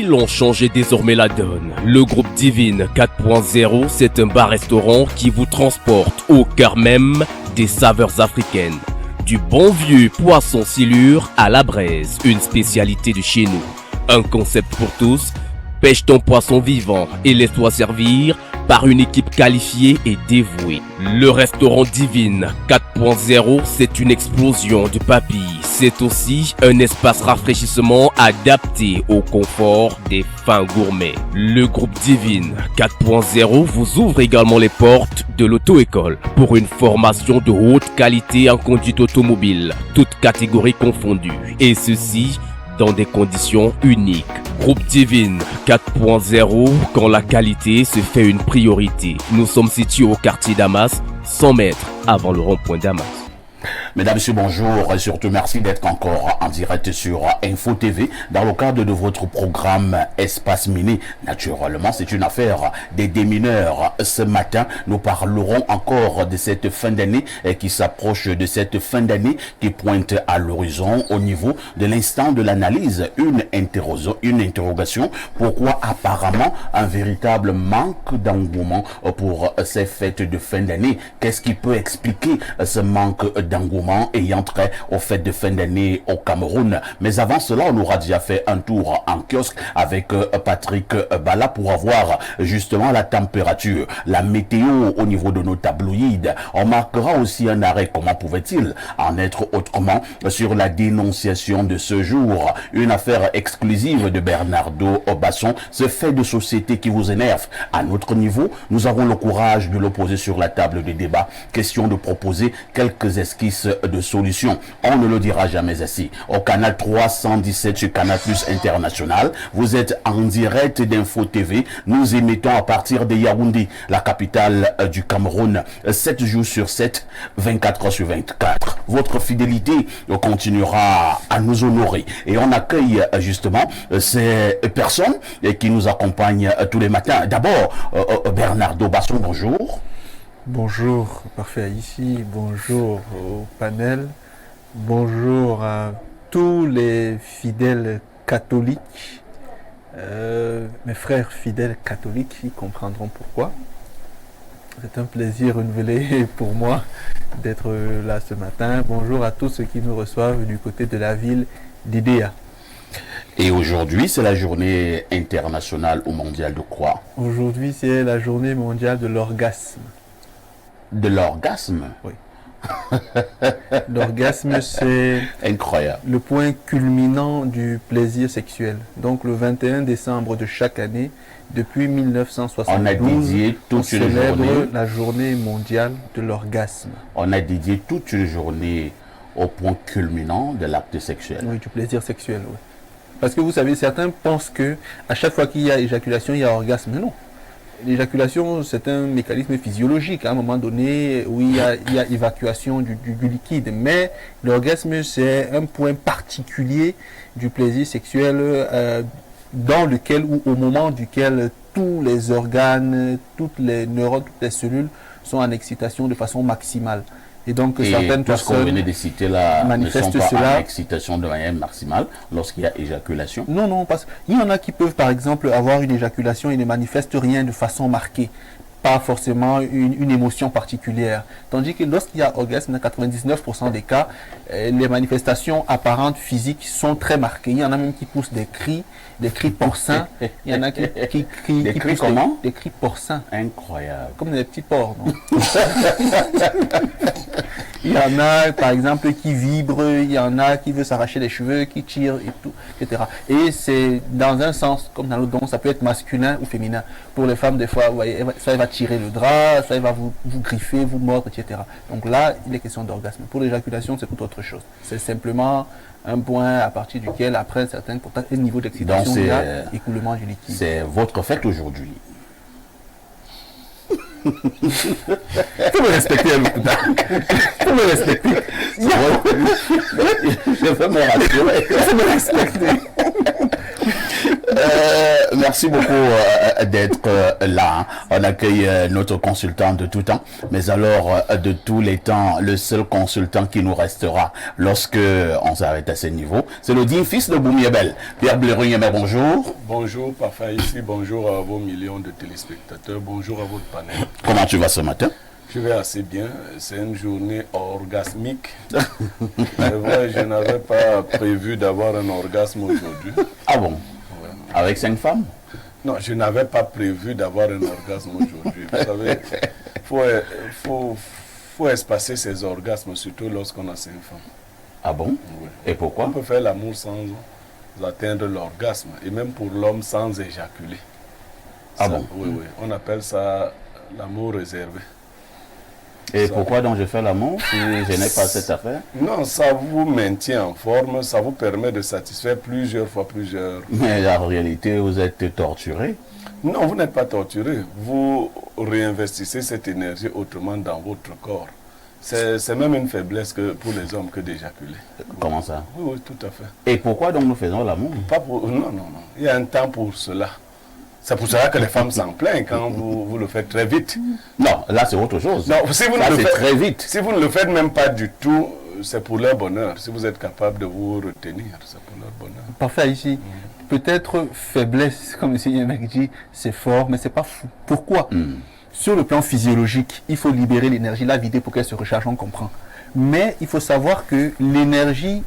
Ils ont changé désormais la donne. Le groupe Divine 4.0, c'est un bar-restaurant qui vous transporte au cœur même des saveurs africaines. Du bon vieux poisson silure à la braise, une spécialité de chez nous. Un concept pour tous, pêche ton poisson vivant et laisse-toi servir par une équipe qualifiée et dévouée. Le restaurant Divine 4.0, c'est une explosion de papilles. C'est aussi un espace rafraîchissement adapté au confort des fins gourmets. Le groupe Divine 4.0 vous ouvre également les portes de l'auto-école pour une formation de haute qualité en conduite automobile, toutes catégories confondues. Et ceci dans des conditions uniques. Groupe Divine 4.0, quand la qualité se fait une priorité. Nous sommes situés au quartier Damas, 100 mètres avant le rond-point Damas. Mesdames, Messieurs, bonjour et surtout merci d'être encore en direct sur Info TV dans le cadre de votre programme Espace Mini. Naturellement, c'est une affaire des démineurs. Ce matin, nous parlerons encore de cette fin d'année qui s'approche de cette fin d'année qui pointe à l'horizon au niveau de l'instant de l'analyse. Une interrogation. Pourquoi apparemment un véritable manque d'engouement pour ces fêtes de fin d'année? Qu'est-ce qui peut expliquer ce manque d'engouement ayant trait aux fêtes de fin d'année au Cameroun? Mais avant cela, on aura déjà fait un tour en kiosque avec Patrick Bala pour avoir justement la température, la météo au niveau de nos tabloïds. On marquera aussi un arrêt. Comment pouvait-il en être autrement sur la dénonciation de ce jour? Une affaire exclusive de Bernardo Basson, ce fait de société qui vous énerve. À notre niveau, nous avons le courage de l'opposer sur la table de débat. Question de proposer quelques esquisses de solutions. On ne le dira jamais assez. Au canal 317 sur Canal Plus International, vous êtes en direct d'Info TV. Nous émettons à partir de Yaoundé, la capitale du Cameroun, 7 jours sur 7, 24 heures sur 24. Votre fidélité continuera à nous honorer. Et on accueille justement ces personnes qui nous accompagnent tous les matins. D'abord, Bernardo Basson, bonjour. Bonjour, parfait ici, bonjour au panel, bonjour à tous les fidèles catholiques, mes frères fidèles catholiques, ils comprendront pourquoi. C'est un plaisir renouvelé pour moi d'être là ce matin. Bonjour à tous ceux qui nous reçoivent du côté de la ville d'Idéa. Et aujourd'hui, c'est la journée internationale ou mondiale de quoi? Aujourd'hui, c'est la journée mondiale de l'orgasme. De l'orgasme? Oui. L'orgasme, c'est incroyable. Le point culminant du plaisir sexuel. Donc le 21 décembre de chaque année, depuis 1972, on célèbre la journée mondiale de l'orgasme. On a dédié toute une journée au point culminant de l'acte sexuel. Oui, du plaisir sexuel, oui. Parce que vous savez, certains pensent que à chaque fois qu'il y a éjaculation, il y a orgasme. Mais non. L'éjaculation, c'est un mécanisme physiologique. À un moment donné, où il y a évacuation du liquide. Mais l'orgasme, c'est un point particulier du plaisir sexuel dans lequel ou au moment duquel tous les organes, toutes les neurones, toutes les cellules sont en excitation de façon maximale. Et donc, certaines personnes venez de citer là, manifestent ne sont pas cela. en excitation de manière maximale lorsqu'il y a éjaculation. Non, non, parce qu'il y en a qui peuvent, par exemple, avoir une éjaculation et ne manifestent rien de façon marquée. Pas forcément une émotion particulière. Tandis que lorsqu'il y a orgasme, dans 99% des cas, les manifestations apparentes physiques sont très marquées. Il y en a même qui poussent des cris porcins. Il y en a qui crient. Des cris comment? Des cris porcins. Incroyable. Comme des petits porcs, non? Il y en a, par exemple, qui vibrent, il y en a qui veulent s'arracher les cheveux, qui tirent, et tout, etc. Et c'est dans un sens, comme dans l'autre, donc ça peut être masculin ou féminin. Pour les femmes, des fois, vous voyez, ça va tirer le drap, ça va vous griffer, vous mordre, etc. Donc là, il est question d'orgasme. Pour l'éjaculation, c'est tout autre chose. C'est simplement un point à partir duquel, après un niveau d'excitation, il y a écoulement du liquide. C'est votre fête aujourd'hui. Il faut me respecter, Loupouta. Il faut me respecter. Je veux me rassurer. Il faut me respecter. Merci beaucoup d'être là. Hein. On accueille notre consultant de tout temps, mais alors de tous les temps, le seul consultant qui nous restera lorsque on s'arrête à ce niveau, c'est le digne fils de Boumiebel. Pierre Blérou-Yémé, bonjour. Bonjour, parfait ici, bonjour à vos millions de téléspectateurs, bonjour à votre panel. Comment tu vas ce matin? Je vais assez bien, c'est une journée orgasmique. C'est vrai, je n'avais pas prévu d'avoir un orgasme aujourd'hui. Ah bon? Avec 5 femmes? Non, je n'avais pas prévu d'avoir un orgasme aujourd'hui. Vous savez, faut espacer ses orgasmes, surtout lorsqu'on a 5 femmes. Ah bon? Oui. Et pourquoi? On peut faire l'amour sans atteindre l'orgasme, et même pour l'homme sans éjaculer. Ah Ça, bon? Oui, oui. On appelle ça l'amour réservé. Et Ça. pourquoi donc je fais l'amour si je n'ai pas cette affaire? Non, ça vous maintient en forme, ça vous permet de satisfaire plusieurs fois plusieurs. Mais en réalité, vous êtes torturé. Non, vous n'êtes pas torturé. Vous réinvestissez cette énergie autrement dans votre corps. C'est même une faiblesse que pour les hommes que d'éjaculer. Comment ça? Oui, oui, tout à fait. Et pourquoi donc nous faisons l'amour? Pas pour... Non, non, non. Il y a un temps pour cela. C'est pour cela que les femmes s'en plaignent quand vous le faites très vite. Non, là c'est autre chose. Non, si vous Ça ne le c'est faites, très vite. si vous ne le faites même pas du tout, c'est pour leur bonheur. Si vous êtes capable de vous retenir, c'est pour leur bonheur. Parfait ici. Peut-être faiblesse, comme le mec dit, c'est fort, mais c'est pas fou. Pourquoi? Sur le plan physiologique, il faut libérer l'énergie, la vider pour qu'elle se recharge, on comprend. Mais il faut savoir que l'énergie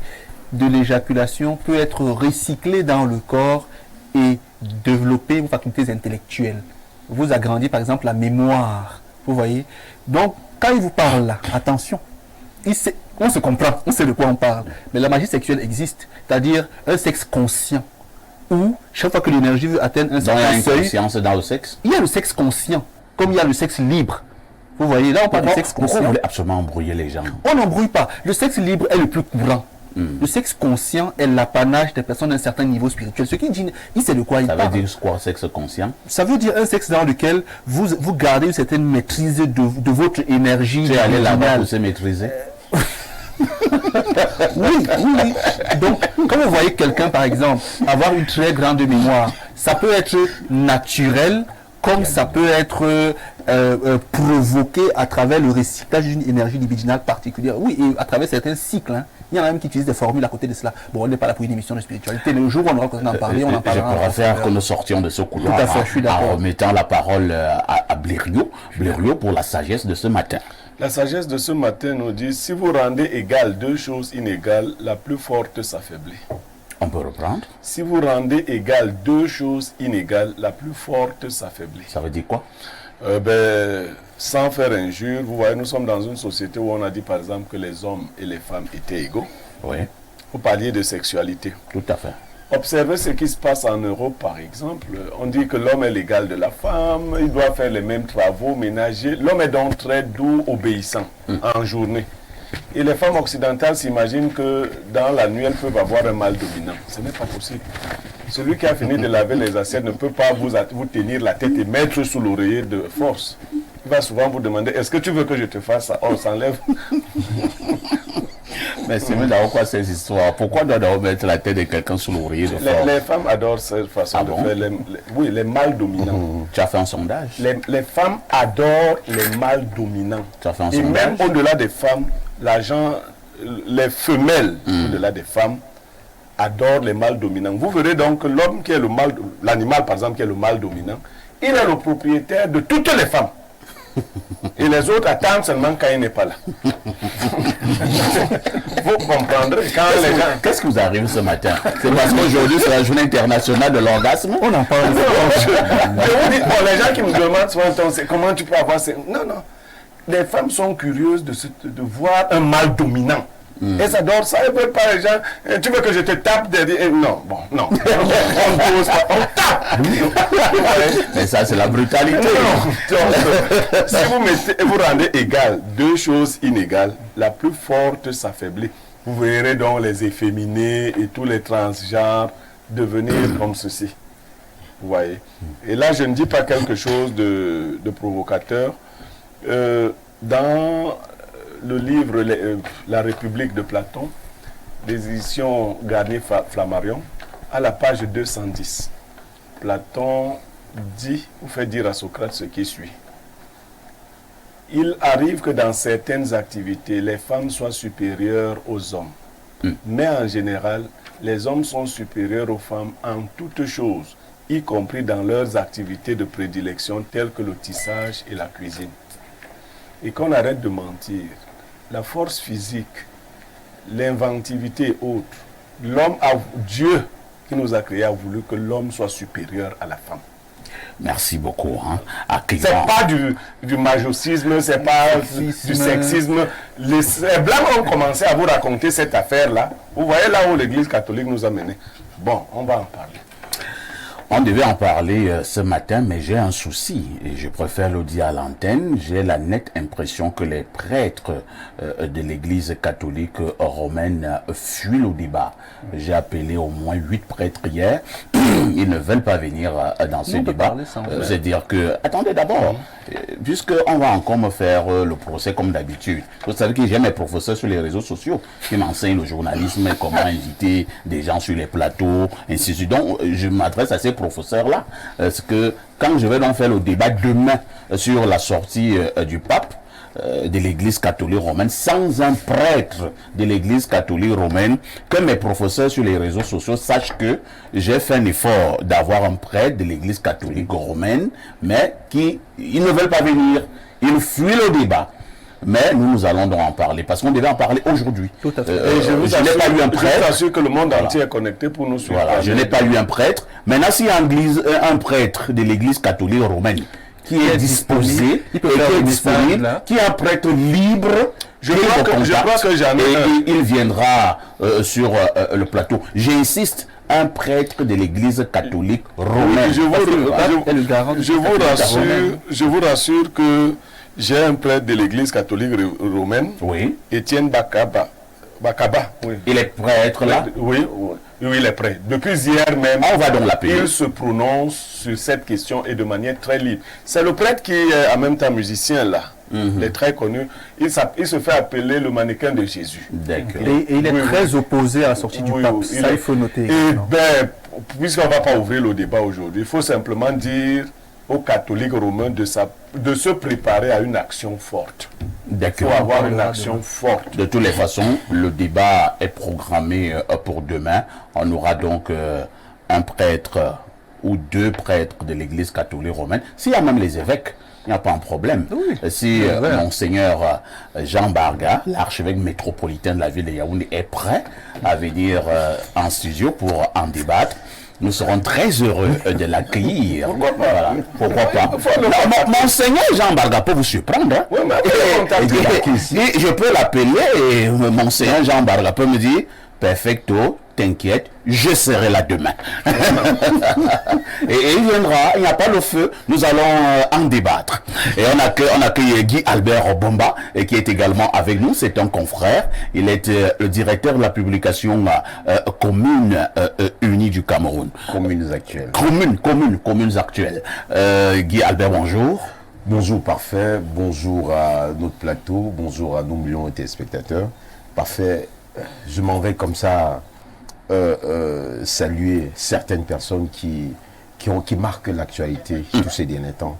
de l'éjaculation peut être recyclée dans le corps et développer vos facultés intellectuelles. Vous agrandissez par exemple la mémoire. Vous voyez? Donc, quand il vous parle là, attention, on se comprend, on sait de quoi on parle. Mais la magie sexuelle existe, c'est-à-dire un sexe conscient. Où, chaque fois que l'énergie veut atteindre un Donc il y a certain une seuil, conscience dans le sexe. il y a le sexe conscient, comme il y a le sexe libre. Vous voyez, là on parle de sexe Pourquoi vous conscient. voulez absolument embrouiller les gens? On n'embrouille pas. Le sexe libre est le plus courant. Le sexe conscient est l'apanage des personnes d'un certain niveau spirituel. Ce qui dit, il sait de quoi il Ça veut parle. dire quoi, sexe conscient? Ça veut dire un sexe dans lequel vous gardez une certaine maîtrise de votre énergie. Tu es allé là-bas originale. pour se maîtriser? Oui, oui, oui. Donc, quand vous voyez quelqu'un, par exemple, avoir une très grande mémoire, ça peut être naturel, comme ça peut être provoqué à travers le recyclage d'une énergie libidinale particulière. Oui, et à travers certains cycles. Hein. Il y en a même qui utilisent des formules à côté de cela. Bon, on n'est pas là pour une émission de spiritualité, mais le jour où on aura l'occasion d'en parler, on en Je parlera. préfère que nous sortions de ce couloir Tout à fait, je suis d'accord. en remettant la parole à Blériot. Blériot pour la sagesse de ce matin. La sagesse de ce matin nous dit, si vous rendez égal deux choses inégales, la plus forte s'affaiblit. On peut reprendre? Si vous rendez égal deux choses inégales, la plus forte s'affaiblit. Ça veut dire quoi? Sans faire injure, vous voyez, nous sommes dans une société où on a dit par exemple que les hommes et les femmes étaient égaux. Oui, Vous parliez de sexualité. tout à fait. Observez ce qui se passe en Europe, par exemple. On dit que l'homme est l'égal de la femme, il doit faire les mêmes travaux ménagers. L'homme est donc très doux, obéissant en journée. Et les femmes occidentales s'imaginent que dans la nuit, elles peuvent avoir un mâle dominant. Ce n'est pas possible. Celui qui a fini de laver les assiettes ne peut pas vous tenir la tête et mettre sous l'oreiller de force. Il va souvent vous demander, est-ce que tu veux que je te fasse ça? Oh, s'enlève. Mais c'est même d'avoir quoi ces histoires? Pourquoi doit-on mettre la tête de quelqu'un sous l'oreiller de force? Les femmes adorent cette façon Ah de bon? faire. Oui, les mâles dominants. Tu as fait un sondage? Les femmes adorent les mâles dominants. Tu as fait un Et même sondage? au-delà des femmes, les femelles au-delà des femmes adorent les mâles dominants. Vous verrez donc que l'homme qui est l'animal par exemple qui est le mâle dominant, il est le propriétaire de toutes les femmes. Et les autres attendent seulement quand il n'est pas là. Vous comprendrez quand les gens... Qu'est-ce qui vous arrive ce matin? C'est parce qu'aujourd'hui c'est la journée internationale de l'orgasme? On en parle. Je vous dis, bon, les gens qui me demandent souvent comment tu peux avoir ces... Non, non. Les femmes sont curieuses de voir un mâle dominant. Elles adorent ça, elles veulent pas les gens. Tu veux que je te tape derrière? Non, bon, non. On ne pose pas, on tape. Mais ça c'est la brutalité. Non. Donc, si vous rendez égal deux choses inégales, la plus forte s'affaiblit. Vous verrez donc les efféminés et tous les transgenres devenir comme ceci. Vous voyez. Et là, je ne dis pas quelque chose de provocateur. Dans le livre La République de Platon, des éditions Garnier-Flammarion, à la page 210, Platon dit, ou fait dire à Socrate ce qui suit. Il arrive que dans certaines activités, les femmes soient supérieures aux hommes. Mais en général, les hommes sont supérieurs aux femmes en toutes choses, y compris dans leurs activités de prédilection telles que le tissage et la cuisine. Et qu'on arrête de mentir. La force physique, l'inventivité et autres, Dieu qui nous a créés a voulu que l'homme soit supérieur à la femme. Merci beaucoup. Hein. C'est pas du majocisme, c'est pas du sexisme. Les Blancs ont commencé à vous raconter cette affaire-là. Vous voyez là où l'Église catholique nous a menés. Bon, on va en parler. On devait en parler ce matin, mais j'ai un souci et je préfère le dire à l'antenne. J'ai la nette impression que les prêtres de l'Église catholique romaine fuient le débat. J'ai appelé au moins 8 prêtres hier. Ils ne veulent pas venir dans ce débat. C'est-à-dire que, attendez d'abord, puisqu'on va encore me faire le procès comme d'habitude. Vous savez que j'ai mes professeurs sur les réseaux sociaux qui m'enseignent le journalisme, comment inviter des gens sur les plateaux, ainsi de suite. Donc, je m'adresse à ces professeurs-là. Parce que quand je vais donc faire le débat demain sur la sortie du pape, de l'église catholique romaine, sans un prêtre de l'église catholique romaine, que mes professeurs sur les réseaux sociaux sachent que j'ai fait un effort d'avoir un prêtre de l'église catholique romaine, mais ils ne veulent pas venir, ils fuient le débat. Mais nous allons donc en parler, parce qu'on devait en parler aujourd'hui. Tout à fait. Je n'ai pas eu un prêtre. Je t'assure que le monde entier est connecté pour nous suivre. Voilà, je n'ai pas eu un prêtre. Maintenant, s'il y a un prêtre de l'église catholique romaine qui est disposé, qui est disponible, qui est un prêtre libre, je crois que j'en ai un. Il viendra sur le plateau. J'insiste, un prêtre de l'église catholique romaine. Je vous rassure que j'ai un prêtre de l'église catholique romaine, oui. Étienne Bakaba, oui. Il est prêtre là? Oui, il est prêt. Depuis hier même, on va donc l'appeler. Il se prononce sur cette question et de manière très libre. C'est le prêtre qui est en même temps musicien là. Il est très connu. Il se fait appeler le mannequin de Jésus. D'accord. Et il est très opposé à la sortie du pape. Ça, il faut noter. Et bien, puisqu'on ne va pas ouvrir le débat aujourd'hui, il faut simplement dire aux catholiques romains de se préparer à une action forte. D'accord. Il faut avoir une action forte. De toutes les façons, le débat est programmé pour demain. On aura donc un prêtre ou 2 prêtres de l'église catholique romaine. S'il y a même les évêques, il n'y a pas un problème. Oui. Si Monseigneur Jean Barga, l'archevêque métropolitain de la ville de Yaoundé, est prêt à venir en studio pour en débattre, nous serons très heureux de l'accueillir. Pourquoi pas? Voilà. Pourquoi pas? Monseigneur Jean Barga peut vous surprendre. Hein? Oui, mais je peux l'appeler et Monseigneur Jean Barga peut me dire, perfecto, t'inquiète, je serai là demain. et il viendra, il n'y a pas le feu, nous allons en débattre. Et on accueille Guy Albert Bomba, qui est également avec nous, c'est un confrère. Il est le directeur de la publication Communes Unies du Cameroun. Communes actuelles. Communes actuelles. Guy Albert, bonjour. Bonjour Parfait, bonjour à notre plateau, bonjour à nos millions de téléspectateurs. Parfait, je m'en vais comme ça saluer certaines personnes qui marquent l'actualité tous ces derniers temps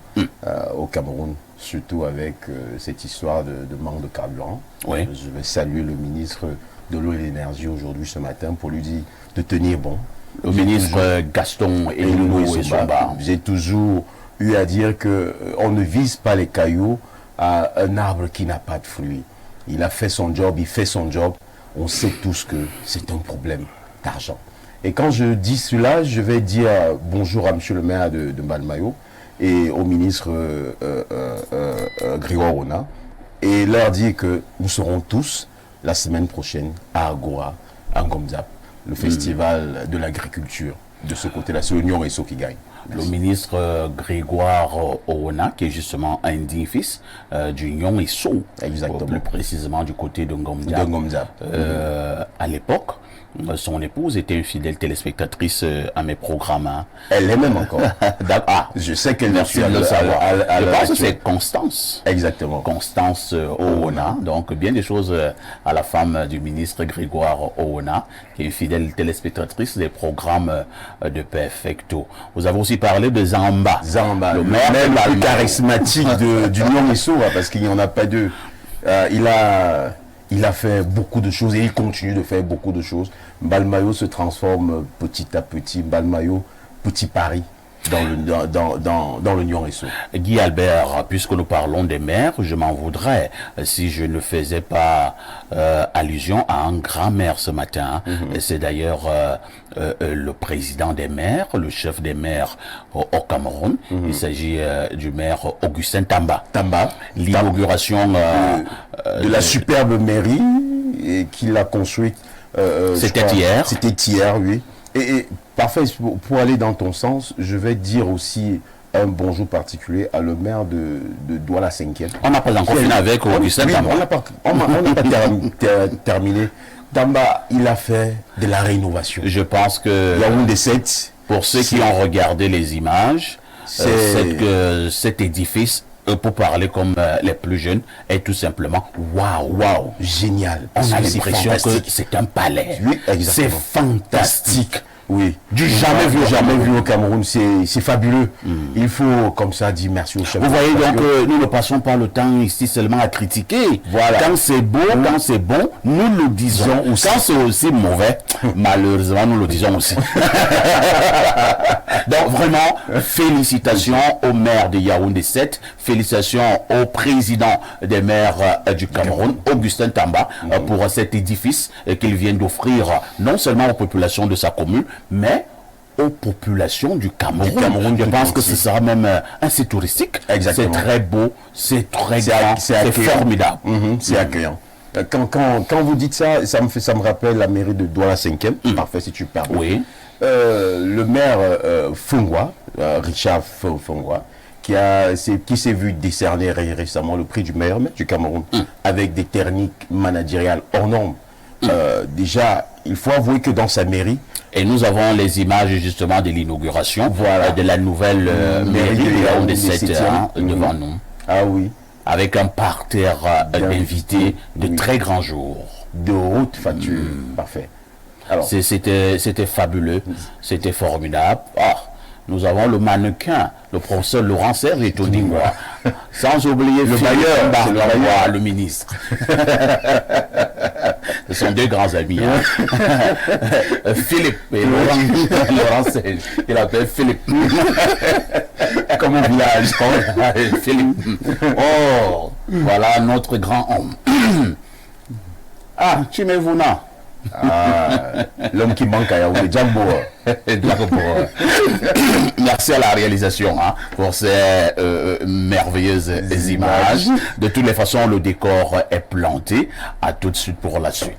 au Cameroun, surtout avec cette histoire de manque de carburant. Oui. Je vais saluer le ministre de l'eau et de l'énergie aujourd'hui, ce matin, pour lui dire de tenir bon. Le ministre Gaston Eluno-Essomba. J'ai toujours eu à dire qu'on ne vise pas les cailloux à un arbre qui n'a pas de fruits. Il a fait son job, il fait son job. On sait tous que c'est un problème d'argent. Et quand je dis cela, je vais dire bonjour à monsieur le maire de Malmayo et au ministre Grégoire Ona et leur dire que nous serons tous la semaine prochaine à Agora, à Ngomzap, le festival de l'agriculture. De ce côté-là, c'est l'Union Réseau qui gagne. Le ministre Grégoire Ona, qui est justement un digne fils d'Union Réseau, exactement, plus précisément du côté de Ngomzap. À l'époque, Son épouse était une fidèle téléspectatrice à mes programmes. Hein. Elle est même encore. Ah, Je sais qu'elle merci de le savoir. Je pense que c'est Constance. Exactement. Constance Oona. Donc, bien des choses à la femme du ministre Grégoire Oona, qui est une fidèle téléspectatrice des programmes de Perfecto. Vous avez aussi parlé de Zamba. Zamba, le le maire même de plus Balmain. charismatique du Nyongeso, parce qu'il n'y en a pas deux. Il a fait beaucoup de choses et il continue de faire beaucoup de choses. Balmayo se transforme petit à petit. Balmayo, petit Paris dans le Nyongeso. Guy Albert, puisque nous parlons des maires, je m'en voudrais si je ne faisais pas allusion à un grand maire ce matin. C'est d'ailleurs le président des maires, le chef des maires au Cameroun. Il s'agit du maire Augustin Tamba. L'inauguration de la superbe mairie qu'il a construite. C'était hier. C'était hier, oui. Et parfait, pour aller dans ton sens, je vais dire aussi un bonjour particulier à le maire de Douala 5e. On n'a pas encore fini avec Augustin Tamba. On n'a pas terminé. Tamba, il a fait de la rénovation. Je pense que Yaoundé 7, pour ceux qui ont regardé les images, cet édifice, pour parler comme les plus jeunes, est tout simplement waouh, génial. On a C'est l'impression que fantastique. c'est un palais. Oui, C'est exactement. fantastique. Oui, Du jamais vu au Cameroun, c'est fabuleux. Il faut comme ça dire merci au chef. Vous voyez Parce donc, que- nous ne passons pas le temps ici seulement à critiquer. Voilà. Quand c'est beau, quand c'est bon, nous le disons. aussi. Quand c'est aussi mauvais, malheureusement, nous le disons aussi. Donc vraiment, félicitations au maire de Yaoundé 7, félicitations au président des maires du Cameroun, Augustin Tamba, pour cet édifice qu'il vient d'offrir non seulement aux populations de sa commune, mais aux populations du Cameroun. Je tout pense que entier. ce sera même un site touristique. Exactement. C'est très beau, c'est très C'est grand, c'est c'est accueillant. formidable. C'est accueillant. Quand vous dites ça, ça me rappelle la mairie de Douala 5e. Parfait, si tu permets. Oui. Le maire Fongwa, Richard Fongwa, qui s'est vu décerner récemment le prix du meilleur maire du Cameroun avec des techniques managériales hors normes. Déjà, il faut avouer que dans sa mairie, Et nous avons les images justement de l'inauguration de la nouvelle mairie de Yaoundé 7 devant nous. ah oui, Avec un parterre d'invités de Oui. très grands jours. de haute facture, parfait. Alors, C'était fabuleux, c'était formidable. Ah, nous avons le mannequin, le professeur Laurent Serge et Tony Ngoa. Sans oublier Le Philippe bailleur, Mbarka, c'est le bailleur. le ministre. Ce sont deux grands amis. Hein. Philippe et Laurent Serge. Il appelle Philippe. Comme au village. Philippe. Oh, voilà notre grand homme. Ah, Chimevuna. l'homme qui manque à Yaoundé, Djambo. Merci à la réalisation pour ces merveilleuses images. De toutes les façons, le décor est planté. À tout de suite pour la suite.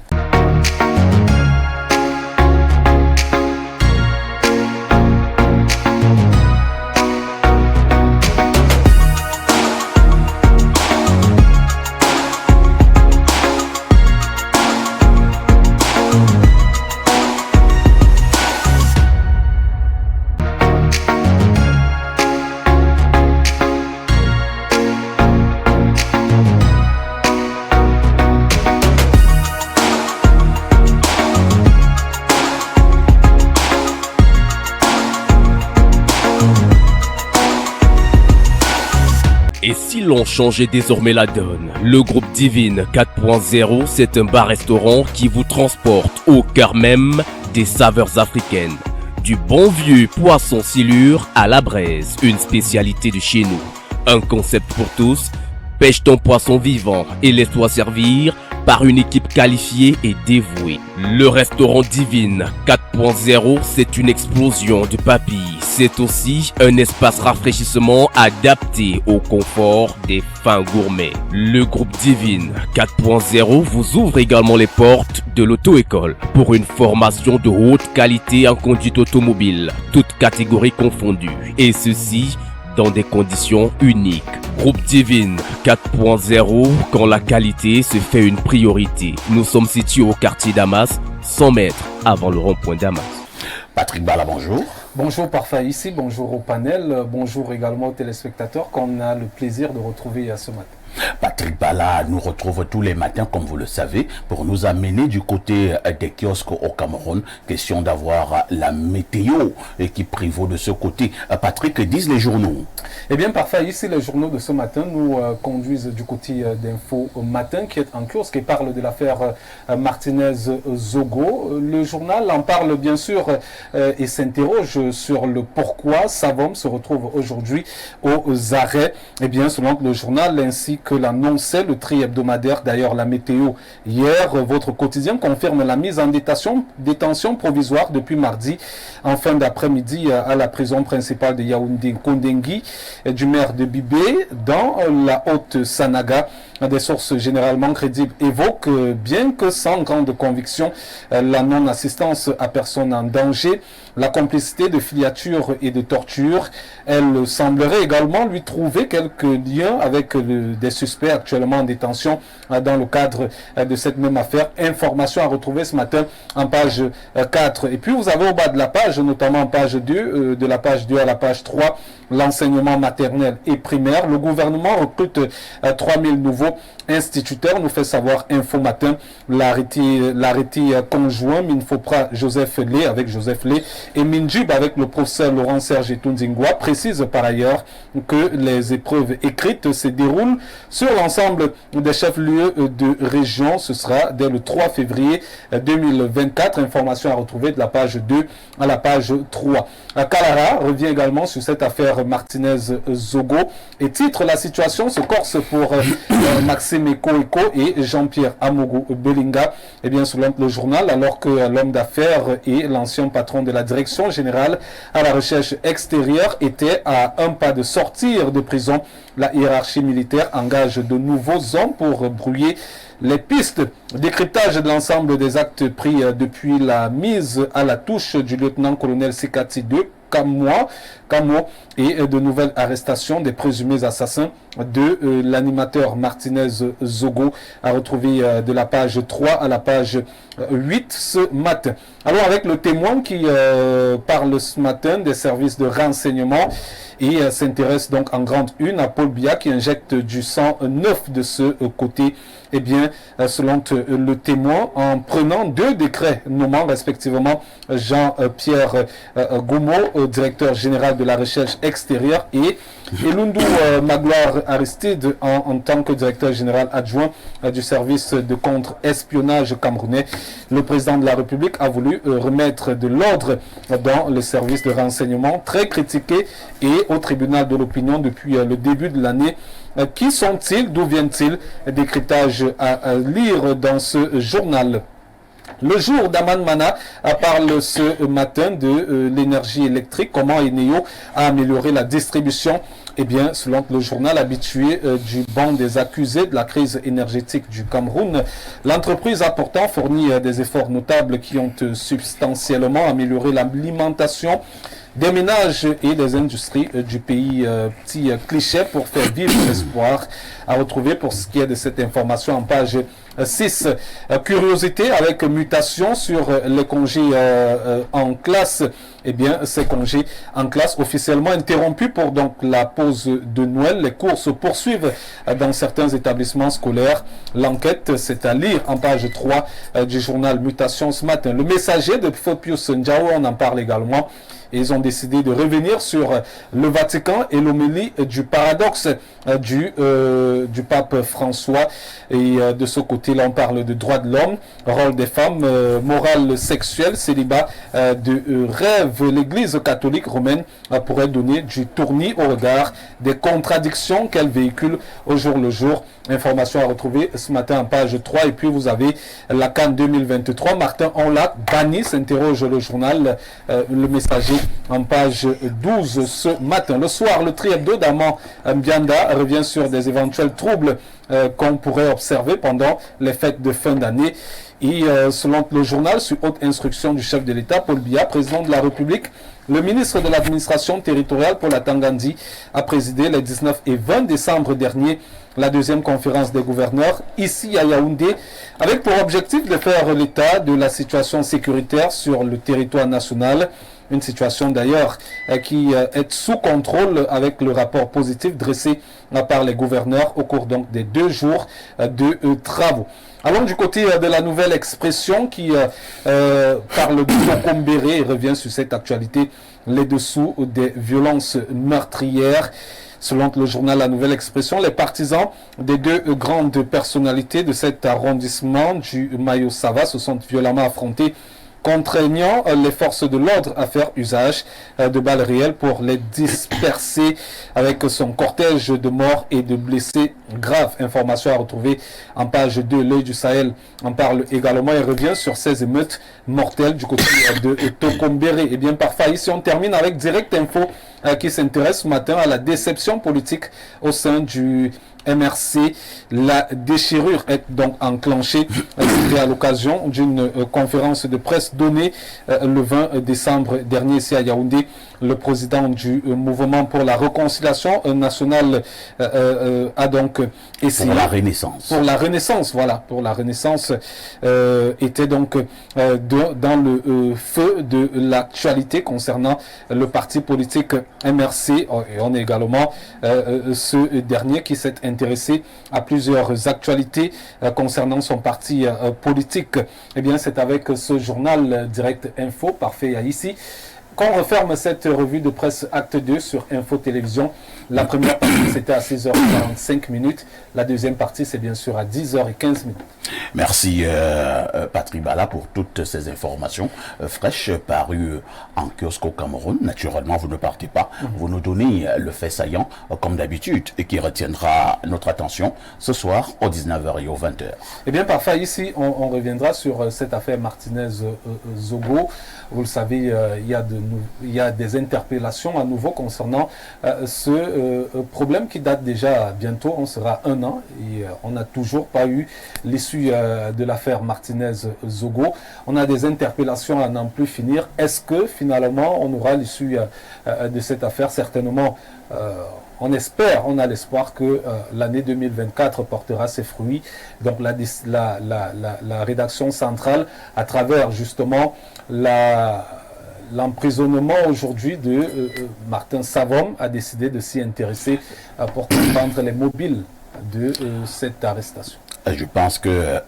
Et si l'on changeait désormais la donne? Le groupe Divine 4.0, c'est un bar-restaurant qui vous transporte au cœur même des saveurs africaines. Du bon vieux poisson silure à la braise, une spécialité de chez nous. Un concept pour tous, pêche ton poisson vivant et laisse-toi servir par une équipe qualifiée et dévouée. Le restaurant Divine 4.0, c'est une explosion de papilles. C'est aussi un espace rafraîchissement adapté au confort des fins gourmets. Le groupe Divine 4.0 vous ouvre également les portes de l'auto-école pour une formation de haute qualité en conduite automobile, toutes catégories confondues. Et ceci dans des conditions uniques. Groupe Divine 4.0, quand la qualité se fait une priorité. Nous sommes situés au quartier Damas, 100 mètres avant le rond-point d'Amas. Patrick Bala, bonjour. Bonjour Parfait ici, bonjour au panel, bonjour également aux téléspectateurs qu'on a le plaisir de retrouver ce matin. Patrick Bala nous retrouve tous les matins, comme vous le savez, pour nous amener du côté des kiosques au Cameroun. Question d'avoir la météo qui prévaut de ce côté. Patrick, que disent les journaux? Eh bien, parfait. Ici, les journaux de ce matin nous conduisent du côté d'Info Matin, qui est en kiosque et parle de l'affaire Martinez-Zogo. Le journal en parle bien sûr et s'interroge sur le pourquoi Savom se retrouve aujourd'hui aux arrêts. Eh bien, selon le journal, ainsi que l'annonçait le tri hebdomadaire, d'ailleurs la météo hier, votre quotidien confirme la mise en détention provisoire depuis mardi en fin d'après-midi à la prison principale de Yaoundé Kondengui du maire de Bibé dans la Haute-Sanaga. Des sources généralement crédibles évoquent, bien que sans grande conviction, la non-assistance à personne en danger, la complicité de filature et de torture. Elle semblerait également lui trouver quelques liens avec des suspects actuellement en détention dans le cadre de cette même affaire. Information à retrouver ce matin en page 4. Et puis vous avez au bas de la page, notamment en page 2, de la page 2 à la page 3, l'enseignement maternel et primaire. Le gouvernement recrute 3000 nouveaux instituteurs, nous fait savoir Info Matin. L'arrêté conjoint Minfopra Joseph Lé avec Joseph Lé et Minjib avec le professeur Laurent Serge Tundingwa précise par ailleurs que les épreuves écrites se déroulent sur l'ensemble des chefs-lieux de région. Ce sera dès le 3 février 2024. Information à retrouver de la page 2 à la page 3. Kalara revient également sur cette affaire Martinez-Zogo et titre: la situation se corse pour Maxime Eko et Jean-Pierre Amougou Belinga. Eh bien, selon le journal, alors que l'homme d'affaires et l'ancien patron de la direction générale à la recherche extérieure était à un pas de sortir de prison, la hiérarchie militaire engage de nouveaux hommes pour brouiller les pistes. Décryptage de l'ensemble des actes pris depuis la mise à la touche du lieutenant-colonel Sikati 2 Camo et de nouvelles arrestations des présumés assassins de l'animateur Martinez Zogo, à retrouver de la page 3 à la page 8 ce matin. Alors avec le témoin qui parle ce matin des services de renseignement et s'intéresse donc en grande une à Paul Biya qui injecte du sang neuf de ce côté. Eh bien, selon le témoin, en prenant 2 décrets nommant respectivement Jean-Pierre Goumou, directeur général de la recherche extérieure, et Elundu Magloire Aristide en tant que directeur général adjoint du service de contre-espionnage camerounais, le président de la République a voulu remettre de l'ordre dans le service de renseignement très critiqué et au tribunal de l'opinion depuis le début de l'année. Qui sont-ils? D'où viennent-ils? Décryptage à lire dans ce journal. Le jour d'Aman Mana parle ce matin de l'énergie électrique, comment Eneo a amélioré la distribution. Eh bien, selon le journal habitué du banc des accusés de la crise énergétique du Cameroun, l'entreprise a pourtant fourni des efforts notables qui ont substantiellement amélioré l'alimentation des ménages et des industries du pays. Petit cliché pour faire vivre l'espoir, à retrouver pour ce qui est de cette information en page 6. Curiosité avec mutation sur les congés en classe. Eh bien, ces congés en classe officiellement interrompus pour donc la pause de Noël. Les cours se poursuivent dans certains établissements scolaires. L'enquête, c'est à lire en page 3 du journal Mutation ce matin. Le messager de Fopius Ndjao, on en parle également. Et ils ont décidé de revenir sur le Vatican et l'homélie du paradoxe du pape François. Et de ce côté-là, on parle de droits de l'homme, rôle des femmes, morale sexuelle, célibat de rêve. L'Église catholique romaine pourrait donner du tournis au regard des contradictions qu'elle véhicule au jour le jour. Information à retrouver ce matin en page 3. Et puis vous avez la CAN 2023. Martin Onlac banni, s'interroge le journal Le Messager en page 12 ce matin. Le soir, le tri hebdo d'Amand Mbianda revient sur des éventuels troubles qu'on pourrait observer pendant les fêtes de fin d'année. Et selon le journal, sous haute instruction du chef de l'État, Paul Biya, président de la République, le ministre de l'administration territoriale, Paul Atangandi, a présidé les 19 et 20 décembre dernier la deuxième conférence des gouverneurs ici à Yaoundé, avec pour objectif de faire l'état de la situation sécuritaire sur le territoire national. Une situation d'ailleurs qui est sous contrôle avec le rapport positif dressé par les gouverneurs au cours donc des 2 jours de travaux. Allons du côté de la nouvelle expression qui parle de Tokombéré et revient sur cette actualité, les dessous des violences meurtrières. Selon le journal La Nouvelle Expression, les partisans des 2 grandes personnalités de cet arrondissement du Mayo Sava se sont violemment affrontés, contraignant les forces de l'ordre à faire usage de balles réelles pour les disperser avec son cortège de morts et de blessés graves. Information à retrouver en page 2. L'œil du Sahel en parle également et revient sur ces émeutes mortelles du côté de Tokombéré. Et bien parfois ici on termine avec Direct Info qui s'intéresse ce matin à la déception politique au sein du MRC. La déchirure est donc enclenchée à l'occasion d'une conférence de presse donnée le 20 décembre dernier ici à Yaoundé. Le président du mouvement pour la réconciliation nationale a donc essayé... Pour la Renaissance. Pour la Renaissance, voilà. Pour la Renaissance était donc dans le feu de l'actualité concernant le parti politique MRC. Et on est également ce dernier qui s'est intéressé à plusieurs actualités concernant son parti politique. Eh bien, c'est avec ce journal Direct Info, parfait ici, qu'on referme cette revue de presse Acte 2 sur Info Télévision. La première partie, c'était à 6h45. La deuxième partie, c'est bien sûr à 10h15. Merci Patrick Bala pour toutes ces informations fraîches parues en kiosque au Cameroun. Naturellement, vous ne partez pas. Vous nous donnez le fait saillant, comme d'habitude, et qui retiendra notre attention ce soir aux 19h et aux 20h. Eh bien, parfois, ici, on reviendra sur cette affaire Martinez-Zogo. Vous le savez, il y a des interpellations à nouveau concernant ce problème qui date déjà bientôt. On sera 1 an et on n'a toujours pas eu l'issue de l'affaire Martinez-Zogo. On a des interpellations à n'en plus finir. Est-ce que finalement on aura l'issue de cette affaire? Certainement. On espère, on a l'espoir que l'année 2024 portera ses fruits. Donc la rédaction centrale, à travers justement l'emprisonnement aujourd'hui de Martin Savom, a décidé de s'y intéresser pour comprendre les mobiles de cette arrestation. Je pense que,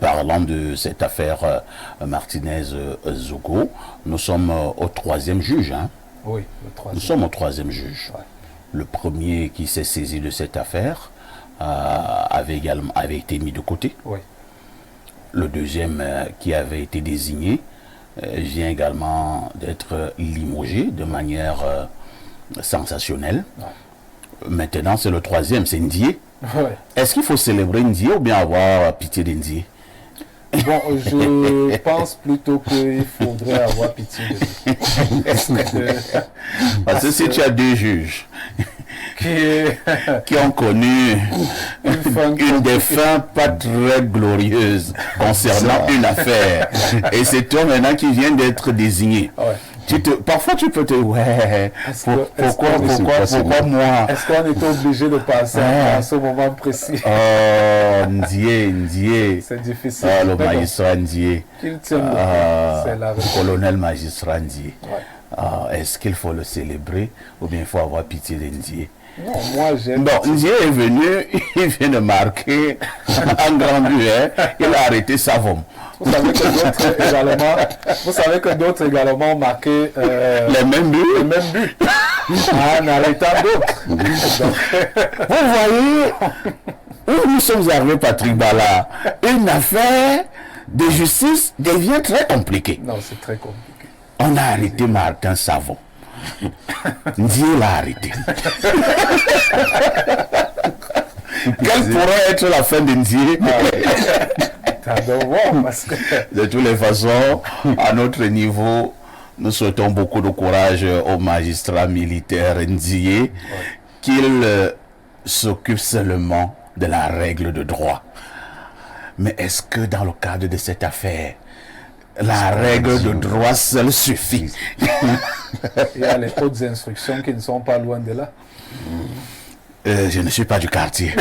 parlant de cette affaire Martinez-Zogo, nous sommes au 3e juge. Hein? Oui, le 3e. Nous sommes au 3e juge. Ouais. Le premier qui s'est saisi de cette affaire avait été mis de côté. Oui. Le deuxième qui avait été désigné vient également d'être limogé de manière sensationnelle. Ouais. Maintenant, c'est le 3e, c'est Ndié. Ouais. Est-ce qu'il faut célébrer Ndié ou bien avoir pitié d'Ndié? Bon, je pense plutôt qu'il faudrait avoir pitié de lui. Parce que si tu as 2 juges qui ont connu une des fins pas très glorieuses concernant une affaire, et c'est toi maintenant qui viens d'être désigné. Ouais. Parfois tu peux te pourquoi moi? Est-ce qu'on est obligé de passer à ce moment précis? Oh, Ndié. C'est difficile. Le magistrat Ndié. C'est la colonel magistrat Ndié. Ouais. Est-ce qu'il faut le célébrer ou bien il faut avoir pitié de Ndié? Non, moi j'aime. Bon, Ndié est venu, il vient de marquer un grand but, il a arrêté Savom. Vous savez que d'autres également ont marqué les mêmes buts. Les mêmes buts. En arrêtant d'autres. Vous voyez où nous sommes arrivés, Patrick Bala? Une affaire de justice devient très compliquée. Non, c'est très compliqué. On a arrêté Martin Savom. Dieu l'a arrêté. Quelle pourrait être la fin de Ndié? Parce que... De toutes les façons, à notre niveau, Nous souhaitons beaucoup de courage au magistrat militaire Ndié, qu'il s'occupe seulement de la règle de droit. Mais est-ce que dans le cadre de cette affaire, la règle de droit seule suffit? Il y a les autres instructions qui ne sont pas loin de là. Je ne suis pas du quartier.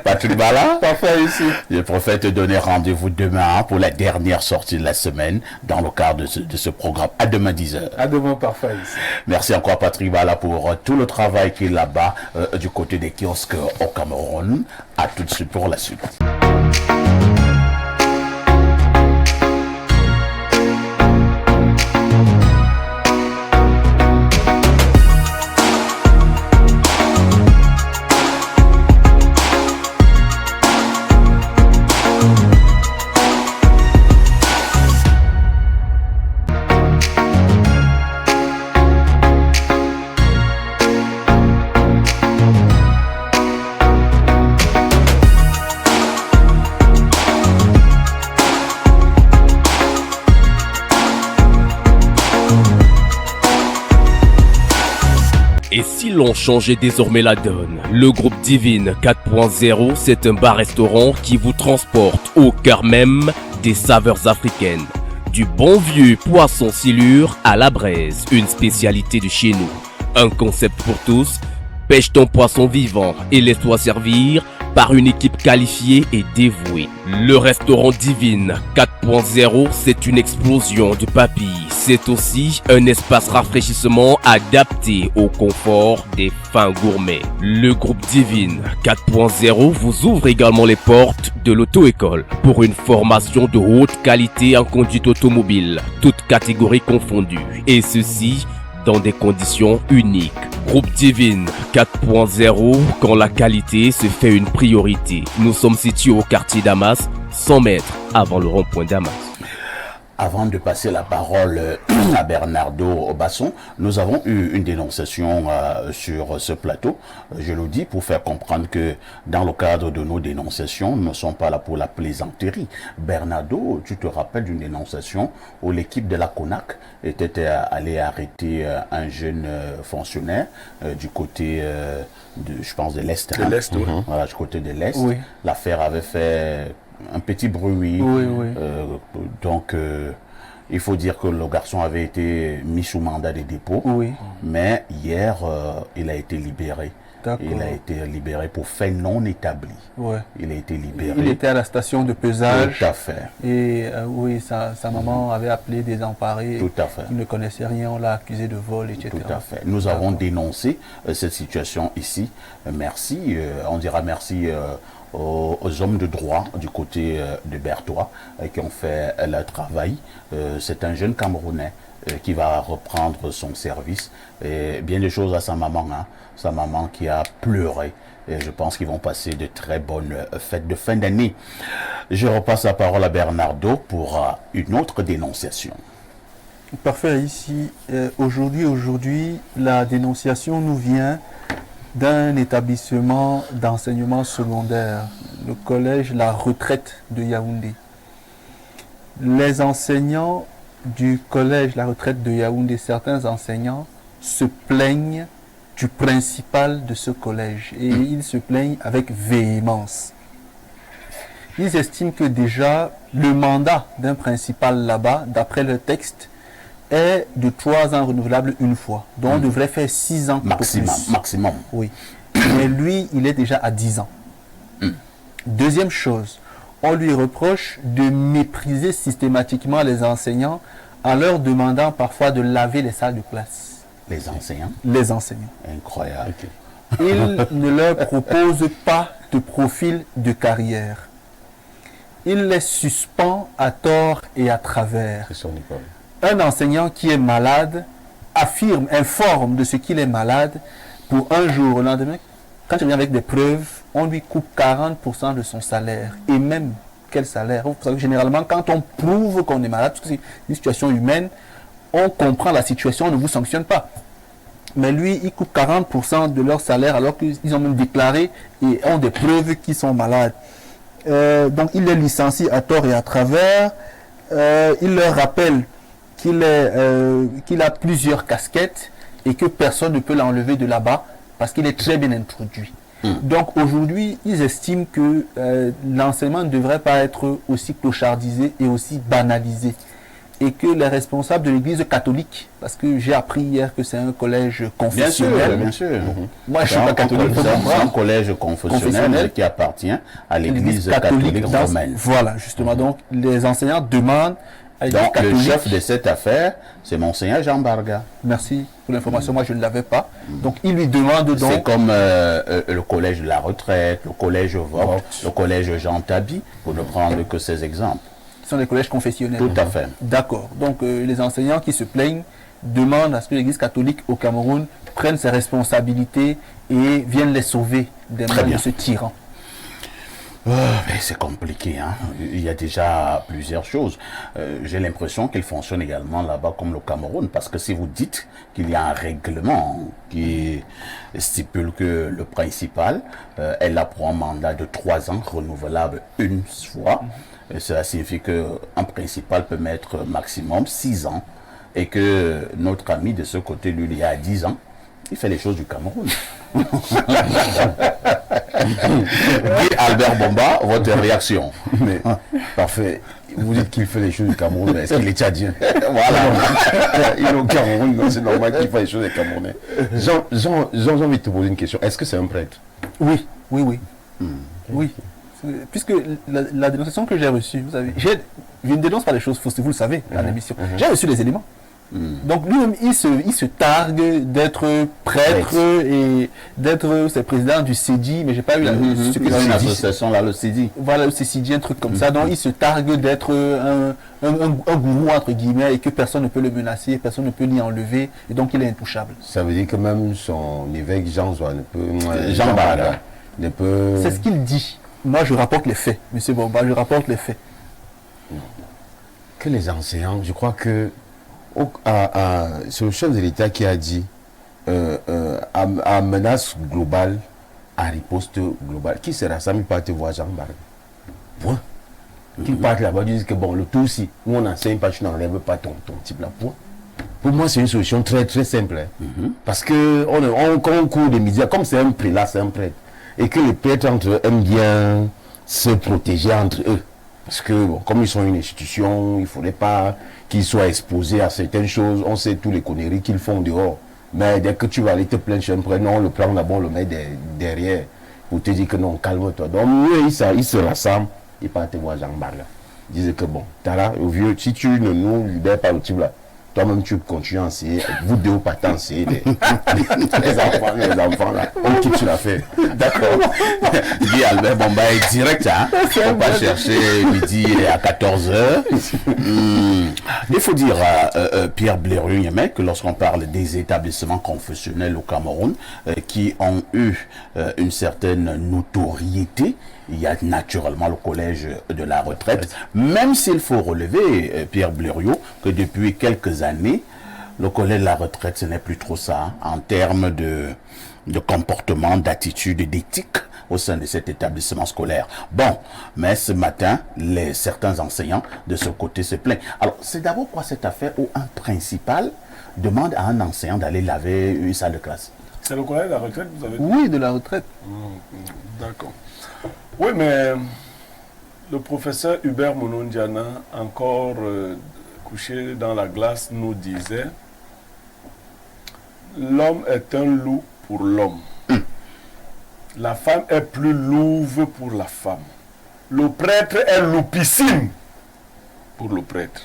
Patrick Bala, Parfait ici. je préfère te donner rendez-vous demain pour la dernière sortie de la semaine dans le cadre de ce programme. À demain 10h. À demain, parfait ici. Merci encore Patrick Bala pour tout le travail qu'il a là-bas du côté des kiosques au Cameroun. À tout de suite pour la suite. Et si l'on changeait désormais la donne? Le groupe Divine 4.0, c'est un bar-restaurant qui vous transporte au cœur même des saveurs africaines. Du bon vieux poisson silure à la braise, une spécialité de chez nous. Un concept pour tous, pêche ton poisson vivant et laisse-toi servir par une équipe qualifiée et dévouée. Le restaurant Divine 4.0, c'est une explosion de papilles. C'est aussi un espace rafraîchissement adapté au confort des fins gourmets. Le groupe Divine 4.0 vous ouvre également les portes de l'auto-école pour une formation de haute qualité en conduite automobile, toutes catégories confondues. Et ceci dans des conditions uniques. Groupe Divine 4.0, quand la qualité se fait une priorité. Nous sommes situés au quartier Damas, 100 mètres avant le rond-point Damas. Avant de passer la parole à Bernardo Basson, nous avons eu une dénonciation sur ce plateau. Je le dis pour faire comprendre que dans le cadre de nos dénonciations, nous ne sommes pas là pour la plaisanterie. Bernardo, tu te rappelles d'une dénonciation où l'équipe de la CONAC était allée arrêter un jeune fonctionnaire du côté, je pense, de l'Est. De l'Est, oui. Voilà, du côté de l'Est. Oui. L'affaire avait fait un petit bruit. Oui, oui. Donc, il faut dire que le garçon avait été mis sous mandat de dépôt. Oui. Mais hier, il a été libéré. D'accord. Il a été libéré pour fait non établi. Ouais. Il a été libéré. Il était à la station de pesage. Tout à fait. Et oui, sa maman avait appelé désemparé. Tout à fait. Il ne connaissait rien, on l'a accusé de vol, etc. Tout à fait. Nous avons dénoncé cette situation ici. Merci. On dira merci aux hommes de droit du côté de Berthois qui ont fait leur travail. C'est un jeune Camerounais qui va reprendre son service. Et bien des choses à sa maman. Sa maman qui a pleuré. Et je pense qu'ils vont passer de très bonnes fêtes de fin d'année. Je repasse la parole à Bernardo pour une autre dénonciation. Parfait. Ici, aujourd'hui, la dénonciation nous vient d'un établissement d'enseignement secondaire, le collège La Retraite de Yaoundé. Les enseignants du collège La Retraite de Yaoundé, certains enseignants se plaignent du principal de ce collège et ils se plaignent avec véhémence. Ils estiment que déjà le mandat d'un principal là-bas, d'après le texte, est de 3 ans renouvelable une fois. Donc on devrait faire 6 ans Maximum. Oui. Mais lui, il est déjà à 10 ans. Deuxième chose, on lui reproche de mépriser systématiquement les enseignants en leur demandant parfois de laver les salles de classe. Les enseignants. Les enseignants. Incroyable. Il ne leur propose pas de profil de carrière. Il les suspend à tort et à travers. C'est son école. Un enseignant qui est malade informe de ce qu'il est malade pour un jour au lendemain. Quand il vient avec des preuves, on lui coupe 40% de son salaire. Et même, quel salaire? Vous savez, généralement, quand on prouve qu'on est malade, parce que c'est une situation humaine, on comprend la situation, on ne vous sanctionne pas. Mais lui, il coupe 40% de leur salaire alors qu'ils ont même déclaré et ont des preuves qu'ils sont malades. Donc, il les licencie à tort et à travers. Il leur rappelle qu'il a plusieurs casquettes et que personne ne peut l'enlever de là-bas parce qu'il est très bien introduit. Donc aujourd'hui, ils estiment que l'enseignement ne devrait pas être aussi clochardisé et aussi banalisé. Et que les responsables de l'église catholique, parce que j'ai appris hier que c'est un collège confessionnel. Bien sûr. Moi, je suis pas catholique. C'est un collège confessionnel qui appartient à l'église catholique romaine. Voilà, justement. Donc, les enseignants demandent à l'église Donc, catholique. le chef de cette affaire, c'est Monseigneur Jean Barga. Merci pour l'information. Moi, je ne l'avais pas. Donc, il lui demande donc. C'est comme le collège de la retraite, le collège Vox, le collège Jean Tabi, pour ne prendre que ces exemples. Ce sont des collèges confessionnels. Tout à fait. D'accord. Donc, les enseignants qui se plaignent demandent à ce que l'église catholique au Cameroun prenne ses responsabilités et vienne les sauver des mains de ce tyran. C'est compliqué, hein. Il y a déjà plusieurs choses. J'ai l'impression qu'il fonctionne également là-bas comme le Cameroun, parce que si vous dites qu'il y a un règlement qui stipule que le principal est là pour un mandat de 3 ans, renouvelable une fois, cela signifie qu'un principal peut mettre maximum 6 ans, et que notre ami de ce côté, lui, il y a 10 ans, il fait les choses du Cameroun. Guy Albert Bomba, votre réaction? Mais, parfait. Vous dites qu'il fait les choses du Cameroun, mais est-ce qu'il est tchadien? Voilà. Il est au Cameroun, donc c'est normal qu'il fasse les choses des Camerounais. Jean, j'ai envie de te poser une question. Est-ce que c'est un prêtre? Oui. Oui. Puisque la dénonciation que j'ai reçue, vous savez, je ne dénonce pas les choses fausses, vous le savez, à l'émission. J'ai reçu les éléments. Donc lui-même, il se targue d'être prêtre et d'être président du CEDI, mais j'ai pas eu ce que une association là, le CEDI. Voilà, le CEDI, un truc comme ça. Donc il se targue d'être un gourou entre guillemets et que personne ne peut le menacer, personne ne peut l'y enlever, et donc il est intouchable. Ça veut dire que même son évêque Jean ne peut... Jean Barga ne peut... C'est ce qu'il dit. Moi, je rapporte les faits, monsieur Bomba, je rapporte les faits. Que les enseignants, je crois que c'est le chef de l'État qui a dit à menace globale, à riposte globale, qui se rassemble pas te voir Jean Barga. Point. Qu'ils partent là-bas, disent que bon, le tout aussi, où on n'enseigne pas, tu n'enlèves pas ton type là. Point. Pour moi, c'est une solution très très simple. Parce que quand on court des médias, comme c'est un prélat, c'est un prêtre, et que les prêtres entre eux aiment bien se protéger entre eux. Parce que, bon, comme ils sont une institution, il ne faudrait pas qu'ils soient exposés à certaines choses. On sait tous les conneries qu'ils font dehors. Mais dès que tu vas aller te plaindre chez un prêtre, non, on le prend d'abord, on le met derrière pour te dire que non, calme-toi. Donc, eux, ils se rassemblent, ils partent voir Jean Barga. Ils disent que bon, Tara, au vieux, si tu ne nous libères pas le type là, toi-même tu continues à enseigner, vous deux ou pas t'enseigner les enfants là, on quitte sur l'affaire. D'accord. Guy Albert Bomba est direct, hein. Faut pas chercher midi à 14h. Il faut dire à Pierre Blériot-Yémé que lorsqu'on parle des établissements confessionnels au Cameroun qui ont eu une certaine notoriété, il y a naturellement le collège de la retraite, même s'il faut relever, Pierre Blériot, que depuis quelques années, le collège de la retraite, ce n'est plus trop ça, hein, en termes de comportement, d'attitude et d'éthique au sein de cet établissement scolaire. Bon, mais ce matin, certains enseignants de ce côté se plaignent. Alors, c'est d'abord quoi cette affaire où un principal demande à un enseignant d'aller laver une salle de classe? C'est le collège de la retraite, vous avez dit? Oui, de la retraite. D'accord. Oui, mais le professeur Hubert Monondiana, encore couché dans la glace, nous disait « L'homme est un loup pour l'homme. La femme est plus louve pour la femme. Le prêtre est loupissime pour le prêtre. »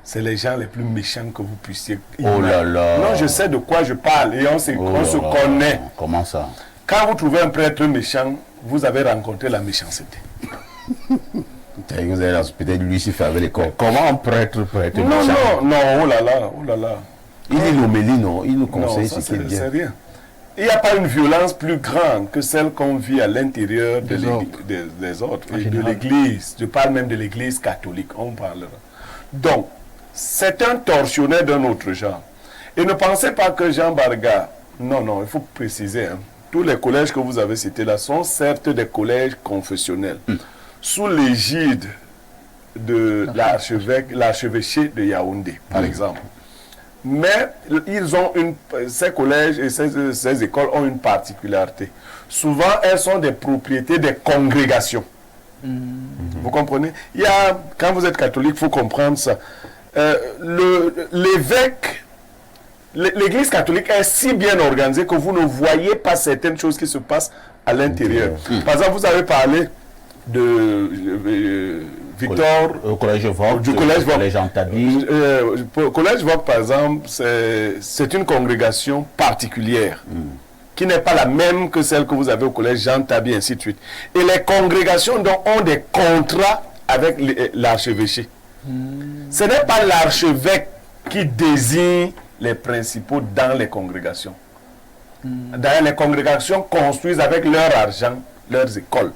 C'est les gens les plus méchants que vous puissiez imaginer. Oh là là. Non, je sais de quoi je parle et on se connaît. Comment ça? Quand vous trouvez un prêtre méchant, vous avez rencontré la méchanceté. Vous avez peut-être lui s'y fait avec les corps. Comment un prêtre méchant? Non, oh là là. Il est l'homélie, non? Il nous conseille ce qui est bien. C'est rien. Il n'y a pas une violence plus grande que celle qu'on vit à l'intérieur des autres, et de l'Église. Je parle même de l'Église catholique, on parlera. Donc, c'est un tortionnaire d'un autre genre. Et ne pensez pas que Jean Barga, non, il faut préciser, hein, tous les collèges que vous avez cités là sont certes des collèges confessionnels, sous l'égide de l'archevêché de Yaoundé, par exemple. Mais ils ont ces collèges et ces écoles ont une particularité. Souvent, elles sont des propriétés des congrégations. Vous comprenez? Quand vous êtes catholique, il faut comprendre ça. L'évêque, l'église catholique est si bien organisée que vous ne voyez pas certaines choses qui se passent à l'intérieur. Par exemple, vous avez parlé de Victor, au collège Vogue, du collège Vogue. Collège Vogue, par exemple, c'est une congrégation particulière qui n'est pas la même que celle que vous avez au collège Jean Tabi, ainsi de suite. Et les congrégations donc, ont des contrats avec l'archevêché. Ce n'est pas l'archevêque qui désigne les principaux dans les congrégations. D'ailleurs, les congrégations construisent avec leur argent leurs écoles.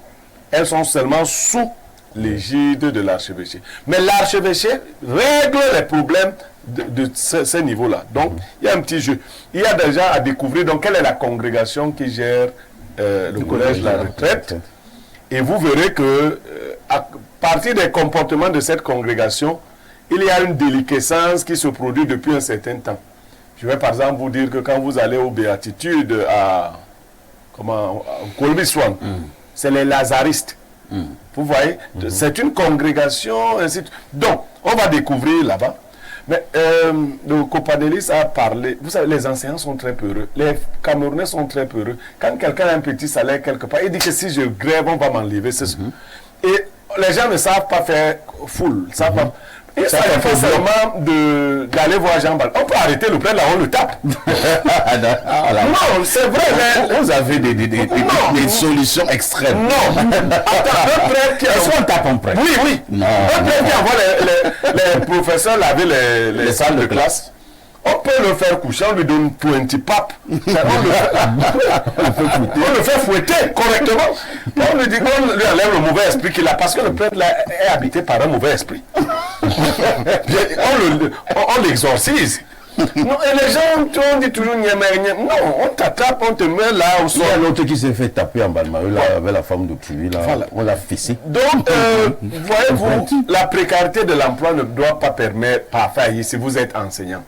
Elles sont seulement sous l'égide de l'archevêché. Mais l'archevêché règle les problèmes de ce niveau-là. Donc, il y a un petit jeu. Il y a déjà à découvrir donc, quelle est la congrégation qui gère le collège de la retraite. Et vous verrez que, à partir des comportements de cette congrégation, il y a une déliquescence qui se produit depuis un certain temps. Je vais par exemple vous dire que quand vous allez aux Béatitudes à Kolbiswan, c'est les Lazaristes. Vous voyez, c'est une congrégation, ainsi de... Donc, on va découvrir là-bas. Mais le Copanelis a parlé, vous savez, les enseignants sont très peureux, les Camerounais sont très peureux. Quand quelqu'un a un petit salaire quelque part, il dit que si je grève, on va m'enlever. Et les gens ne savent pas faire full, savent pas. Il s'agit pas seulement d'aller voir Jean Bal. On peut arrêter le prêtre là, on le tape. Non, c'est vrai. Vous avez des solutions extrêmes. Non. Attends, un prêtre qui... Est-ce qu'on tape un prêtre? Oui. Non. Un prêtre qui envoie les professeurs laver les salles de classe. On peut le faire coucher, on lui donne 20 papes. On le fait fouetter correctement. On lui dit qu'on lui enlève le mauvais esprit qu'il a, parce que le prêtre là est habité par un mauvais esprit. On l'exorcise. Non, et les gens, on dit toujours non, on t'attrape, on te met là au sol. Il y a l'autre qui s'est fait taper en Balmaï, là, avec la femme de Tuvi, là, voilà. On l'a fessé. Donc, voyez-vous, la précarité de l'emploi ne doit pas permettre, pas faire si vous êtes enseignant.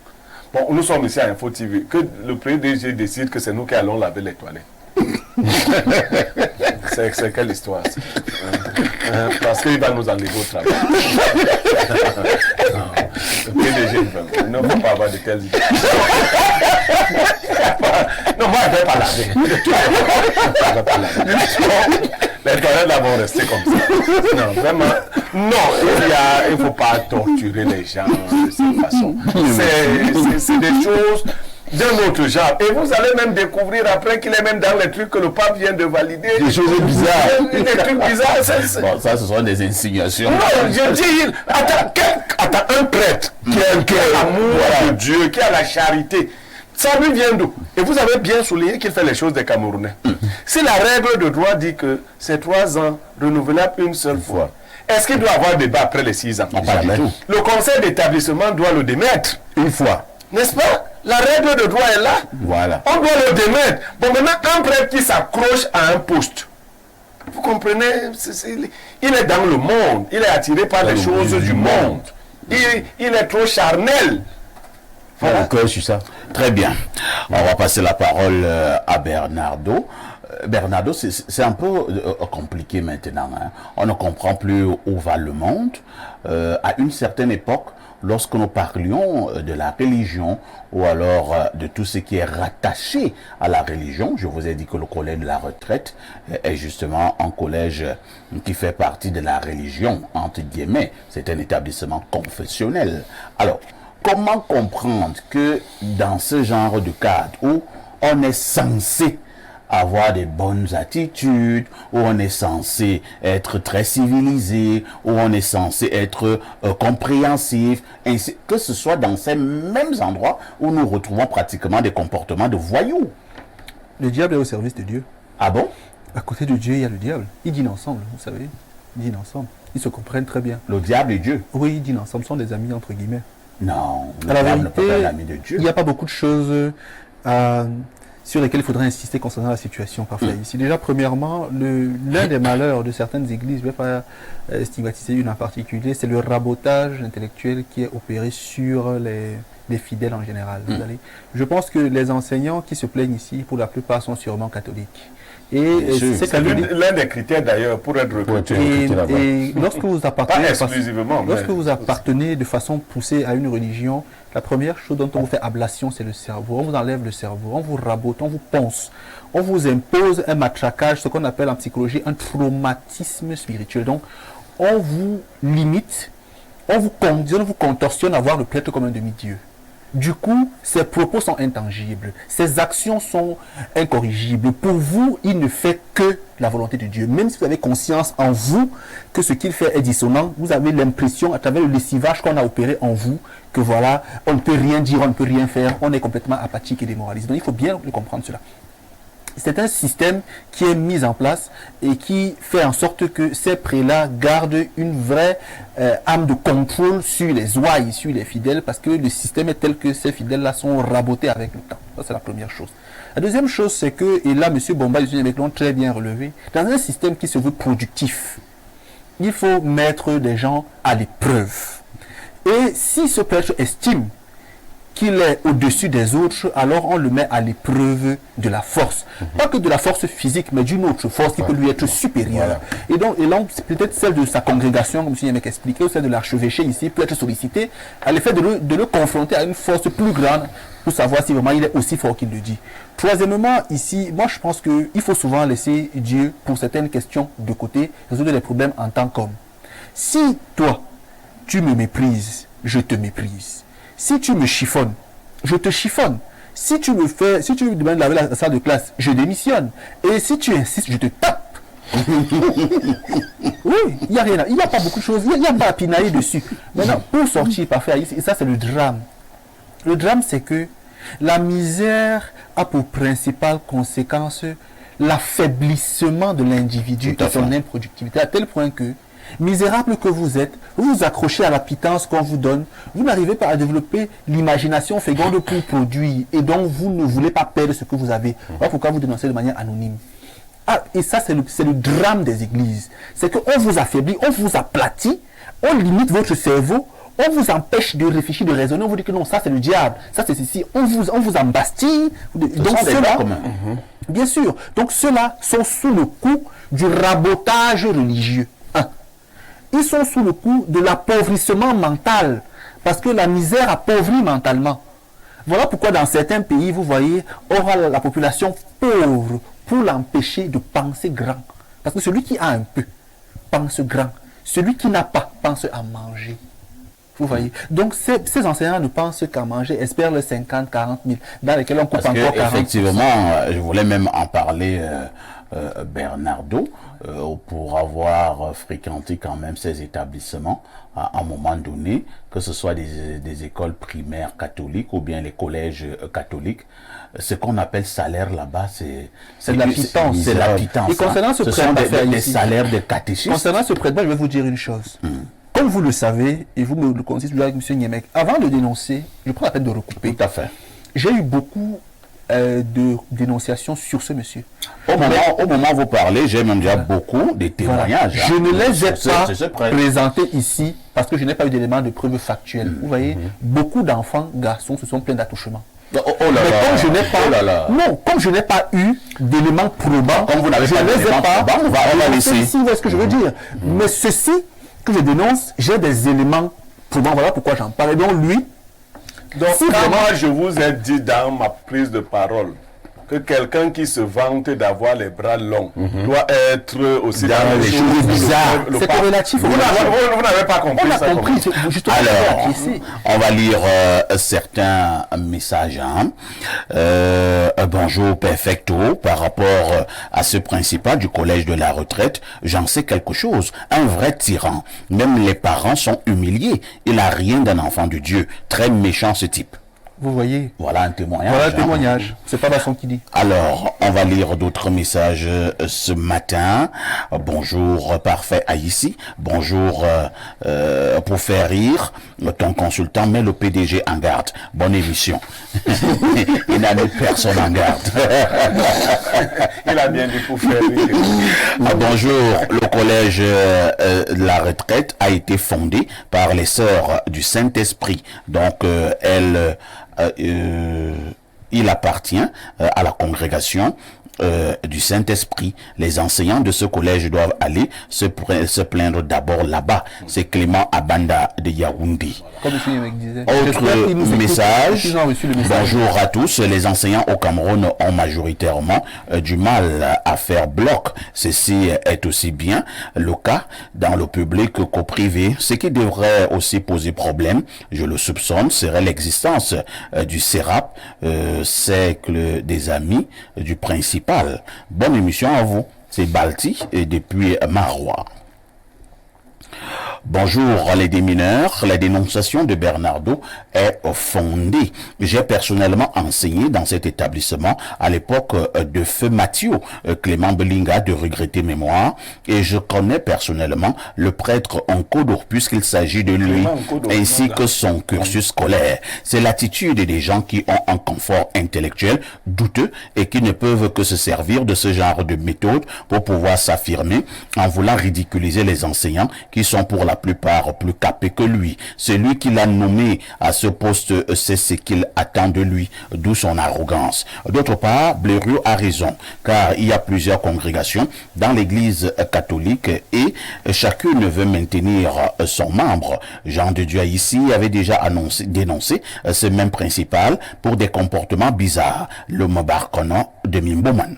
Bon, nous sommes ici à Info TV, que le PDG décide que c'est nous qui allons laver les toilettes. C'est quelle histoire ça? Parce qu'il va nous enlever au travail. Le PDG il ne faut pas avoir de telles idées. Non, moi je ne vais pas laver. Les toilettes là vont rester comme ça. Non, vraiment. Non, il ne faut pas torturer les gens de cette façon. C'est des choses d'un autre genre. Et vous allez même découvrir après qu'il est même dans les trucs que le pape vient de valider. Des choses bizarres. Des trucs bizarres. Bon, ça, ce sont des insinuations. Non, je dis, attends, un prêtre qui a un cœur l'amour de Dieu, qui a la charité, ça lui vient d'où? Et vous avez bien souligné qu'il fait les choses des Camerounais. Si la règle de droit dit que c'est 3 ans, renouvelable une seule fois, est-ce qu'il doit avoir débat après les 6 ans? Pas du tout. Le conseil d'établissement doit le démettre. Une fois. N'est-ce pas? La règle de droit est là. Voilà. On doit le démettre. Bon, maintenant, un prêtre qui s'accroche à un poste, vous comprenez, il est dans le monde. Il est attiré par les choses du monde. Il est trop charnel. Voilà. Sur ça. Très bien. On va passer la parole à Bernardo. Bernardo, c'est un peu compliqué maintenant. Hein. On ne comprend plus où va le monde. À une certaine époque, lorsque nous parlions de la religion ou alors de tout ce qui est rattaché à la religion, je vous ai dit que le collège de la retraite est justement un collège qui fait partie de la religion, entre guillemets. C'est un établissement confessionnel. Alors, comment comprendre que dans ce genre de cadre où on est censé avoir des bonnes attitudes, où on est censé être très civilisé, où on est censé être compréhensif, ainsi, que ce soit dans ces mêmes endroits où nous retrouvons pratiquement des comportements de voyous. Le diable est au service de Dieu. Ah bon? À côté de Dieu, il y a le diable. Ils dînent ensemble, vous savez. Ils dînent ensemble. Ils se comprennent très bien. Le diable et Dieu? Oui, ils dînent ensemble, sont des amis entre guillemets. Non, le À la diable ne peut vérité, pas être l'ami de Dieu. il n'y a pas beaucoup de choses sur lesquels il faudrait insister concernant la situation parfaite ici. Déjà, premièrement, l'un des malheurs de certaines églises, je ne vais pas stigmatiser une en particulier, c'est le rabotage intellectuel qui est opéré sur les fidèles en général. Je pense que les enseignants qui se plaignent ici, pour la plupart, sont sûrement catholiques. Et c'est l'un des critères d'ailleurs pour être recruté. Et lorsque vous appartenez, pas exclusivement, lorsque vous appartenez de façon poussée à une religion, la première chose dont on vous fait ablation, c'est le cerveau. On vous enlève le cerveau, on vous rabote, on vous ponce, on vous impose un matraquage, ce qu'on appelle en psychologie un traumatisme spirituel. Donc, on vous limite, on vous conditionne, on vous contorsionne à voir le prêtre comme un demi-dieu. Du coup, ses propos sont intangibles, ses actions sont incorrigibles. Pour vous, il ne fait que la volonté de Dieu. Même si vous avez conscience en vous que ce qu'il fait est dissonant, vous avez l'impression, à travers le lessivage qu'on a opéré en vous, que voilà, on ne peut rien dire, on ne peut rien faire, on est complètement apathique et démoralisé. Donc il faut bien le comprendre cela. C'est un système qui est mis en place et qui fait en sorte que ces prélats gardent une vraie âme de contrôle sur les ouailles, sur les fidèles, parce que le système est tel que ces fidèles-là sont rabotés avec le temps. Ça, c'est la première chose. La deuxième chose, c'est que, et là, M. Bomba et M. Niamek l'ont très bien relevé, dans un système qui se veut productif, il faut mettre des gens à l'épreuve. Et si ce prêtre estime qu'il est au-dessus des autres, alors on le met à l'épreuve de la force. Pas que de la force physique, mais d'une autre force qui peut lui être supérieure. Voilà. Et donc peut-être celle de sa congrégation, comme M. Niamek expliqué, ou celle de l'archevêché ici, peut être sollicitée à l'effet de le confronter à une force plus grande pour savoir si vraiment il est aussi fort qu'il le dit. Troisièmement, ici, moi je pense qu'il faut souvent laisser Dieu, pour certaines questions, de côté, résoudre les problèmes en tant qu'homme. Si toi, tu me méprises, je te méprise. Si tu me chiffonnes, je te chiffonne. Si tu me demandes de laver la salle de classe, je démissionne. Et si tu insistes, je te tape. Oui, il n'y a rien. Il n'y a pas beaucoup de choses. Il n'y a pas à pinailler dessus. Maintenant, pour sortir parfait, et ça c'est le drame. Le drame, c'est que la misère a pour principale conséquence l'affaiblissement de l'individu et son improductivité, à tel point que, misérable que vous êtes, vous vous accrochez à la pitance qu'on vous donne, vous n'arrivez pas à développer l'imagination féconde pour produire, et donc vous ne voulez pas perdre ce que vous avez. Voilà pourquoi vous dénoncez de manière anonyme. Ah, et ça, c'est le drame des églises. C'est qu'on vous affaiblit, on vous aplatit, on limite votre cerveau, on vous empêche de réfléchir, de raisonner, on vous dit que non, ça c'est le diable, ça c'est ceci, on vous embastille. Donc ceux-là, bien sûr, donc ceux-là sont sous le coup du rabotage religieux. Ils sont sous le coup de l'appauvrissement mental, parce que la misère appauvrit mentalement. Voilà pourquoi dans certains pays, vous voyez, on aura la population pauvre pour l'empêcher de penser grand. Parce que celui qui a un peu pense grand. Celui qui n'a pas pense à manger. Vous voyez. Donc ces enseignants ne pensent qu'à manger, espèrent les 50, 40 000, dans lesquels on coupe encore 40. Effectivement, je voulais même en parler, Bernardo, pour avoir fréquenté quand même ces établissements à un moment donné, que ce soit des écoles primaires catholiques ou bien les collèges catholiques. Ce qu'on appelle salaire là-bas, c'est de la pitance. C'est la pitance. Et concernant ce sont des salaires de catéchistes. Concernant ce prêtre, je vais vous dire une chose. Comme vous le savez, et vous me le connaissez toujours avec M. Niamek, avant de dénoncer, je prends la peine de recouper. Tout à fait. J'ai eu beaucoup de dénonciations sur ce monsieur. Au moment où vous parlez, j'ai même déjà beaucoup de témoignages. Voilà. Je ne les ai pas présentés ici parce que je n'ai pas eu d'éléments de preuve factuelle. Vous voyez, beaucoup d'enfants, garçons, se sont plaints d'attouchement. Mais comme je n'ai pas eu d'éléments probants, comme vous n'avez pas d'éléments probants, on va laisser. Ici, vous voyez ce que je veux dire. Mais ceci que je dénonce, j'ai des éléments probants. Voilà pourquoi j'en parle. Et donc lui, donc si quand moi je vous ai dit dans ma prise de parole que quelqu'un qui se vante d'avoir les bras longs doit être aussi dans les choses bizarres. C'est relatif. Vous n'avez pas compris. On a compris. Alors, on va lire certains messages. Bonjour Perfecto, par rapport à ce principal du collège de la retraite, j'en sais quelque chose. Un vrai tyran. Même les parents sont humiliés. Il n'a rien d'un enfant de Dieu. Très méchant ce type. Vous voyez. Voilà un témoignage. Voilà un hein. témoignage. C'est pas Basson qui dit. Alors, on va lire d'autres messages ce matin. Bonjour, parfait Haïti. Bonjour, pour faire rire, ton consultant met le PDG en garde. Bonne émission. Il n'a mis personne en garde. Il a bien dit pour faire rire. Bonjour, le collège de la retraite a été fondé par les sœurs du Saint-Esprit. Donc, il appartient à la congrégation du Saint-Esprit. Les enseignants de ce collège doivent aller se plaindre d'abord là-bas. C'est Clément Abanda de Yaoundé. Comme M. Yemek disait. Autre message. Ils ont reçu le message. Bonjour à tous. Les enseignants au Cameroun ont majoritairement du mal à faire bloc. Ceci est aussi bien le cas dans le public qu'au privé. Ce qui devrait aussi poser problème, je le soupçonne, serait l'existence du CERAP, cercle des amis du principal. Bonne émission à vous. C'est Balti et depuis Marois. Bonjour les démineurs, la dénonciation de Bernardo est fondée. J'ai personnellement enseigné dans cet établissement à l'époque de feu Mathieu Clément Belinga de regretter mémoire et je connais personnellement le prêtre Onkodo puisqu'il s'agit de lui ainsi que son cursus scolaire. C'est l'attitude des gens qui ont un confort intellectuel douteux et qui ne peuvent que se servir de ce genre de méthode pour pouvoir s'affirmer en voulant ridiculiser les enseignants qui sont pour la plupart plus capés que lui. Celui qui l'a nommé à ce poste sait ce qu'il attend de lui, d'où son arrogance. D'autre part, Blériot a raison, car il y a plusieurs congrégations dans l'église catholique et chacune veut maintenir son membre. Jean de Dieu ici avait déjà dénoncé ce même principal pour des comportements bizarres. Le Mobarkono de Mimboman.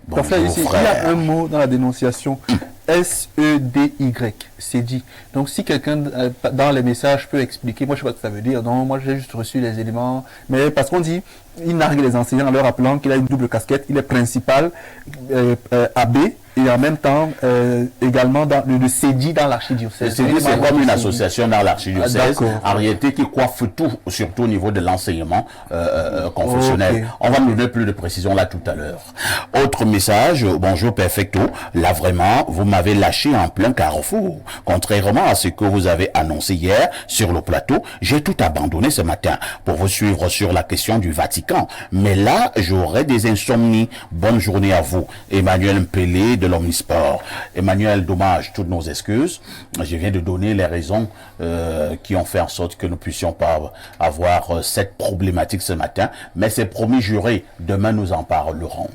Parfait, ici, il y a un mot dans la dénonciation. S-E-D-Y, c'est dit. Donc si quelqu'un dans les messages peut expliquer, moi je sais pas ce que ça veut dire, non, moi j'ai juste reçu les éléments, mais parce qu'on dit, il nargue les enseignants en leur rappelant qu'il a une double casquette, il est principal, AB, et en même temps également dans le CEDI dans l'archidiocèse. Le CEDI c'est comme une association dans l'archidiocèse, en réalité qui coiffe tout, surtout au niveau de l'enseignement confessionnel. Okay. On va nous donner plus de précision là tout à l'heure. Autre message, bonjour Perfecto, là vraiment, vous m'avez lâché en plein carrefour. Contrairement à ce que vous avez annoncé hier sur le plateau, j'ai tout abandonné ce matin pour vous suivre sur la question du Vatican. Mais là, j'aurai des insomnies. Bonne journée à vous. Emmanuel Mpélé de l'Omnisport. Emmanuel, dommage, toutes nos excuses. Je viens de donner les raisons qui ont fait en sorte que nous puissions pas avoir cette problématique ce matin. Mais c'est promis juré. Demain, nous en parlerons.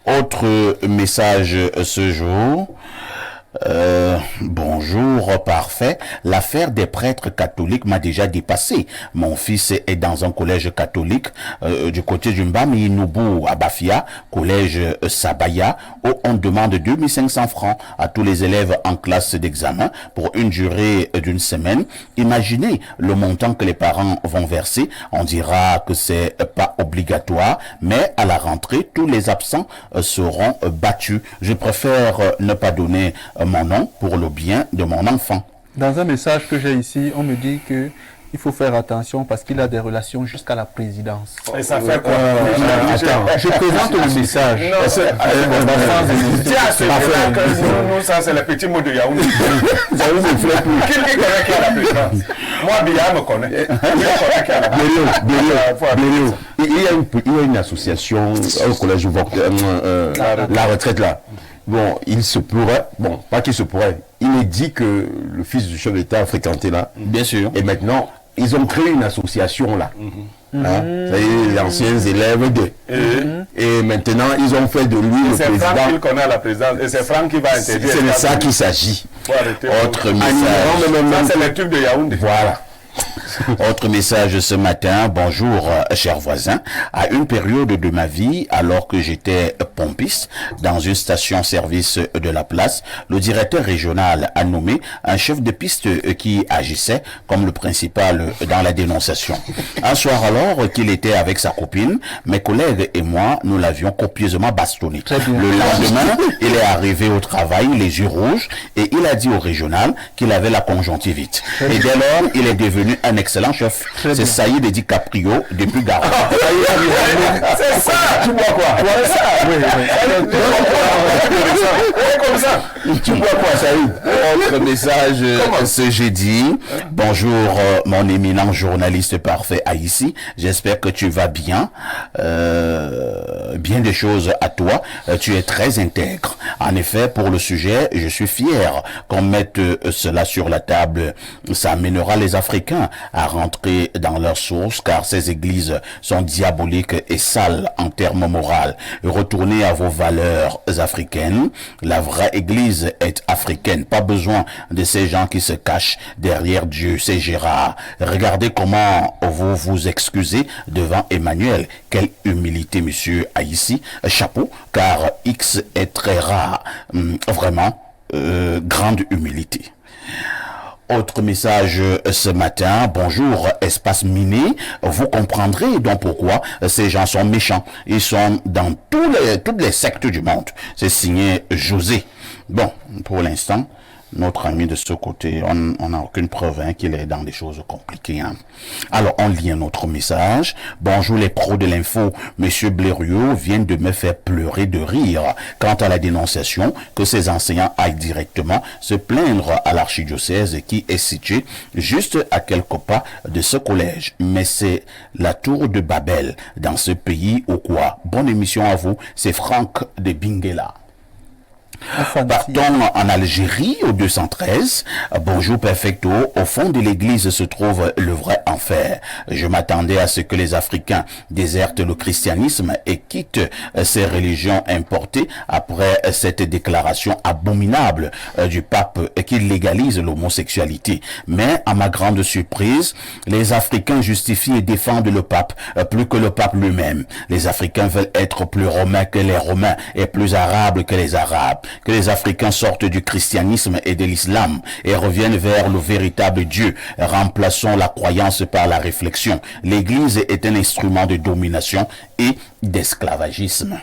Autre message ce jour. Bonjour, parfait. L'affaire des prêtres catholiques m'a déjà dépassé. Mon fils est dans un collège catholique du côté du Mbami Noubou à Bafia, collège Sabaya, où on demande 2500 francs à tous les élèves en classe d'examen pour une durée d'une semaine. Imaginez le montant que les parents vont verser. On dira que c'est pas obligatoire, mais à la rentrée, tous les absents seront battus. Je préfère ne pas donner mon nom pour le bien de mon enfant. Dans un message que j'ai ici, on me dit que il faut faire attention parce qu'il a des relations jusqu'à la présidence. Et ça fait quoi attends, je présente le message. Non, c'est ça, c'est le petit mot de Yaoundé. Qui connaît qui a la présidence? Moi, Bia me connaît. Il y a une association au collège la retraite là. Bon, il se pourrait, bon, pas qu'il se pourrait, il est dit que le fils du chef d'État a fréquenté là. Bien sûr. Et maintenant, ils ont créé une association là. Hein? Les anciens élèves de. Et maintenant, ils ont fait de lui le président. C'est Franck qui connaît la présidence. Et c'est Franck qui va interdire. C'est de ça qu'il s'agit. Autre message. Ça, c'est le truc de Yaoundé. Voilà. Autre message ce matin. Bonjour, chers voisins. À une période de ma vie, alors que j'étais pompiste dans une station-service de la place, le directeur régional a nommé un chef de piste qui agissait comme le principal dans la dénonciation. Un soir alors qu'il était avec sa copine, mes collègues et moi, nous l'avions copieusement bastonné. Le lendemain, il est arrivé au travail, les yeux rouges, et il a dit au régional qu'il avait la conjonctivite. Et dès lors, il est devenu un excellent chef. Très C'est bien. Saïd DiCaprio depuis Gare. C'est ça. Tu bois quoi? C'est ça. Oui, oui. Comme ça. Tu bois quoi, Saïd? Autre message ce jeudi. Bonjour, mon éminent journaliste parfait Haïti. J'espère que tu vas bien. Bien des choses à toi. Tu es très intègre. En effet, pour le sujet, je suis fier qu'on mette cela sur la table. Ça amènera les Africains à rentrer dans leurs sources, car ces églises sont diaboliques et sales en termes moraux. Retournez à vos valeurs africaines. La vraie église est africaine. Pas besoin de ces gens qui se cachent derrière Dieu. C'est Gérard. Regardez comment vous vous excusez devant Emmanuel. Quelle humilité, monsieur Haïti. Chapeau, car X est très rare. Vraiment, grande humilité. Autre message ce matin. Bonjour, espace miné. Vous comprendrez donc pourquoi ces gens sont méchants. Ils sont dans toutes les sectes du monde. C'est signé José. Bon, pour l'instant, notre ami de ce côté, on n'a aucune preuve qu'il est dans des choses compliquées. Alors, on lit un autre message. Bonjour les pros de l'info. Monsieur Blériot vient de me faire pleurer de rire quant à la dénonciation que ces enseignants aillent directement se plaindre à l'archidiocèse qui est situé juste à quelques pas de ce collège. Mais c'est la tour de Babel dans ce pays ou quoi? Bonne émission à vous. C'est Franck de Benguela. Partons en Algérie au 213. Bonjour perfecto. Au fond de l'église se trouve le vrai enfer. Je m'attendais à ce que les Africains désertent le christianisme et quittent ces religions importées après cette déclaration abominable du pape qui légalise l'homosexualité. Mais à ma grande surprise, les Africains justifient et défendent le pape plus que le pape lui-même. Les Africains veulent être plus romains que les Romains et plus arabes que les Arabes. Que les Africains sortent du christianisme et de l'islam et reviennent vers le véritable Dieu. Remplaçons la croyance par la réflexion. L'Église est un instrument de domination et d'esclavagisme.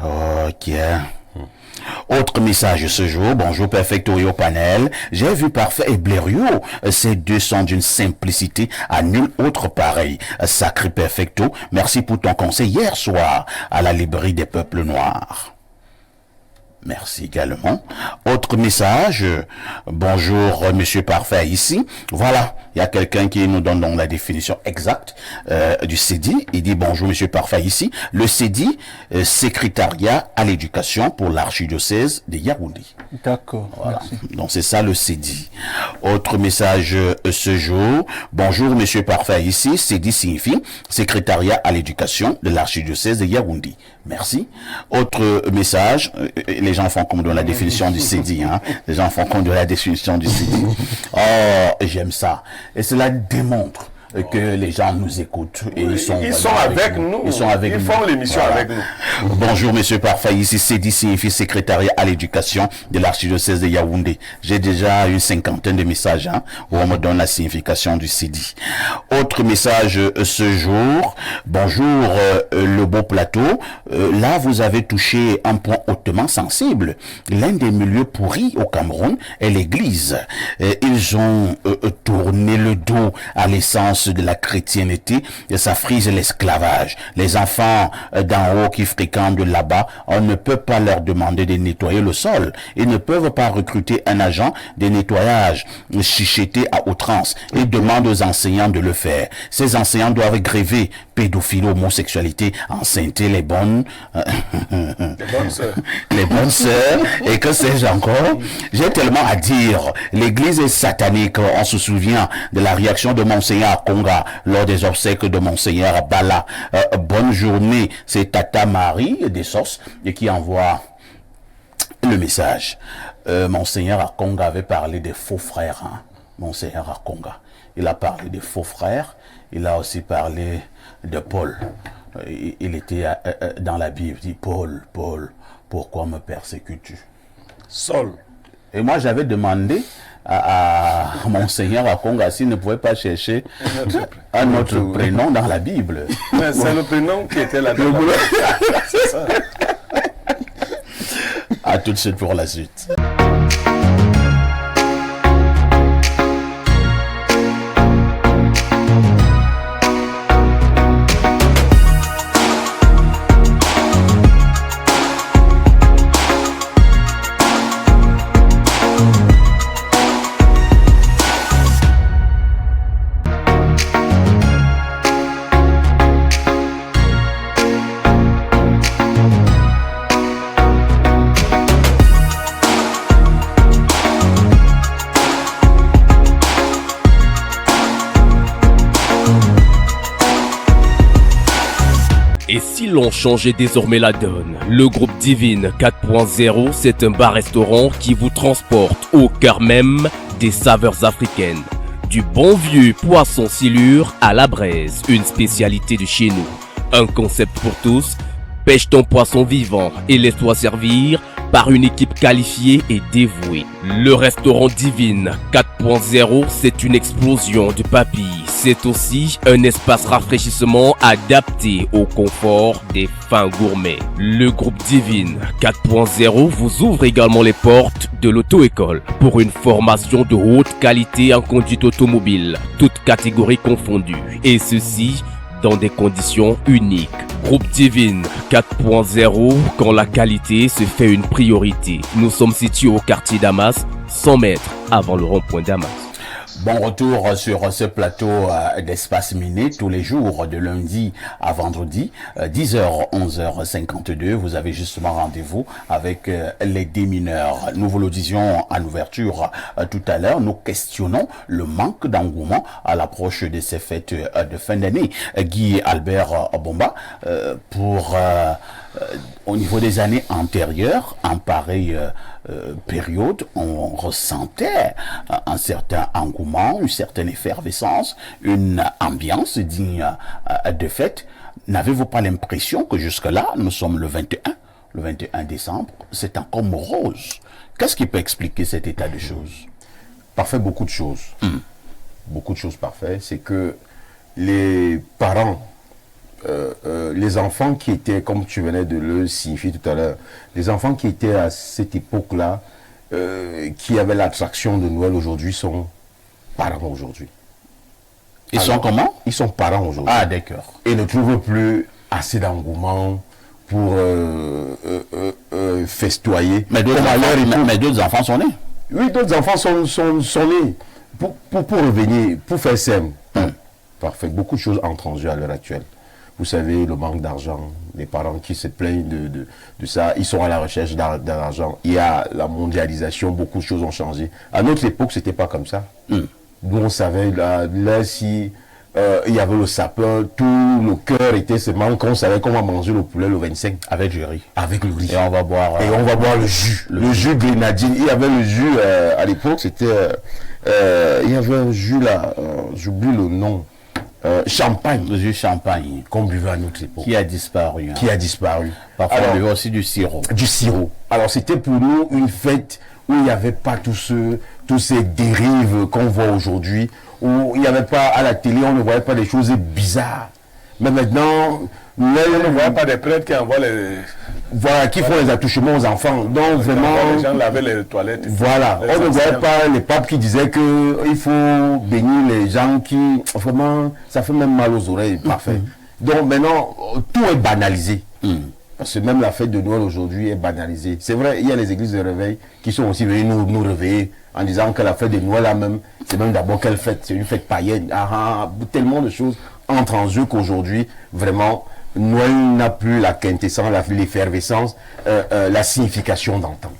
Ok. Autre message ce jour. Bonjour Perfectorio Panel. J'ai vu Parfait et Blériot. Ces deux sont d'une simplicité à nul autre pareil. Sacré Perfecto, merci pour ton conseil hier soir à la librairie des peuples noirs. Merci également. Autre message. Bonjour, monsieur Parfait ici. Voilà, il y a quelqu'un qui nous donne donc la définition exacte du CEDI. Il dit bonjour, monsieur Parfait ici. Le CEDI, secrétariat à l'éducation pour l'archidiocèse de Yaoundé. D'accord. Voilà. Merci. Donc c'est ça le CEDI. Autre message ce jour. Bonjour, monsieur Parfait ici. CEDI signifie secrétariat à l'éducation de l'archidiocèse de Yaoundé. Merci. Autre message. Les gens font comme dans la définition du CEDI. Les gens font comme de la définition du CEDI. Oh, j'aime ça. Et cela démontre que les gens nous écoutent et ils sont avec nous. Ils sont avec nous. Ils font l'émission avec nous. Bonjour monsieur Parfait, ici CEDI signifie secrétariat à l'éducation de l'archidiocèse de Yaoundé. J'ai déjà une 50aine de messages où on me donne la signification du CEDI. Autre message ce jour. Bonjour le beau plateau. Là vous avez touché un point hautement sensible. L'un des milieux pourris au Cameroun est l'église. Ils ont tourné le dos à l'essence de la chrétienté et ça frise l'esclavage. Les enfants d'en haut qui fréquentent là-bas, on ne peut pas leur demander de nettoyer le sol. Ils ne peuvent pas recruter un agent de nettoyage chicheté à outrance. Ils demandent aux enseignants de le faire. Ces enseignants doivent gréver pédophilie, homosexualité, enceinte les bonnes sœurs. les bonnes sœurs et que sais-je encore. J'ai tellement à dire. L'église est satanique. On se souvient de la réaction de Monseigneur Konga lors des obsèques de Monseigneur Bala. Bonne journée. C'est Tata Marie des Sos et qui envoie le message. Monseigneur Akonga avait parlé des faux frères. Monseigneur Akonga. Il a parlé des faux frères. Il a aussi parlé de Paul. Il était dans la Bible. Il dit Paul, pourquoi me persécutes-tu? Saul. Et moi j'avais demandé à Monseigneur Akonga s'il ne pouvait pas chercher un autre prénom dans la Bible. Mais c'est le prénom qui était là-dedans. C'est ça. À tout de suite pour la suite. styles ont changé désormais la donne. Le groupe Divine 4.0, c'est un bar-restaurant qui vous transporte au cœur même des saveurs africaines. Du bon vieux poisson silure à la braise, une spécialité de chez nous. Un concept pour tous, pêche ton poisson vivant et laisse-toi servir par une équipe qualifiée et dévouée. Le restaurant Divine 4.0, c'est une explosion de papilles. C'est aussi un espace rafraîchissement adapté au confort des fins gourmets. Le groupe Divine 4.0 vous ouvre également les portes de l'auto-école pour une formation de haute qualité en conduite automobile, toutes catégories confondues. Et ceci dans des conditions uniques. Groupe Divine 4.0, quand la qualité se fait une priorité. Nous sommes situés au quartier Damas, 100 mètres avant le rond-point Damas. Bon retour sur ce plateau d'Espace Miné tous les jours de lundi à vendredi, 10h, 11h52. Vous avez justement rendez-vous avec les démineurs. Nous vous le disions en ouverture tout à l'heure, nous questionnons le manque d'engouement à l'approche de ces fêtes de fin d'année. Guy Albert Bomba, au niveau des années antérieures, en pareille période, on ressentait un certain engouement, une certaine effervescence, une ambiance digne de fête. N'avez-vous pas l'impression que jusque-là, nous sommes le 21 décembre, c'est encore morose? Qu'est-ce qui peut expliquer cet état de choses? Parfait, beaucoup de choses. Beaucoup de choses parfaites. C'est que les parents, les enfants qui étaient, comme tu venais de le signifier tout à l'heure, les enfants qui étaient à cette époque-là, qui avaient l'attraction de Noël aujourd'hui, sont parents aujourd'hui. Ils sont comment? Ils sont parents aujourd'hui. Ah, d'accord. Et ne trouvent plus assez d'engouement pour festoyer. Mais d'autres enfants sont nés. Oui, d'autres enfants sont nés. Pour revenir, pour faire simple. Parfait. Beaucoup de choses entrent en jeu à l'heure actuelle. Vous savez, le manque d'argent, les parents qui se plaignent de ça, ils sont à la recherche d'argent. Il y a la mondialisation, beaucoup de choses ont changé. À notre époque, c'était pas comme ça. Nous, on savait, là si il y avait le sapin, tout le cœur était seulement qu'on savait qu'on va manger le poulet le 25. Avec du riz. Avec le riz. Et on va boire le jus. Le jus grenadine. Il y avait le jus, à l'époque, c'était... il y avait un jus là, j'oublie le nom. Champagne. Le jus champagne. Qu'on buvait à notre époque. Qui a disparu. Qui a disparu. Parfois, on buvait aussi du sirop. Du sirop. Alors, c'était pour nous une fête où il n'y avait pas tous ces dérives qu'on voit aujourd'hui, où il n'y avait pas à la télé, on ne voyait pas des choses bizarres. Mais maintenant, on ne voit pas des prêtres qui envoient les... Voilà, qui font les attouchements aux enfants. Donc vraiment... Les gens lavaient les toilettes. Voilà, on ne voyait pas les papes qui disaient qu'il faut bénir les gens qui... Vraiment, ça fait même mal aux oreilles, parfait. Donc maintenant, tout est banalisé. Parce que même la fête de Noël aujourd'hui est banalisée. C'est vrai, il y a les églises de réveil qui sont aussi venues nous réveiller en disant que la fête de Noël là même, c'est même d'abord quelle fête? C'est une fête païenne. Tellement de choses entrent en jeu qu'aujourd'hui, vraiment... Noël n'a plus la quintessence, l'effervescence, la signification d'antan.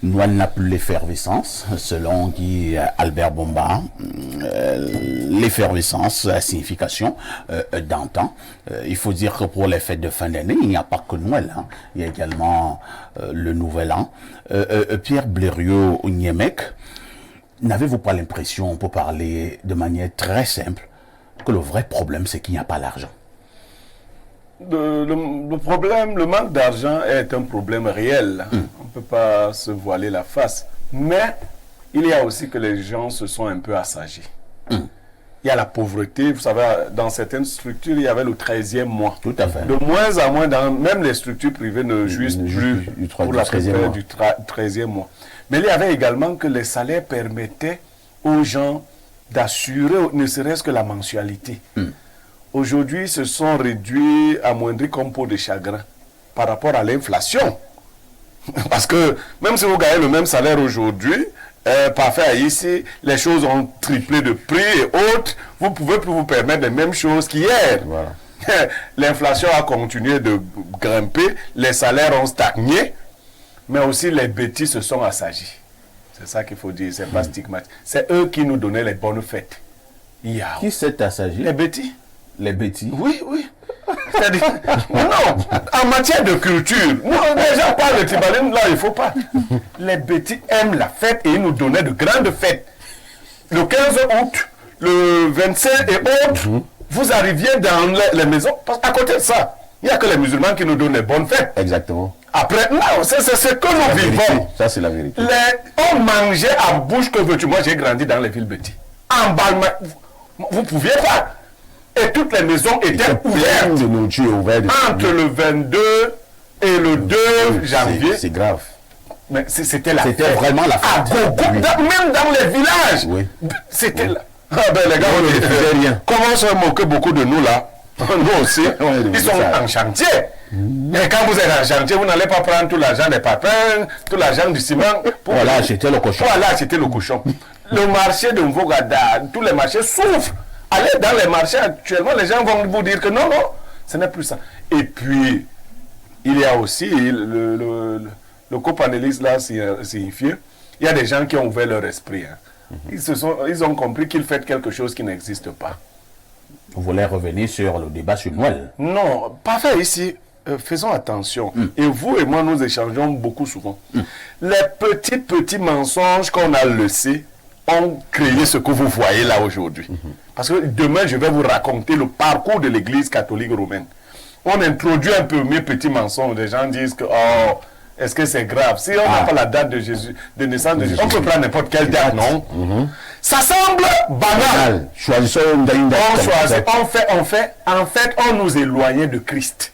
Noël n'a plus l'effervescence, selon Guy Albert Bomba, l'effervescence, la signification d'antan. Il faut dire que pour les fêtes de fin d'année, il n'y a pas que Noël, hein. Il y a également le Nouvel An. Pierre Blériot-Niémec, n'avez-vous pas l'impression, pour parler de manière très simple, que le vrai problème, c'est qu'il n'y a pas l'argent? Le problème, le manque d'argent est un problème réel. On ne peut pas se voiler la face. Mais il y a aussi que les gens se sont un peu assagis. Il y a la pauvreté. Vous savez, dans certaines structures, il y avait le 13e mois. Tout à fait. De moins en moins, même les structures privées ne jouissent plus pour la préparation du 13e mois. Mais il y avait également que les salaires permettaient aux gens d'assurer ne serait-ce que la mensualité. Aujourd'hui, se sont réduits à moindre comme peau de chagrin par rapport à l'inflation. Parce que même si vous gagnez le même salaire aujourd'hui, parfait ici, les choses ont triplé de prix et autres, vous ne pouvez plus vous permettre les mêmes choses qu'hier. Voilà. L'inflation a continué de grimper, les salaires ont stagné, mais aussi les bêtis se sont assagis. C'est ça qu'il faut dire, c'est pas stigmatique. C'est eux qui nous donnaient les bonnes fêtes. Qui s'est assagi? Les bêtis. Les bêtis? Oui, oui. C'est-à-dire, non, en matière de culture, non, les gens parlent de tribalisme, là, il ne faut pas. Les bêtis aiment la fête et ils nous donnaient de grandes fêtes. Le 15 août, le 25 et autres, vous arriviez dans les maisons, parce qu'à côté de ça, il n'y a que les musulmans qui nous donnent les bonnes fêtes. Exactement. Après, non, c'est ce que nous vivons. Ça, c'est la vérité. On mangeait à bouche que veux-tu. Moi, j'ai grandi dans les villes bêtis. En Balma, vous ne pouviez pas. Et toutes les maisons étaient ouvertes. De nourriture ouverte. Entre le 22 et le 2 janvier. C'est grave. Mais c'était la C'était fête. vraiment la À fête. gogo, Oui. même dans les villages. Oui. C'était là. Ah ben les gars, On ne on faisait rien. comment se moquer beaucoup de nous là? Nous aussi, Oui, ils sont ça. en chantier. Et quand vous êtes en chantier, vous n'allez pas prendre tout l'argent des papins, tout l'argent du ciment pour Voilà, acheter le cochon. Voilà, acheter le cochon. Le marché de Mvogada, tous les marchés souffrent. Allez dans les marchés actuellement, les gens vont vous dire que non, non, ce n'est plus ça. Et puis, il y a aussi le copanéliste là signifié, il y a des gens qui ont ouvert leur esprit. Hein. Ils ont compris qu'ils font quelque chose qui n'existe pas. Vous voulez revenir sur le débat sur Noël? Non, pas fait ici. Faisons attention. Et vous et moi, nous échangeons beaucoup souvent. Les petits mensonges qu'on a laissés ont créé ce que vous voyez là aujourd'hui. Parce que demain, je vais vous raconter le parcours de l'Église catholique romaine. On introduit un peu mes petits mensonges. Les gens disent que, oh, est-ce que c'est grave? Si on n'a pas la date de Jésus, de naissance de Jésus, on peut prendre n'importe quelle date, non? Ça semble banal. Choisissons une date. On choisit, en fait, on nous éloignait de Christ.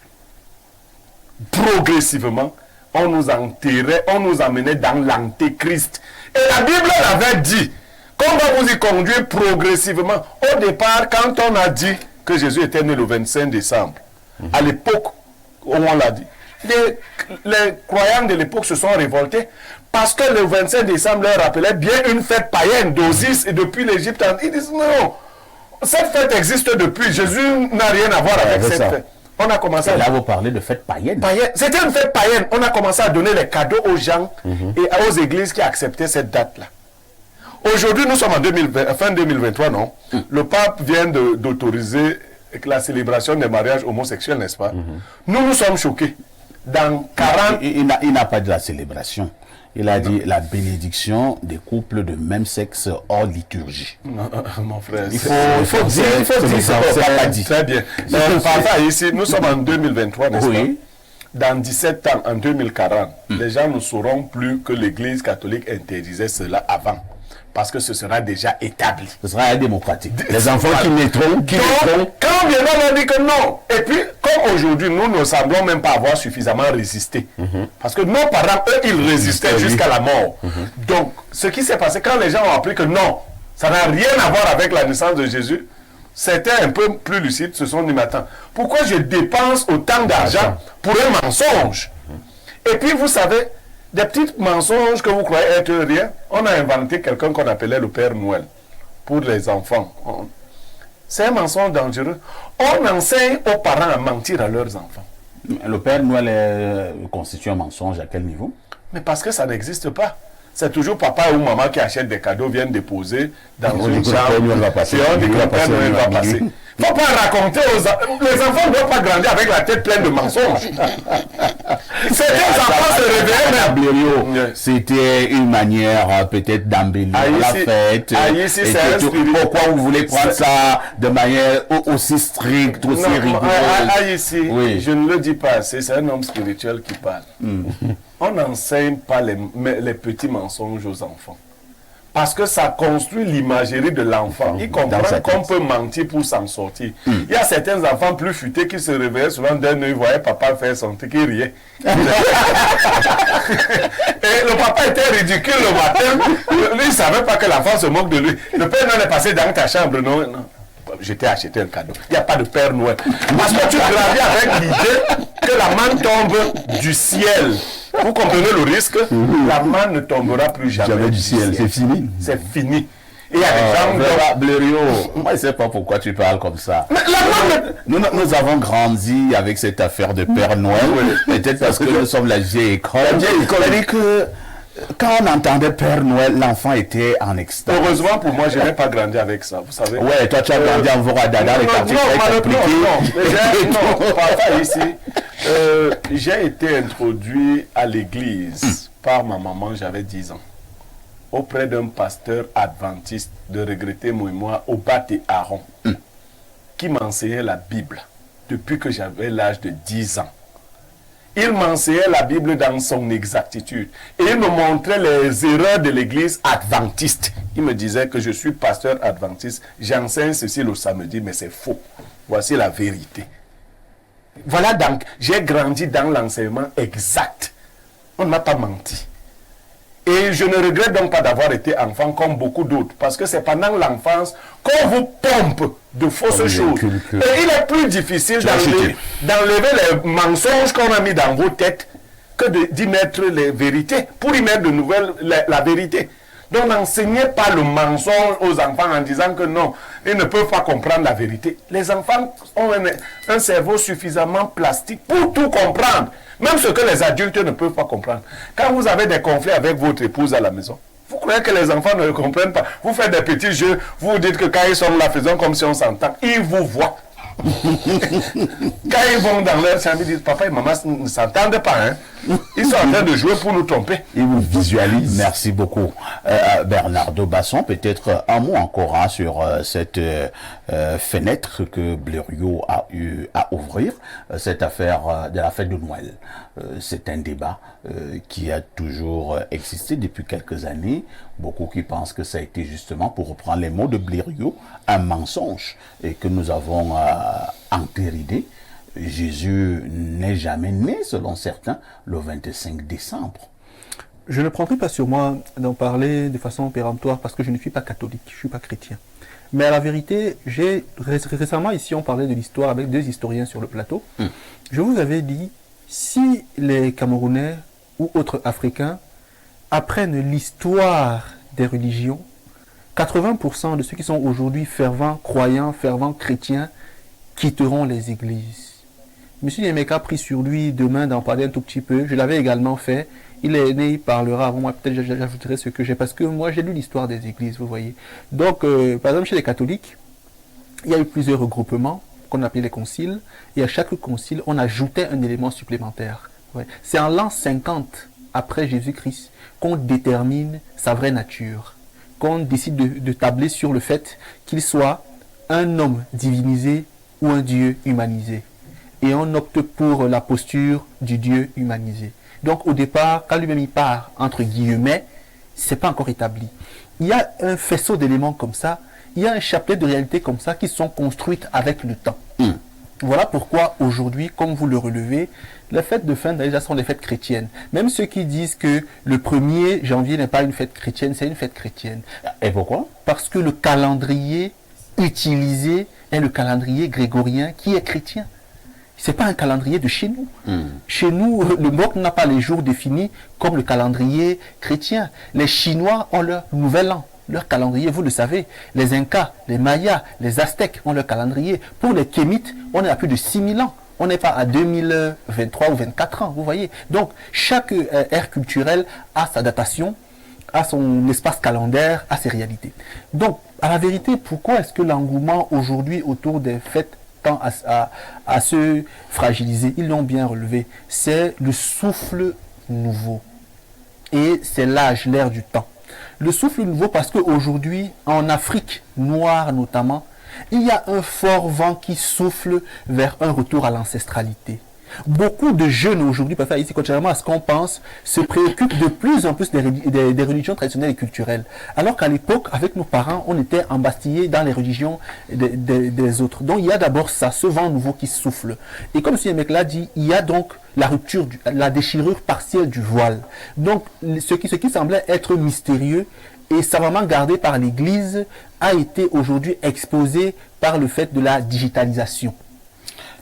Progressivement, on nous enterrait, on nous emmenait dans l'antéchrist. Et la Bible l'avait dit, qu'on va vous y conduire progressivement. Au départ, quand on a dit que Jésus était né le 25 décembre, à l'époque où on l'a dit, les croyants de l'époque se sont révoltés parce que le 25 décembre leur rappelait bien une fête païenne d'Osiris et depuis l'Égypte. Ils disent non, cette fête existe depuis. Jésus n'a rien à voir avec cette fête. On a commencé Là, vous parlez de fête païenne. C'était une fête païenne. On a commencé à donner les cadeaux aux gens et aux églises qui acceptaient cette date-là. Aujourd'hui, nous sommes en fin 2023, non? Le pape vient d'autoriser la célébration des mariages homosexuels, n'est-ce pas? Nous sommes choqués. Dans 40... Il n'a pas dit la célébration. Il a dit la bénédiction des couples de même sexe hors liturgie. Mon frère, Il faut dire, c'est pas dit. Très bien. Papa, ici, nous sommes en 2023, n'est-ce pas? Dans 17 ans, en 2040, les gens ne sauront plus que l'Église catholique interdisait cela avant. Parce que ce sera déjà établi. Ce sera démocratique. Les enfants qui naîtront, quand bien on dit que non. Et puis, comme aujourd'hui, nous ne semblons même pas avoir suffisamment résisté. Parce que nos parents, eux, ils résistaient jusqu'à la mort. Donc, ce qui s'est passé, quand les gens ont appris que non, ça n'a rien à voir avec la naissance de Jésus, c'était un peu plus lucide, se sont dit, mais attends, pourquoi je dépense autant d'argent pour un mensonge? Et puis, vous savez, des petits mensonges que vous croyez être rien, on a inventé quelqu'un qu'on appelait le Père Noël pour les enfants. C'est un mensonge dangereux. On enseigne aux parents à mentir à leurs enfants. Le Père Noël constitue un mensonge à quel niveau? Mais parce que ça n'existe pas. C'est toujours papa ou maman qui achète des cadeaux, viennent déposer dans une chambre. Et on dit que le Père Noël va passer. Il ne faut pas raconter aux enfants. Les enfants ne doivent pas grandir avec la tête pleine de mensonges. Certains enfants se réveillent même. C'était une manière peut-être d'embellir la fête. Pourquoi vous voulez prendre ça de manière aussi stricte, aussi rigoureuse? Ici, je ne le dis pas assez, c'est un homme spirituel qui parle. On n'enseigne pas les petits mensonges aux enfants. Parce que ça construit l'imagerie de l'enfant. Il comprend qu'on peut mentir pour s'en sortir. Il y a certains enfants plus futés qui se réveillaient souvent d'un œil, voyaient papa faire son truc, qui riait. Et le papa était ridicule le matin. Lui, il ne savait pas que l'enfant se moque de lui. Le Père Noël est passé dans ta chambre. Non, non. Je t'ai acheté un cadeau. Il n'y a pas de Père Noël. Parce que tu grandis avec l'idée que la manne tombe du ciel. Vous comprenez le risque? La manne ne tombera plus jamais du ciel. C'est fini. C'est fini. Et il y a des gens... Blériot, moi je ne sais pas pourquoi tu parles comme ça. Nous avons grandi avec cette affaire de Père Noël. Peut-être parce que nous sommes la vieille école. C'est-à-dire que quand on entendait Père Noël, l'enfant était en extase. Heureusement pour moi, je n'ai pas grandi avec ça, vous savez. Ouais, toi tu as grandi en Voradada, dans les quartiers très compliqués. Non, pas ici. J'ai été introduit à l'église par ma maman, j'avais 10 ans, auprès d'un pasteur adventiste de regretter moi au Bâté Aaron, qui m'enseignait la Bible depuis que j'avais l'âge de 10 ans. Il m'enseignait la Bible dans son exactitude. Et il me montrait les erreurs de l'église adventiste. Il me disait que je suis pasteur adventiste. J'enseigne ceci le samedi, mais c'est faux. Voici la vérité. Voilà donc, j'ai grandi dans l'enseignement exact. On ne m'a pas menti. Et je ne regrette donc pas d'avoir été enfant comme beaucoup d'autres. Parce que c'est pendant l'enfance qu'on vous pompe de fausses choses. Et il est plus difficile d'enlever les mensonges qu'on a mis dans vos têtes que d'y mettre les vérités. Pour y mettre de nouvelles, la vérité. Donc n'enseignez pas le mensonge aux enfants en disant que non, ils ne peuvent pas comprendre la vérité. Les enfants ont un cerveau suffisamment plastique pour tout comprendre. Même ce que les adultes ne peuvent pas comprendre. Quand vous avez des conflits avec votre épouse à la maison, vous croyez que les enfants ne le comprennent pas. Vous faites des petits jeux, vous vous dites que quand ils sont là, faisons comme si on s'entend. Ils vous voient. Quand ils vont dans leur chambre, ils disent papa et maman ne s'entendent pas. Hein? Ils sont en train de jouer pour nous tromper. Ils vous visualisent. Merci beaucoup. Bernardo Basson, peut-être un mot encore sur cette fenêtre que Blériot a eu à ouvrir, cette affaire de la fête de Noël. C'est un débat qui a toujours existé depuis quelques années. Beaucoup qui pensent que ça a été justement, pour reprendre les mots de Blériot, un mensonge et que nous avons entériné. Jésus n'est jamais né, selon certains, le 25 décembre. Je ne prendrai pas sur moi d'en parler de façon péremptoire parce que je ne suis pas catholique, je ne suis pas chrétien. Mais à la vérité, récemment ici on parlait de l'histoire avec 2 historiens sur le plateau. Je vous avais dit, si les Camerounais ou autres Africains apprennent l'histoire des religions, 80% de ceux qui sont aujourd'hui fervents croyants, fervents chrétiens, quitteront les églises. Monsieur Yemeka a pris sur lui demain d'en parler un tout petit peu. Je l'avais également fait. Il est né, il parlera avant moi. Peut-être j'ajouterai ce que j'ai. Parce que moi, j'ai lu l'histoire des églises, vous voyez. Donc, par exemple, chez les catholiques, il y a eu plusieurs regroupements qu'on appelait les conciles. Et à chaque concile, on ajoutait un élément supplémentaire. Ouais. C'est en l'an 50 après Jésus-Christ qu'on détermine sa vraie nature. Qu'on décide de tabler sur le fait qu'il soit un homme divinisé ou un Dieu humanisé. Et on opte pour la posture du Dieu humanisé. Donc au départ, quand lui-même il part, entre guillemets, c'est pas encore établi. Il y a un faisceau d'éléments comme ça, il y a un chapelet de réalités comme ça qui sont construites avec le temps. Voilà pourquoi aujourd'hui, comme vous le relevez, les fêtes de fin d'année sont des fêtes chrétiennes. Même ceux qui disent que le 1er janvier n'est pas une fête chrétienne, c'est une fête chrétienne. Et pourquoi? Parce que le calendrier utilisé est le calendrier grégorien qui est chrétien. C'est pas un calendrier de chez nous. Chez nous, le MOC n'a pas les jours définis comme le calendrier chrétien. Les Chinois ont leur nouvel an, leur calendrier, vous le savez. Les Incas, les Mayas, les Aztèques ont leur calendrier. Pour les Kémites, on est à plus de 6000 ans. On n'est pas à 2023 ou 24 ans, vous voyez. Donc, chaque ère culturelle a sa datation, a son espace calendaire, a ses réalités. Donc, à la vérité, pourquoi est-ce que l'engouement aujourd'hui autour des fêtes tend à se fragiliser? Ils l'ont bien relevé. C'est le souffle nouveau. Et c'est l'âge, l'ère du temps. Le souffle nouveau parce qu'aujourd'hui, en Afrique noire notamment, il y a un fort vent qui souffle vers un retour à l'ancestralité. Beaucoup de jeunes aujourd'hui, ici, contrairement à ce qu'on pense, se préoccupent de plus en plus des religions traditionnelles et culturelles. Alors qu'à l'époque, avec nos parents, on était embastillés dans les religions des autres. Donc il y a d'abord ça, ce vent nouveau qui souffle. Et comme ce mec l'a dit, il y a donc la rupture, la déchirure partielle du voile. Donc ce qui semblait être mystérieux et savamment gardé par l'Église a été aujourd'hui exposé par le fait de la digitalisation.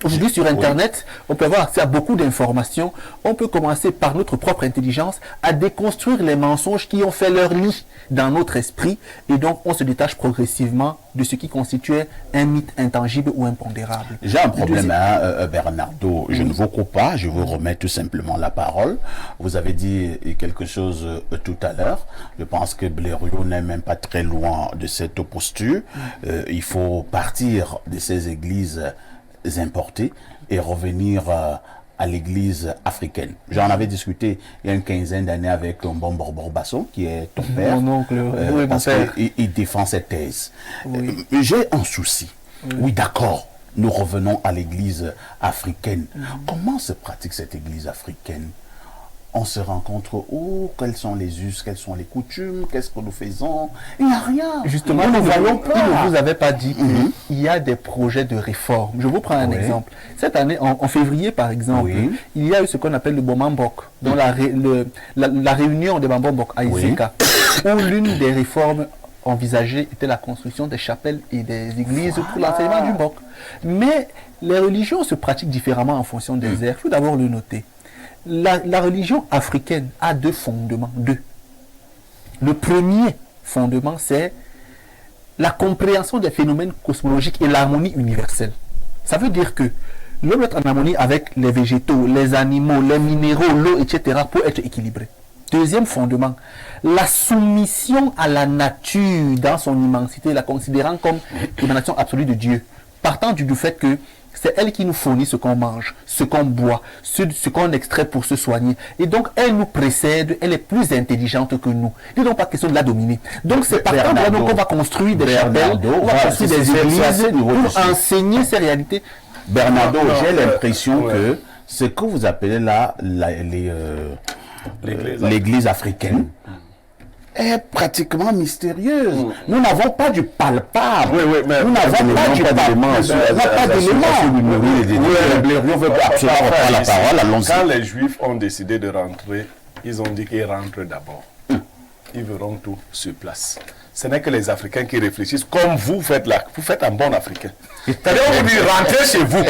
Aujourd'hui, sur Internet, on peut avoir accès à beaucoup d'informations. On peut commencer par notre propre intelligence à déconstruire les mensonges qui ont fait leur lit dans notre esprit. Et donc, on se détache progressivement de ce qui constituait un mythe intangible ou impondérable. J'ai un problème, Bernardo. Je ne vous coupe pas, je vous remets tout simplement la parole. Vous avez dit quelque chose tout à l'heure. Je pense que Blériot n'est même pas très loin de cette posture. Il faut partir de ces églises importées et revenir à l'église africaine. J'en avais discuté il y a une quinzaine d'années avec Mbombo Borbasso, qui est ton père, mon oncle, oui, parce qu'il défend cette thèse. Oui. J'ai un souci. Oui, d'accord, nous revenons à l'église africaine. Comment se pratique cette église africaine? On se rencontre où? Quels sont les us, quelles sont les coutumes? Qu'est-ce que nous faisons? Il n'y a rien. Justement, nous ne voyons il ne pas. vous avait pas dit qu'il y a des projets de réforme. Je vous prends un exemple. Cette année, en février, par exemple, il y a eu ce qu'on appelle le Bomambok, dont la réunion des Bambambok à Iseka, où l'une des réformes envisagées était la construction des chapelles et des églises pour l'enseignement du Mbok. Mais les religions se pratiquent différemment en fonction des aires. Il faut d'abord le noter. La religion africaine a deux fondements. Le premier fondement, c'est la compréhension des phénomènes cosmologiques et l'harmonie universelle. Ça veut dire que l'homme doit être en harmonie avec les végétaux, les animaux, les minéraux, l'eau, etc. pour être équilibré. Deuxième fondement, la soumission à la nature dans son immensité, la considérant comme émanation absolue de Dieu, partant du fait que c'est elle qui nous fournit ce qu'on mange, ce qu'on boit, ce qu'on extrait pour se soigner. Et donc, elle nous précède, elle est plus intelligente que nous. Il n'est donc pas question de la dominer. Donc, c'est partant de là qu'on va construire des chapelles, on va construire des églises pour enseigner ces réalités. Bernardo, j'ai l'impression que ce que vous appelez là l'église africaine est pratiquement mystérieuse. Nous n'avons pas du palpable. mais nous n'avons pas du palpable. Pas d'éléments. On veut absolument pas la parole. Allons-y. Quand les Juifs ont décidé de rentrer, ils ont dit qu'ils rentrent d'abord. Ils verront tout sur place. Ce n'est que les Africains qui réfléchissent comme vous faites là. Vous faites un bon Africain. C'est-à-dire on vous dit rentrez chez vous.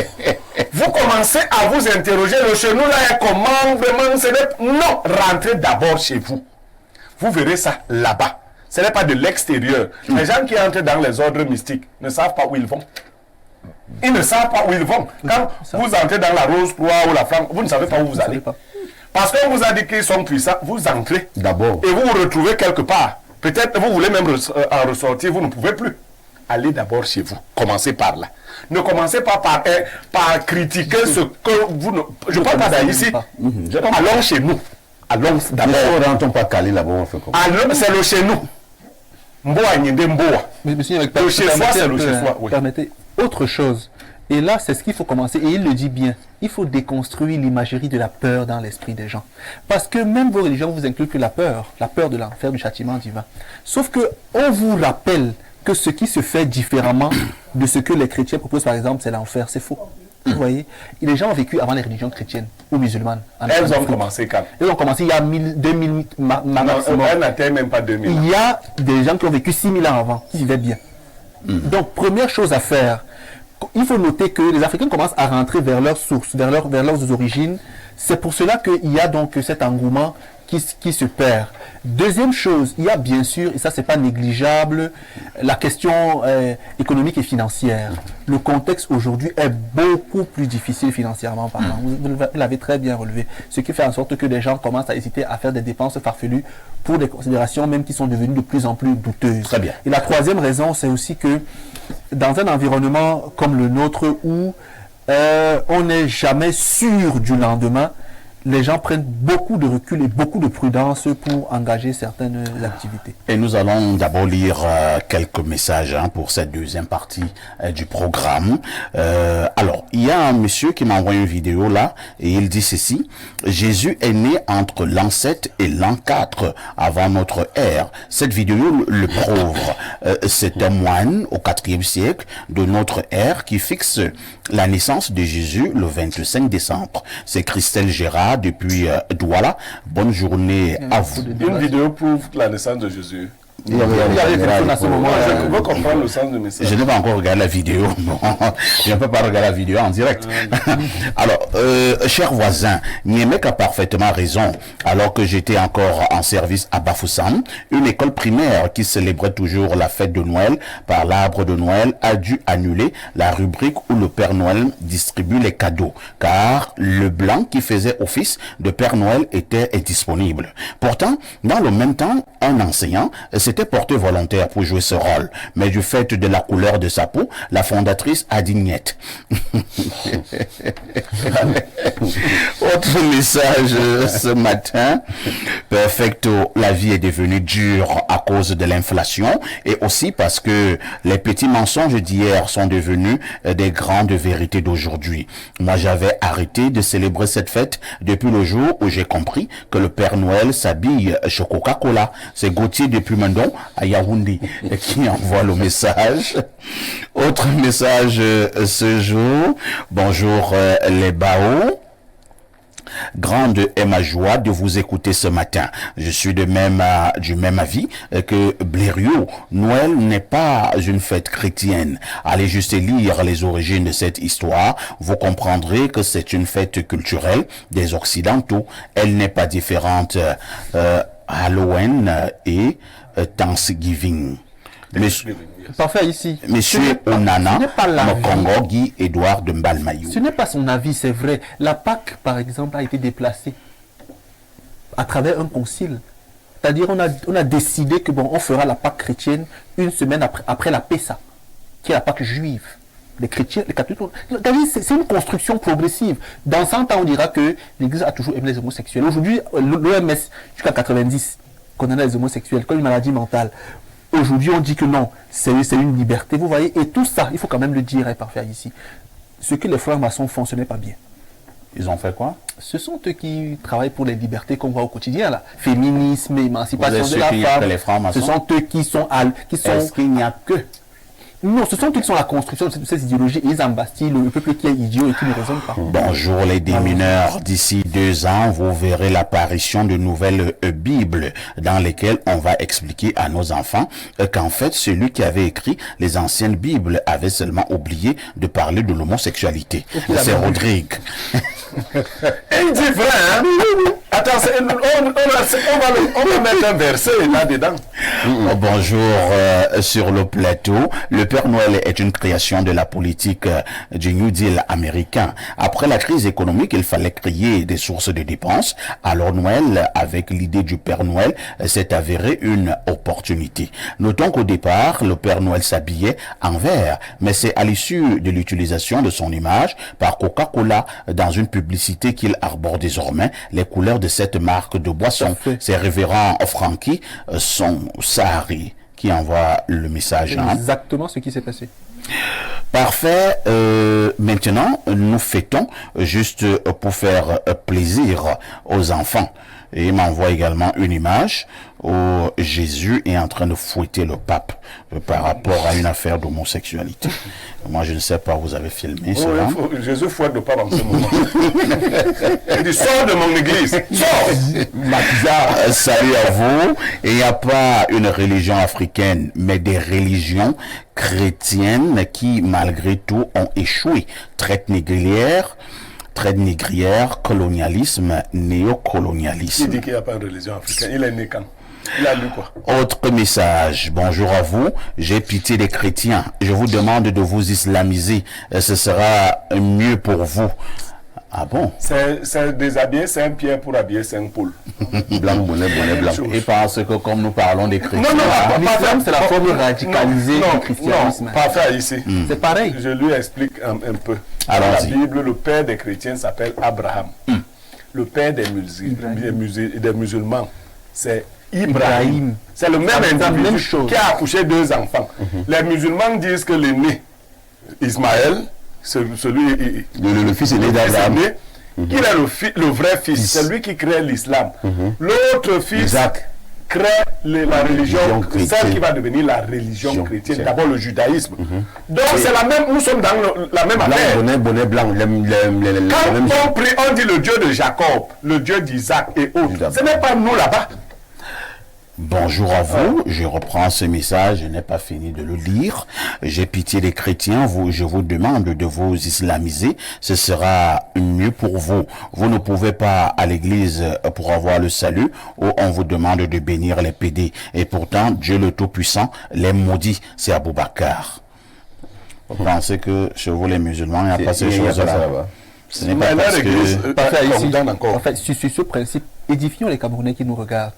Vous commencez à vous interroger. Le chez nous là est comment vraiment. Non, rentrez d'abord chez vous. Vous verrez ça là-bas. Ce n'est pas de l'extérieur. Les gens qui entrent dans les ordres mystiques ne savent pas où ils vont. Ils ne savent pas où ils vont. Quand vous entrez dans la Rose-Croix ou la Flamme, vous ne savez pas où vous allez. Parce qu'on vous a dit qu'ils sont puissants, vous entrez. D'abord. Et vous vous retrouvez quelque part. Peut-être vous voulez même en ressortir, vous ne pouvez plus. Allez d'abord chez vous. Commencez par là. Ne commencez pas par critiquer ce que vous ne... Je ne parle pas d'ici. Allons chez nous. Allons d'abord. Ne rentrons pas calé là-bas, on fait comme ça. C'est le chez nous. Monsieur, le chez soi, c'est le chez soi. Oui. Permettez autre chose. Et là, c'est ce qu'il faut commencer. Et il le dit bien. Il faut déconstruire l'imagerie de la peur dans l'esprit des gens. Parce que même vos religions vous incluent que la peur de l'enfer, du châtiment divin. Sauf que on vous rappelle que ce qui se fait différemment de ce que les chrétiens proposent, par exemple, c'est l'enfer. C'est faux. Vous voyez, et les gens ont vécu avant les religions chrétiennes ou musulmanes. Elles ont commencé quand? Elles ont commencé il y a 2000 maximum. Elles n'atteignent même pas 2000 ans. Il y a des gens qui ont vécu 6000 ans avant, qui vivaient bien. Donc, première chose à faire, il faut noter que les Africains commencent à rentrer vers leurs sources, vers leurs origines. C'est pour cela qu'il y a donc cet engouement qui se perd. Deuxième chose, il y a bien sûr, et ça c'est pas négligeable, la question économique et financière. Le contexte aujourd'hui est beaucoup plus difficile financièrement parlant. Vous l'avez très bien relevé. Ce qui fait en sorte que les gens commencent à hésiter à faire des dépenses farfelues pour des considérations même qui sont devenues de plus en plus douteuses. Très bien. Et la troisième raison, c'est aussi que dans un environnement comme le nôtre où on n'est jamais sûr du lendemain, les gens prennent beaucoup de recul et beaucoup de prudence pour engager certaines activités. Et nous allons d'abord lire quelques messages pour cette deuxième partie du programme. Alors, il y a un monsieur qui m'a envoyé une vidéo là et il dit ceci. Jésus est né entre l'an 7 et l'an 4 avant notre ère. Cette vidéo le prouve. C'est un moine au 4e siècle de notre ère qui fixe la naissance de Jésus le 25 décembre. C'est Christelle Gérard depuis Douala. Bonne journée à vous. Une vidéo prouve la naissance de Jésus. Il y avait personne à ce moment. Je veux comprendre le sens du message. Je n'ai pas encore regardé la vidéo. Bon, je ne peux pas regarder la vidéo en direct. Alors, cher voisin, Niémec a parfaitement raison. Alors que j'étais encore en service à Bafoussam, une école primaire qui célébrait toujours la fête de Noël par l'arbre de Noël a dû annuler la rubrique où le Père Noël distribue les cadeaux, car le blanc qui faisait office de Père Noël était disponible. Pourtant, dans le même temps, un enseignant s'était porté volontaire pour jouer ce rôle, mais du fait de la couleur de sa peau, la fondatrice a dit niet. Autre message ce matin, Perfecto, la vie est devenue dure à cause de l'inflation et aussi parce que les petits mensonges d'hier sont devenus des grandes vérités d'aujourd'hui. Moi, j'avais arrêté de célébrer cette fête depuis le jour où j'ai compris que le Père Noël s'habille chez Coca-Cola. C'est Gauthier depuis Mendon à Yaoundé qui envoie le message. Autre message ce jour. Bonjour les Bao. Grande est ma joie de vous écouter ce matin. Je suis du même avis que Blériot. Noël n'est pas une fête chrétienne. Allez juste lire les origines de cette histoire. Vous comprendrez que c'est une fête culturelle des Occidentaux. Elle n'est pas différente Halloween et Thanksgiving. Parfait ici. Monsieur Onana, Mokongo, Guy Edouard de Mbalmayou. Ce n'est pas son avis, c'est vrai. La Pâque, par exemple, a été déplacée à travers un concile. C'est-à-dire, on a décidé que bon, on fera la Pâque chrétienne une semaine après la Pessa, qui est la Pâque juive. Les chrétiens, les catholiques, c'est une construction progressive. Dans 100 ans, on dira que l'Église a toujours aimé les homosexuels. Aujourd'hui, l'OMS, jusqu'à 90, condamne les homosexuels comme une maladie mentale. Aujourd'hui, on dit que non, c'est une liberté, vous voyez. Et tout ça, il faut quand même le dire et parfaire ici. Ce que les frères maçons font, ce n'est pas bien. Ils ont fait quoi? Ce sont eux qui travaillent pour les libertés qu'on voit au quotidien, là. Féminisme, émancipation de la femme. Les frères maçons? Ce sont eux qui sont... Est-ce qu'il n'y a que... Non, ce sont eux qui sont la construction de ces idéologies. Ils embastillent le peuple qui est idiot et qui ne raisonne pas. Bonjour les démineurs. D'ici 2 ans, vous verrez l'apparition de nouvelles Bibles dans lesquelles on va expliquer à nos enfants qu'en fait, celui qui avait écrit les anciennes Bibles avait seulement oublié de parler de l'homosexualité. C'est Rodrigue. Il dit vrai, hein? Attends, on va mettre un verset là-dedans. Bonjour sur le plateau. Le Père Noël est une création de la politique du New Deal américain. Après la crise économique, il fallait créer des sources de dépenses. Alors Noël, avec l'idée du Père Noël, s'est avéré une opportunité. Notons qu'au départ, le Père Noël s'habillait en vert, mais c'est à l'issue de l'utilisation de son image par Coca-Cola dans une publicité qu'il arbore désormais les couleurs de cette marque de boisson. C'est révérend Francky, son Sahari, qui envoie le message. C'est exactement ce qui s'est passé. Parfait. Maintenant, nous fêtons juste pour faire plaisir aux enfants. Et il m'envoie également une image où Jésus est en train de fouetter le pape par rapport à une affaire d'homosexualité. Moi, je ne sais pas, vous avez filmé cela. Jésus fouette le pape en ce moment. Il dit, sors de mon église, sors. Salut à vous. Et il n'y a pas une religion africaine, mais des religions chrétiennes qui, malgré tout, ont échoué. Traite négrière, colonialisme, néocolonialisme. Il dit qu'il n'y a pas de religion africaine. Il est né quand? Il a lu quoi? Autre message. Bonjour à vous. J'ai pitié des chrétiens. Je vous demande de vous islamiser. Ce sera mieux pour vous. Ah bon? C'est déshabiller Saint-Pierre pour habiller Saint-Paul. Blanc, bonnet, blanc. Et parce que comme nous parlons des chrétiens... Non, l'islam, c'est la forme radicalisée du christianisme. Non, pas faire ici. C'est pareil. Je lui explique un peu. Dans la Bible, le père des chrétiens s'appelle Abraham. Le père des musulmans, c'est Ibrahim. C'est le même individu qui a accouché 2 enfants. Les musulmans disent que l'aîné, Ismaël, le fils aîné d'Abraham, il est le vrai fils, c'est lui qui crée l'islam. L'autre fils crée la religion, celle qui va devenir la religion chrétienne, d'abord le judaïsme. Donc c'est la même, nous sommes dans la même affaire. Bonnet blanc. Quand on prie, on dit le Dieu de Jacob, le Dieu d'Isaac et autres. Ce n'est pas nous là-bas. Bonjour à vous, je reprends ce message, je n'ai pas fini de le lire. J'ai pitié des chrétiens, je vous demande de vous islamiser, ce sera mieux pour vous. Vous ne pouvez pas à l'église pour avoir le salut, où on vous demande de bénir les pédés. Et pourtant, Dieu le Tout-Puissant les maudit, c'est Aboubacar. Vous pensez que chez vous les musulmans, il n'y a pas ces choses-là? Ce n'est pas parce que... En fait, sur ce principe, édifions les Camerounais qui nous regardent.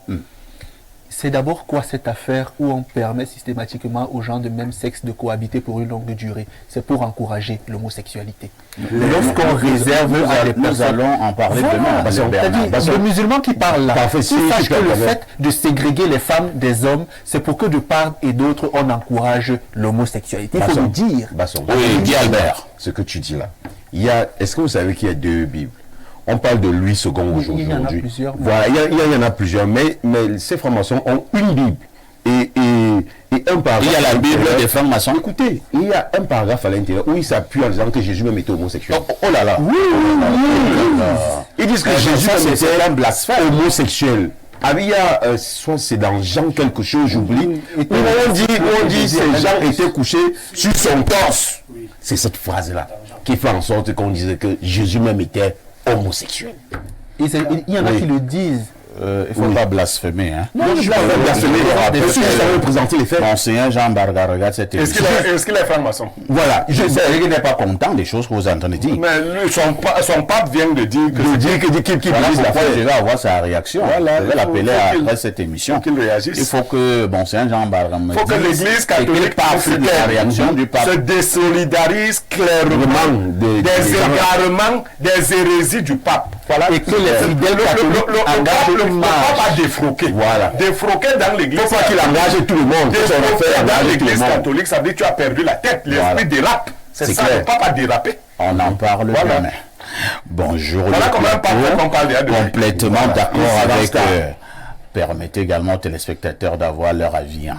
C'est d'abord quoi cette affaire où on permet systématiquement aux gens de même sexe de cohabiter pour une longue durée? C'est pour encourager l'homosexualité. Lorsqu'on réserve à des personnes... Nous allons en parler demain. C'est-à-dire, le musulman qui parle là, il sache que le fait de ségréguer les femmes des hommes, c'est pour que de part et d'autre, on encourage l'homosexualité. Il faut le dire. Oui, dis Albert. Ce que tu dis là. Est-ce que vous savez qu'il y a 2 Bibles? On parle de Louis II aujourd'hui. Il y en a plusieurs. Voilà, il y en a plusieurs, mais ces francs-maçons ont une Bible et un paragraphe. Il y a la Bible des francs-maçons. Écoutez, il y a un paragraphe à l'intérieur où il s'appuie en disant que Jésus même était homosexuel. Oh là là. Oui. Ils disent que Jésus même était un blasphème homosexuel. Ah oui, il y a, soit c'est dans Jean quelque chose, j'oublie, où on dit ces gens étaient couchés sur son torse. C'est cette phrase-là qui fait en sorte qu'on disait que Jésus même était homosexuel. Il y en a qui le disent. Il ne faut pas blasphémer. Hein. Non, je ne vais pas blasphémer. Je suis juste à présenter les faits. Monseigneur Jean Barga, regarde cette émission. Est-ce qu'il est franc-maçon? Voilà, je sais qu'il n'est pas content des choses que vous entendez dire. Mais son pape vient de dire que voilà pourquoi je vais avoir sa réaction. Voilà, je vais l'appeler après cette émission. Qu'il réagisse. Il faut que Monseigneur Jean Barga me dise. Il faut que l'Église catholique se désolidarise clairement des égarements, des hérésies du pape. Voilà. Et que les fidèles catholiques le pape a défroqué. Voilà. Défroqué dans l'église. Faut pas qu'il engage tout le monde. Défroqué dans l'église catholique, ça veut dire que tu as perdu la tête. L'esprit dérape. C'est ça, clair. le pape a dérapé. On en parle demain. Bonjour. Voilà comment un pape qu'on parle de complètement d'accord avec... Permettez également aux téléspectateurs d'avoir leur avis.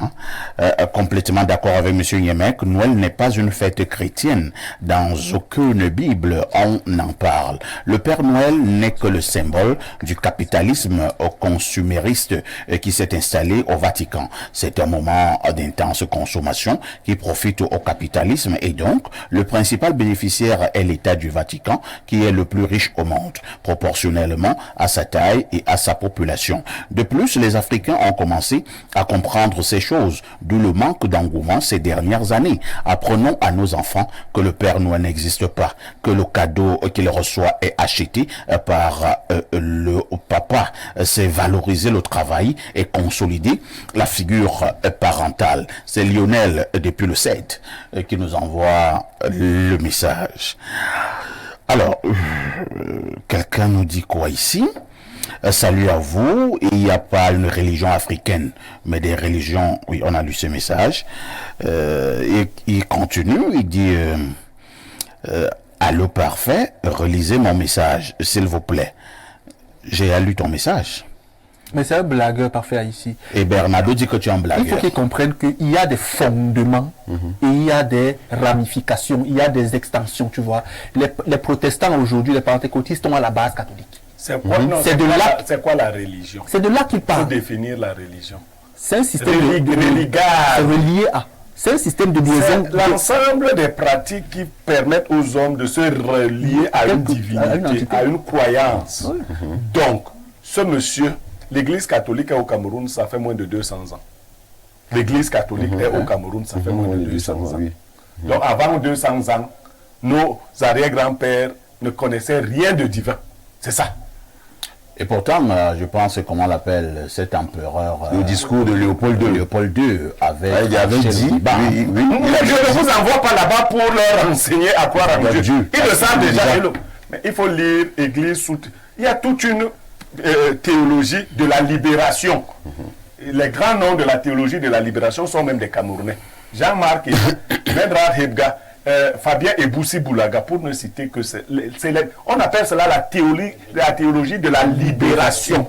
Complètement d'accord avec M. Niemek, Noël n'est pas une fête chrétienne. Dans aucune Bible, on en parle. Le Père Noël n'est que le symbole du capitalisme consumériste qui s'est installé au Vatican. C'est un moment d'intense consommation qui profite au capitalisme et donc le principal bénéficiaire est l'État du Vatican qui est le plus riche au monde, proportionnellement à sa taille et à sa population. De plus, les Africains ont commencé à comprendre ces choses, d'où le manque d'engouement ces dernières années. Apprenons à nos enfants que le Père Noël n'existe pas, que le cadeau qu'il reçoit est acheté par le papa. C'est valoriser le travail et consolider la figure parentale. C'est Lionel, depuis le 7, qui nous envoie le message. Alors, quelqu'un nous dit quoi ici? Salut à vous, il n'y a pas une religion africaine, mais des religions, oui, on a lu ce message. Et il continue, il dit, allô parfait, relisez mon message, s'il vous plaît. J'ai lu ton message. Mais c'est un blagueur parfait ici. Et Bernardo dit que tu es un blagueur. Il faut qu'ils comprennent qu'il y a des fondements et il y a des ramifications, il y a des extensions, tu vois. Les protestants aujourd'hui, les pentecôtistes sont à la base catholique. C'est quoi la religion? C'est de là qu'il parle. Il faut définir la religion. C'est un système relié à. C'est un système de liaison. C'est l'ensemble des pratiques qui permettent aux hommes de se relier à une divinité, à une croyance. Oui. Donc, ce monsieur, l'Église catholique est au Cameroun, ça fait moins de 200 ans. L'Église catholique est au Cameroun, ça fait moins de 200 ans. Oui. Donc, avant 200 ans, nos arrière-grands-pères ne connaissaient rien de divin. C'est ça. Et pourtant, je pense, comment on l'appelle, cet empereur... le discours de Léopold II. Léopold II avait dit... Oui. Je ne vous envoie pas là-bas pour leur enseigner à croire en Dieu. Ils le savent déjà. Mais il faut lire Église sous... Il y a toute une théologie de la libération. Les grands noms de la théologie de la libération sont même des Camerounais. Jean-Marc Medrar Hebga, Fabien Eboussi Boulaga, pour ne citer que on appelle cela la théologie de la libération.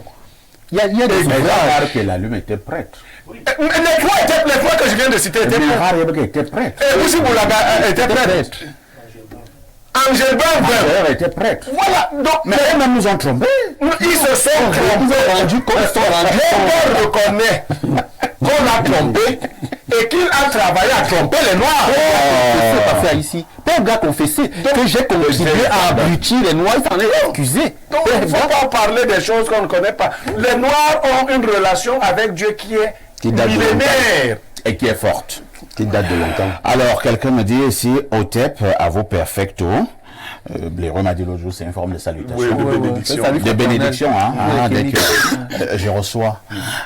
Il y a des ouvrages que la Lune était prêtre. Les trois que je viens de citer étaient prêtres. était prêtre. Eboussi Boulaga était prêtre. Angelbin D'ailleurs, était prêtre. Voilà, donc, Mais eux-mêmes nous ont trompés. ils se sont trompés. On reconnaît qu'on a trompé et qu'il a travaillé à tromper les Noirs. C'est pas fait ici. Pas un gars confessé que j'ai contribué à abrutir les Noirs, il s'en est excusé. Donc, il ne faut pas parler des choses qu'on ne connaît pas. Les Noirs ont une relation avec Dieu qui est date de millénaire. Et qui est forte. Qui date de longtemps. Alors, quelqu'un me dit ici, Otep, à vos perfecto. Blaireau m'a dit l'autre jour, c'est une forme de salutation. Oui, de bénédiction. Salut, De fraternel. bénédiction, hein, dès que je reçois.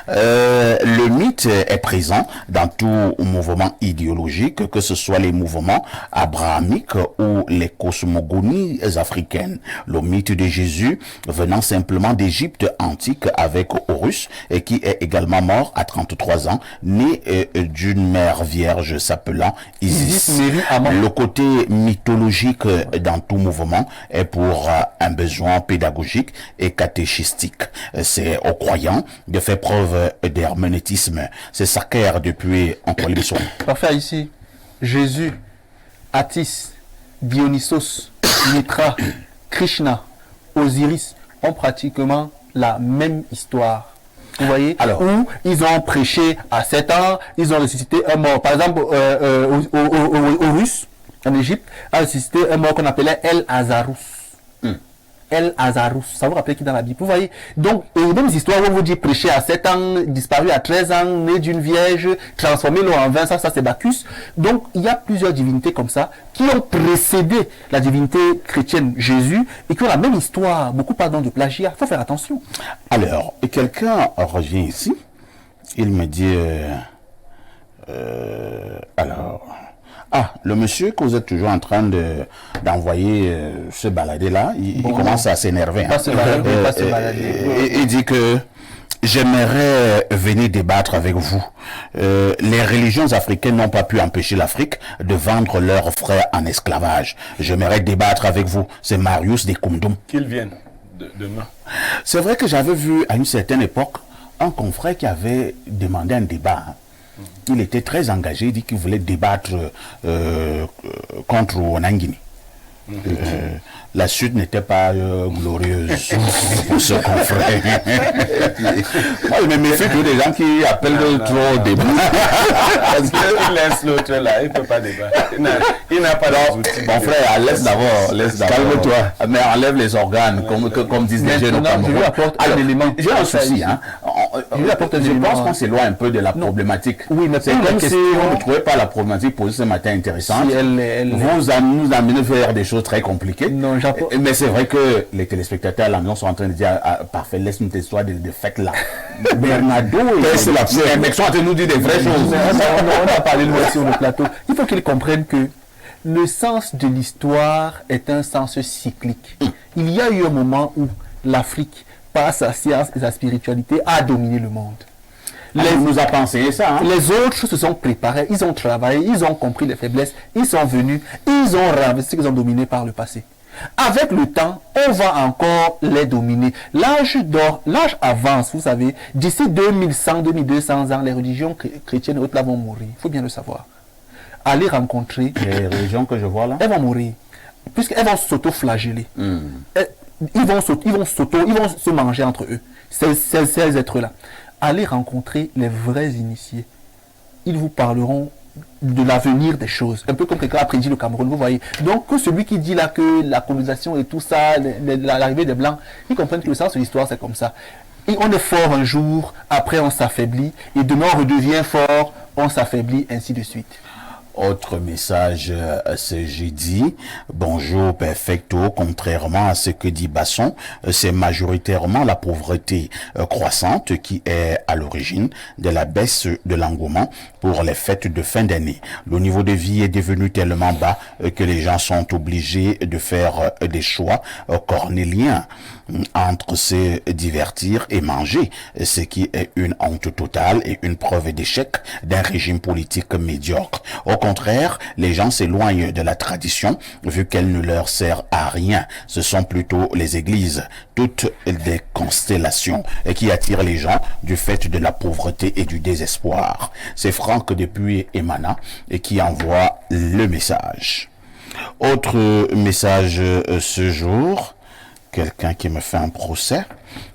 Le mythe est présent dans tout mouvement idéologique, que ce soit les mouvements abrahamiques ou les cosmogonies africaines. Le mythe de Jésus venant simplement d'Égypte antique avec Horus, et qui est également mort à 33 ans, né d'une mère vierge s'appelant Isis. Le côté mythologique dans tout mouvement est pour un besoin pédagogique et catéchistique. C'est aux croyants de faire preuve d'herménétisme. C'est sacré depuis encore les besoins. Parfait ici. Jésus, Attis, Dionysos, Mitra, Krishna, Osiris ont pratiquement la même histoire. Vous voyez? Alors, où ils ont prêché à 7 ans, ils ont ressuscité un mort. Par exemple, Horus, en Égypte, a ressuscité un mort qu'on appelait El Azarus. El Azarus, ça vous rappelle qui est dans la Bible? Vous voyez? Donc, les mêmes histoires où on vous dit prêcher à 7 ans, disparu à 13 ans, né d'une vierge, transformé l'eau en vin, ça c'est Bacchus. Donc, il y a plusieurs divinités comme ça qui ont précédé la divinité chrétienne Jésus et qui ont la même histoire. Beaucoup parlent de plagiat. Il faut faire attention. Alors, quelqu'un revient ici. Il me dit... le monsieur que vous êtes toujours en train d'envoyer se balader là, il commence à s'énerver. Pas se balader, Il dit que j'aimerais venir débattre avec vous. Les religions africaines n'ont pas pu empêcher l'Afrique de vendre leurs frères en esclavage. J'aimerais débattre avec vous. C'est Marius de Koumdoum. Qu'ils viennent demain. C'est vrai que j'avais vu à une certaine époque un confrère qui avait demandé un débat. Il était très engagé, il dit qu'il voulait débattre contre Onangini. La suite n'était pas glorieuse pour ce confrère. Moi, je me méfie toujours des gens qui appellent trop débat. Parce qu'il laisse l'autre là, il ne peut pas débattre. Il n'a pas d'outils. Mon frère, laisse d'abord. Calme-toi. Mais enlève les organes, comme disent les jeunes au Cameroun. Je lui apporte un élément. J'ai un souci. Je pense qu'on s'éloigne un peu de la problématique. Oui, mais c'est comme si on ne trouvait pas la problématique posée ce matin intéressante. Vous nous amenez vers des choses très compliquées. Non, mais c'est vrai que les téléspectateurs à la maison sont en train de dire parfait, laisse-nous tes histoires de fêtes là. Bernardo c'est la sont en train de nous dire des vraies choses. On a parlé de moi sur le plateau. Il faut qu'ils comprennent que le sens de l'histoire est un sens cyclique. Il y a eu un moment où l'Afrique, par sa science et sa spiritualité, a dominé le monde. Nous a pensé ça. Les autres se sont préparés, ils ont travaillé, ils ont compris les faiblesses, ils sont venus, ils ont renversé ce qu'ils ont dominé par le passé. Avec le temps, on va encore les dominer. L'âge d'or, l'âge avance, vous savez. D'ici 2100, 2200 ans, les religions chrétiennes et autres là vont mourir. Il faut bien le savoir. Allez rencontrer. Les religions que je vois là, elles vont mourir. Puisqu'elles vont s'auto-flageller. Ils vont se manger entre eux. Ces êtres-là. Allez rencontrer les vrais initiés. Ils vous parleront de l'avenir des choses. Un peu comme quelqu'un a prédit le Cameroun, vous voyez. Donc, que celui qui dit là que la colonisation et tout ça, l'arrivée des Blancs, ils comprennent que le sens de l'histoire, c'est comme ça. Et on est fort un jour, après on s'affaiblit, et demain on redevient fort, on s'affaiblit, ainsi de suite. Autre message, c'est j'ai dit bonjour perfecto, contrairement à ce que dit Basson, c'est majoritairement la pauvreté croissante qui est à l'origine de la baisse de l'engouement pour les fêtes de fin d'année. Le niveau de vie est devenu tellement bas que les gens sont obligés de faire des choix cornéliens entre se divertir et manger, ce qui est une honte totale et une preuve d'échec d'un régime politique médiocre. Au contraire, les gens s'éloignent de la tradition vu qu'elle ne leur sert à rien. Ce sont plutôt les églises, toutes des constellations qui attirent les gens du fait de la pauvreté et du désespoir. C'est Franck depuis Emana et qui envoie le message. Autre message ce jour, quelqu'un qui me fait un procès,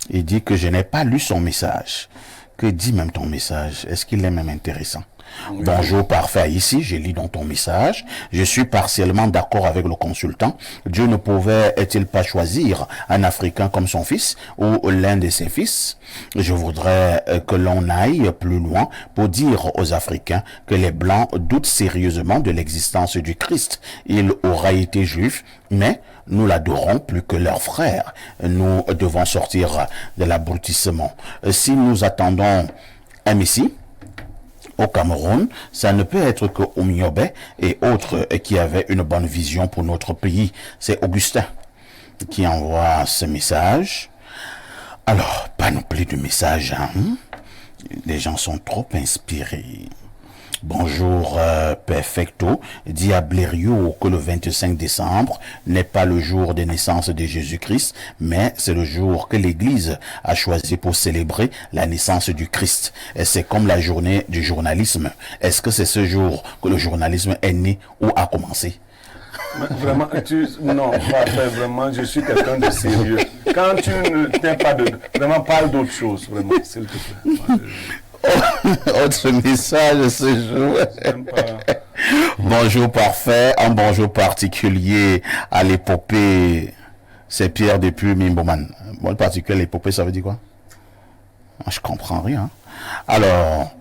il dit que je n'ai pas lu son message. Que dit même ton message? Est-ce qu'il est même intéressant? Oui. Bonjour parfait, ici, j'ai lu dans ton message. Je suis partiellement d'accord avec le consultant. Dieu ne pouvait-il pas choisir un Africain comme son fils ou l'un de ses fils? Je voudrais que l'on aille plus loin pour dire aux Africains que les Blancs doutent sérieusement de l'existence du Christ. Il aura été juif, mais nous l'adorons plus que leurs frères. Nous devons sortir de l'abrutissement. Si nous attendons un Messie, au Cameroun, ça ne peut être que Oumiobe et autres qui avaient une bonne vision pour notre pays. C'est Augustin qui envoie ce message. Alors, pas non plus de message, hein? Les gens sont trop inspirés. Bonjour Perfecto, dit à Blériot que le 25 décembre n'est pas le jour de naissance de Jésus-Christ, mais c'est le jour que l'Église a choisi pour célébrer la naissance du Christ. Et c'est comme la journée du journalisme. Est-ce que c'est ce jour que le journalisme est né ou a commencé? Vraiment, non, vraiment, je suis quelqu'un de sérieux. Quand tu ne tiens pas de... Vraiment, parle d'autre chose, vraiment, s'il te plaît. Autre message ce jour. Bonjour parfait, un bonjour particulier à l'épopée. C'est Pierre depuis Mimboman. Bon, le particulier à l'épopée, ça veut dire quoi? Je comprends rien. Alors,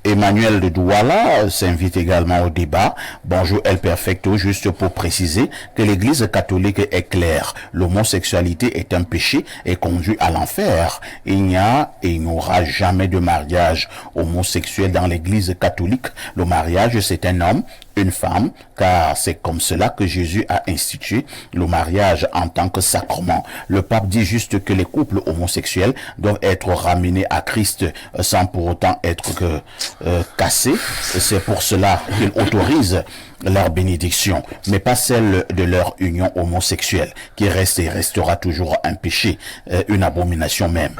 Emmanuel de Douala s'invite également au débat. Bonjour El Perfecto, juste pour préciser que l'Église catholique est claire. L'homosexualité est un péché et conduit à l'enfer. Il n'y a et il n'y aura jamais de mariage homosexuel dans l'Église catholique. Le mariage, c'est un homme, une femme, car c'est comme cela que Jésus a institué le mariage en tant que sacrement. Le pape dit juste que les couples homosexuels doivent être ramenés à Christ sans pour autant être cassés. C'est pour cela qu'il autorise leur bénédiction, mais pas celle de leur union homosexuelle, qui reste et restera toujours un péché, une abomination même.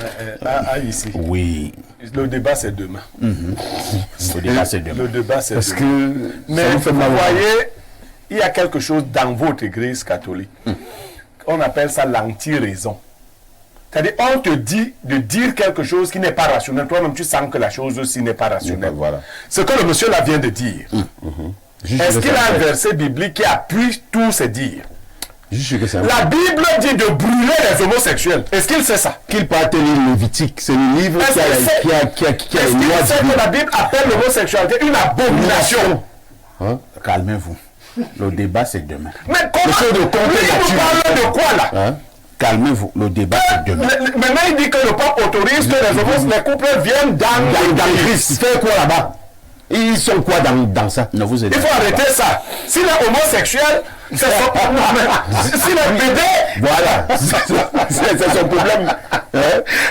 Ici. Oui. Le débat, c'est demain. Le débat, c'est demain. Le débat, c'est Parce demain. que Mais vous voyez, il y a quelque chose dans votre église catholique. On appelle ça l'anti-raison. C'est-à-dire, on te dit de dire quelque chose qui n'est pas rationnel. Toi-même, tu sens que la chose aussi n'est pas rationnelle. Voilà. Ce que le monsieur là vient de dire. Est-ce qu'il a un verset biblique qui appuie tous ces dires? La Bible dit de brûler les homosexuels. Est-ce qu'il sait ça? Qu'il peut lire Lévitique, c'est le livre qui a Est-ce qu'il sait que la Bible appelle l'homosexualité une abomination? Calmez-vous. Le débat, c'est demain. Mais comment nous parlons de quoi là? Calmez-vous, le débat c'est demain. Maintenant, il dit que le pape autorise que les couples viennent dans Christ. Fait quoi là-bas? Ils sont quoi dans ça? Ne vous aidez Il faut arrêter ça. S'il est homosexuel, c'est son problème. S'il est bébé, voilà. C'est son problème.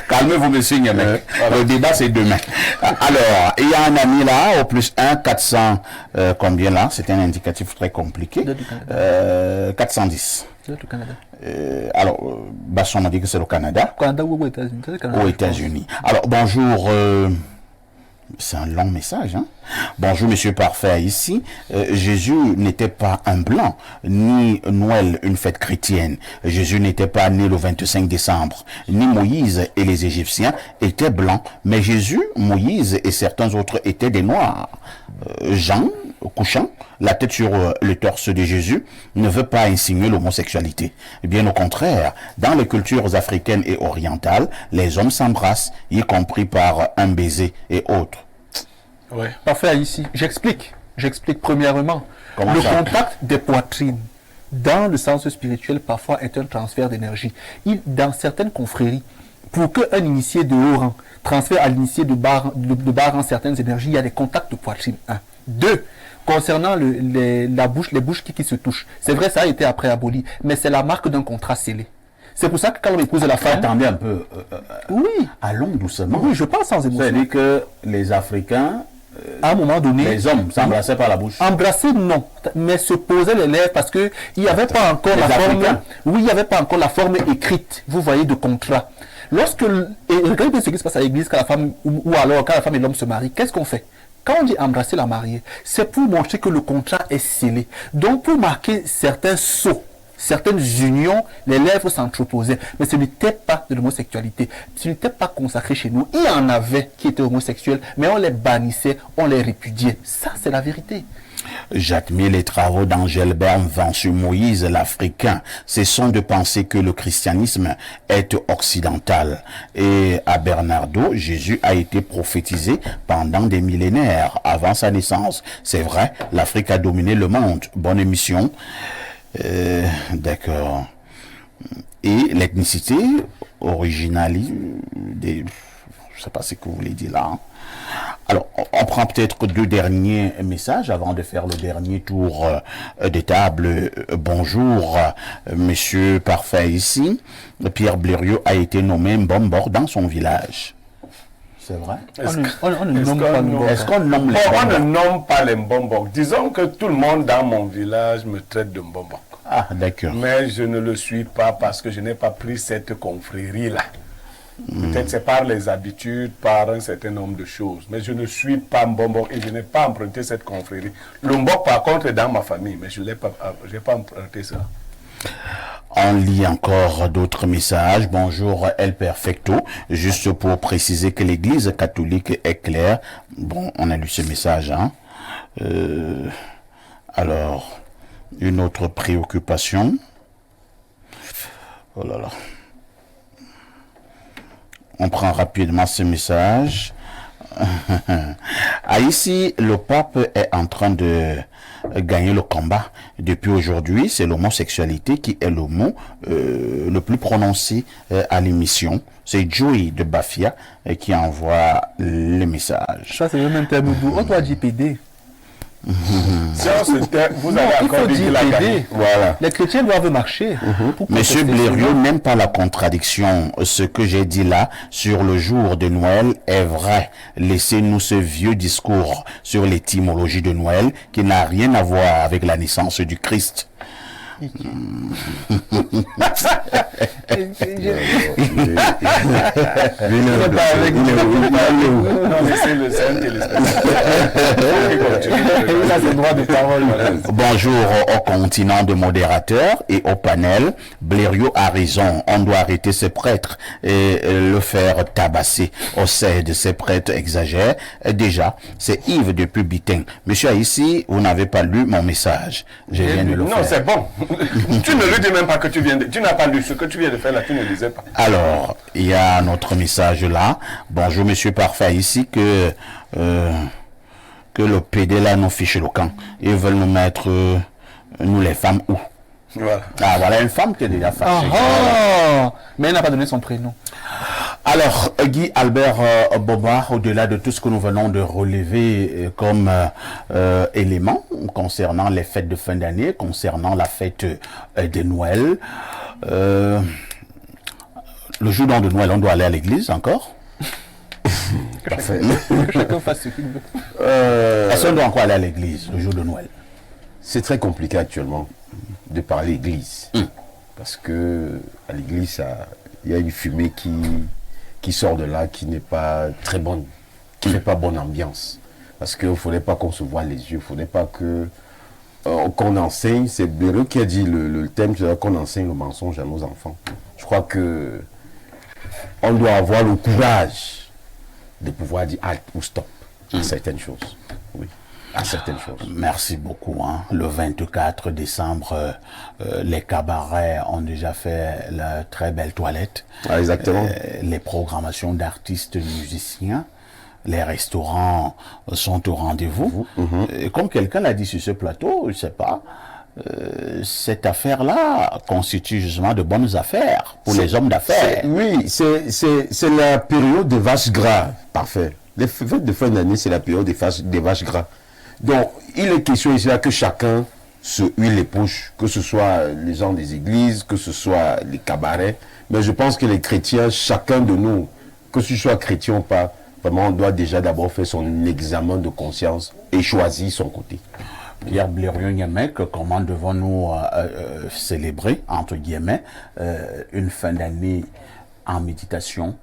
Calmez-vous, monsieur Niamek. Le débat, c'est demain. Alors, il y a un ami là, au plus 1, 400, combien là? C'est un indicatif très compliqué. 410. C'est au Canada. Alors, Basson m'a dit que c'est au Canada. Canada ou aux États-Unis? Aux États-Unis. Alors, bonjour. C'est un long message, hein? Bonjour, monsieur parfait. Ici, Jésus n'était pas un blanc, ni Noël, une fête chrétienne. Jésus n'était pas né le 25 décembre, ni Moïse et les Égyptiens étaient blancs, mais Jésus, Moïse et certains autres étaient des noirs. Jean, couchant, la tête sur le torse de Jésus, ne veut pas insinuer l'homosexualité. Bien au contraire, dans les cultures africaines et orientales, les hommes s'embrassent, y compris par un baiser et autres. Ouais. Parfait, ici. J'explique premièrement. Comment le ça? contact des poitrines, dans le sens spirituel, parfois est un transfert d'énergie. Dans certaines confréries, pour qu'un initié de haut rang transfère à l'initié de bas rang certaines énergies, il y a des contacts de poitrine. 1. 2. Concernant les bouches qui se touchent, c'est vrai, ça a été après aboli, mais c'est la marque d'un contrat scellé. C'est pour ça que quand on épouse la femme... Attendez un peu. Oui. Allons doucement. Oui, je parle sans émotion. C'est-à-dire que les Africains, à un moment donné... les hommes s'embrassaient par la bouche. Embrasser, non. Mais se poser les lèvres parce qu'il n'y avait pas encore la forme... Oui, il n'y avait pas encore la forme écrite, vous voyez, de contrat. Lorsque... Et regardez ce qui se passe à l'église quand la femme... Ou alors quand la femme et l'homme se marient. Qu'est-ce qu'on fait? Quand on dit embrasser la mariée, c'est pour montrer que le contrat est scellé. Donc, pour marquer certains sauts, certaines unions, les lèvres s'entreposaient. Mais ce n'était pas de l'homosexualité. Ce n'était pas consacré chez nous. Il y en avait qui étaient homosexuels, mais on les bannissait, on les répudiait. Ça, c'est la vérité. J'admire les travaux d'Angelbert Vansu Moïse, l'Africain. C'est son de penser que le christianisme est occidental. Et à Bernardo, Jésus a été prophétisé pendant des millénaires avant sa naissance. C'est vrai, l'Afrique a dominé le monde. Bonne émission. D'accord. Et l'ethnicité originale des... Je sais pas ce que vous voulez dire là. Hein. Alors, on prend peut-être 2 derniers messages avant de faire le dernier tour de table. Bonjour, monsieur parfait ici. Pierre Blériot a été nommé Mbombor dans son village. C'est vrai? On ne nomme pas Mbombor. Est-ce qu'on nomme les On ne Mbombor? nomme pas les Mbombor. Disons que tout le monde dans mon village me traite de Mbombor. Ah, d'accord. Mais je ne le suis pas parce que je n'ai pas pris cette confrérie-là. Peut-être c'est par les habitudes, par un certain nombre de choses. Mais je ne suis pas Mbombor et je n'ai pas emprunté cette confrérie. Le Mbok, par contre, est dans ma famille, mais je n'ai pas emprunté ça. On lit encore d'autres messages. Bonjour El Perfecto. Juste pour préciser que l'Église catholique est claire. Bon, on a lu ce message. Hein. Alors, une autre préoccupation. Oh là là. On prend rapidement ce message. Ici, le pape est en train de gagner le combat. Depuis aujourd'hui, c'est l'homosexualité qui est le mot le plus prononcé à l'émission. C'est Joey de Bafia qui envoie le message. Ça, c'est même un terme doux. On doit dire PD. Si on se tait, vous Non, avez il encore faut dit dire qu'il a gagné. PD. Voilà. Les chrétiens doivent marcher. Pour Monsieur contester Blériot cela. n'aime pas la contradiction. Ce que j'ai dit là sur le jour de Noël est vrai. Laissez-nous ce vieux discours sur l'étymologie de Noël qui n'a rien à voir avec la naissance du Christ. Non, mais c'est le Saint Il a ses droits de parole. Bonjour au continent de modérateurs et au panel. Blériot a raison. On doit arrêter ces prêtres et le faire tabasser. Au sein de ces prêtres exagèrent. Déjà, c'est Yves depuis Bitin. Monsieur Haïssi, vous n'avez pas lu mon message. Je viens de le Non, faire. c'est bon. Tu ne lui dis même pas que tu viens de... Tu n'as pas lu ce que tu viens de faire là, tu ne lisais pas. Alors, il y a notre message là. Bonjour, monsieur Parfait, ici que le PD là nous fiche le camp. Ils veulent nous mettre, nous les femmes, où? Voilà. Ah, voilà une femme qui est déjà fâchée. Mais elle n'a pas donné son prénom. Alors, Guy Albert Boba, au-delà de tout ce que nous venons de relever comme éléments concernant les fêtes de fin d'année, concernant la fête de Noël, le jour de Noël, on doit aller à l'église encore? Que chacun fasse ce qu'il veut. Est-ce qu'on doit encore aller à l'église le jour de Noël? C'est très compliqué actuellement de parler église. Parce que à l'église, il y a une fumée qui sort de là, qui n'est pas très bonne, qui ne fait pas bonne ambiance. Parce qu'il ne faudrait pas qu'on se voie les yeux, il ne faudrait pas que qu'on enseigne. C'est Blériot qui a dit le thème, c'est qu'on enseigne le mensonge à nos enfants. Je crois que on doit avoir le courage de pouvoir dire halt ou stop à certaines choses. Oui, à certaines choses. Merci beaucoup. Hein. Le 24 décembre, les cabarets ont déjà fait la très belle toilette. Ah, exactement. Les programmations d'artistes musiciens, les restaurants sont au rendez-vous. Et comme quelqu'un l'a dit sur ce plateau, je ne sais pas, cette affaire-là constitue justement de bonnes affaires pour les hommes d'affaires. Oui, c'est la période des vaches gras. Parfait. Les fêtes de fin d'année, c'est la période des vaches gras. Donc, il est question ici là que chacun se huile les poches, que ce soit les gens des églises, que ce soit les cabarets. Mais je pense que les chrétiens, chacun de nous, que ce soit chrétien ou pas, vraiment, on doit déjà d'abord faire son examen de conscience et choisir son côté. Pierre Blériot-Niemek, comment devons-nous célébrer, entre guillemets, une fin d'année en méditation,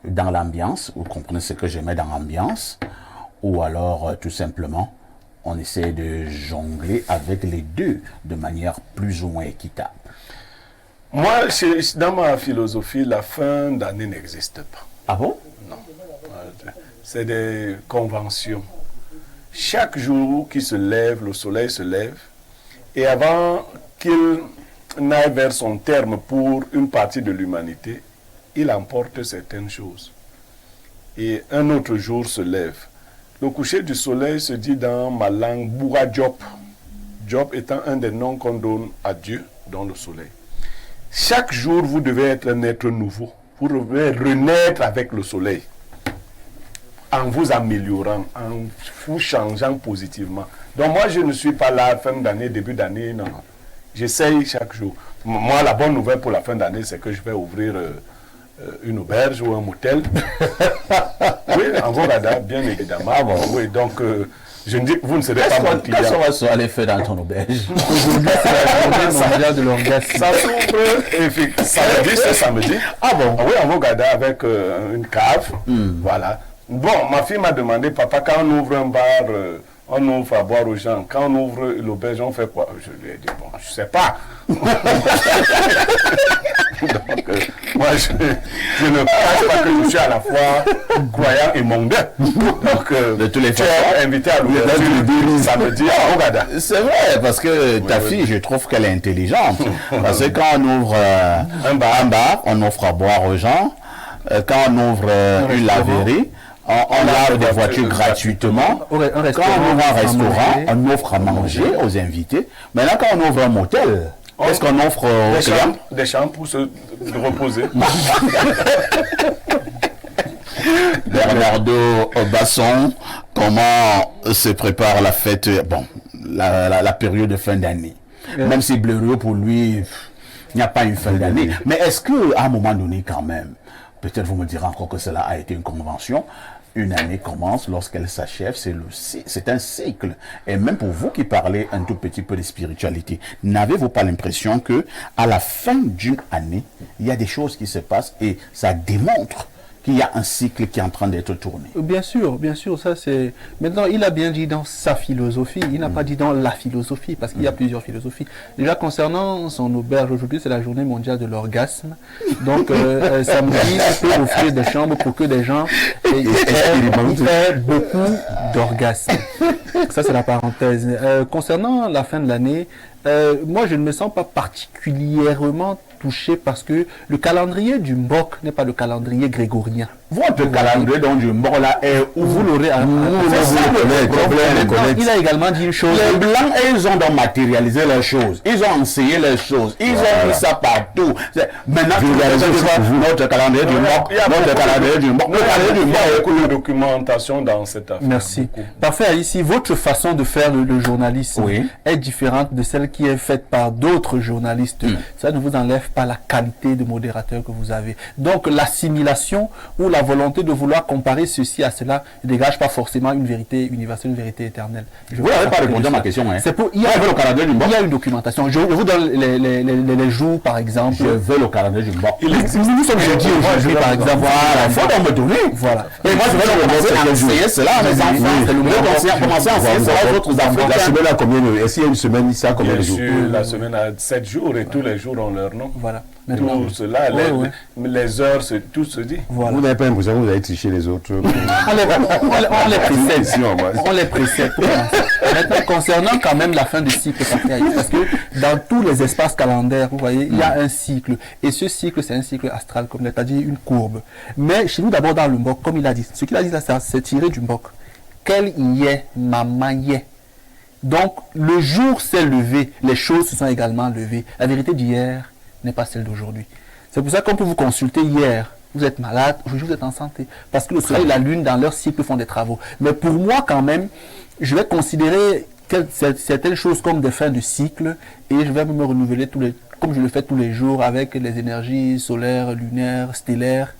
dans l'ambiance, vous comprenez ce que je mets dans l'ambiance, ou alors tout simplement on essaie de jongler avec les deux de manière plus ou moins équitable? Moi, dans ma philosophie, la fin d'année n'existe pas. Ah bon? Non. C'est des conventions. Chaque jour qui se lève, le soleil se lève, et avant qu'il n'aille vers son terme pour une partie de l'humanité, il emporte certaines choses. Et un autre jour se lève. Le coucher du soleil se dit dans ma langue Boura Diop. Diop étant un des noms qu'on donne à Dieu dans le soleil. Chaque jour, vous devez être un être nouveau. Vous devez renaître avec le soleil. En vous améliorant, en vous changeant positivement. Donc moi, je ne suis pas là fin d'année, début d'année, non. J'essaye chaque jour. Moi, la bonne nouvelle pour la fin d'année, c'est que je vais ouvrir une auberge ou un motel. Oui, en Vogada, bien évidemment. Ah bon. Oui, donc je ne dis que vous ne serez pas mon client. Qu'est-ce qu'on va aller faire dans ton auberge? Aujourd'hui, c'est la journée mondiale de l'orgasme. Ça s'ouvre samedi, c'est samedi. Ah bon? Oui, en Vogada avec une cave. Voilà. Bon, ma fille m'a demandé, papa, quand on ouvre un bar, on ouvre à boire aux gens. Quand on ouvre l'auberge, on fait quoi? Je lui ai dit, bon, je ne sais pas. Donc, moi, je ne pense pas que je suis à la fois croyant et mondain. Donc, de tous les tu es invité à l'ouverture samedi à Ougada. C'est vrai, parce que ta fille, je trouve qu'elle est intelligente. Parce que quand on ouvre un bar, on offre à boire aux gens. Quand on ouvre une laverie, on lave des voitures gratuitement. Quand on ouvre un restaurant, on offre à manger aux invités. Maintenant, quand on ouvre un motel, qu'est-ce qu'on offre aux clients? Des chambres pour se reposer. Bernardo Basson, comment se prépare la fête, bon, la période de fin d'année? Même si Blériot, pour lui, il n'y a pas une fin d'année. Mais est-ce qu'à un moment donné, quand même, peut-être vous me direz encore que cela a été une convention, une année commence, lorsqu'elle s'achève, c'est un cycle. Et même pour vous qui parlez un tout petit peu de spiritualité, n'avez-vous pas l'impression que à la fin d'une année, il y a des choses qui se passent et ça démontre qu'il y a un cycle qui est en train d'être tourné? Bien sûr, ça c'est... Maintenant, il a bien dit dans sa philosophie, il n'a pas dit dans la philosophie, parce qu'il y a plusieurs philosophies. Déjà, concernant son auberge, aujourd'hui, c'est la journée mondiale de l'orgasme. Donc, samedi, il peut offrir des chambres pour que des gens aient beaucoup d'orgasmes. Ça, c'est la parenthèse. Concernant la fin de l'année, moi, je ne me sens pas particulièrement touché parce que le calendrier du Mbok n'est pas le calendrier grégorien. Votre calendrier du Mbok là est où vous l'aurez à il a également dit une chose. Les Blancs, ils ont donc matérialisé les choses. Ils ont enseigné les choses. Ils ont mis ça partout. Maintenant, notre calendrier du Mbok. Notre calendrier du Mbok. Notre calendrier du Mbok. Il y a beaucoup de documentation dans cette affaire. Merci. Parfait, ici, votre façon de faire le journalisme est différente de celle qui est faite par d'autres journalistes. Ça ne vous enlève pas la qualité de modérateur que vous avez. Donc, l'assimilation ou la volonté de vouloir comparer ceci à cela ne dégage pas forcément une vérité universelle, une vérité éternelle. Vous n'avez pas répondu à ma question. C'est pour, il y a une documentation. Je vous donne les jours, par exemple. Je veux le calendrier du Mbok. Nous sommes jeudi aujourd'hui, par exemple. Voilà, il faut donc me donner. Voilà. Et moi, je vais commencer à enseigner cela à mes enfants. Je vais commencer à enseigner cela aux autres enfants. La semaine a combien de... Est-ce qu'il y a une semaine, ça a combien de jours? La semaine a 7 jours et tous les jours ont leur nom. Voilà. Tout cela, les heures, tout se dit. Voilà. Vous n'avez pas l'impression que vous avez triché les autres? On les précède. On les précède. Maintenant, concernant quand même la fin du cycle, parce que dans tous les espaces calendaires, vous voyez, il y a un cycle. Et ce cycle, c'est un cycle astral, comme l'a dit, une courbe. Mais chez nous, d'abord dans le Mbok, comme il a dit, ce qu'il a dit là, c'est tiré du Mbok. Quel y est, maman y est. Donc, le jour s'est levé, les choses se sont également levées. La vérité d'hier n'est pas celle d'aujourd'hui. C'est pour ça qu'on peut vous consulter hier. Vous êtes malade, aujourd'hui vous êtes en santé. Parce que le soleil et la lune, dans leur cycle, font des travaux. Mais pour moi, quand même, je vais considérer certaines choses comme des fins de cycle et je vais me renouveler comme je le fais tous les jours avec les énergies solaires, lunaires, stellaires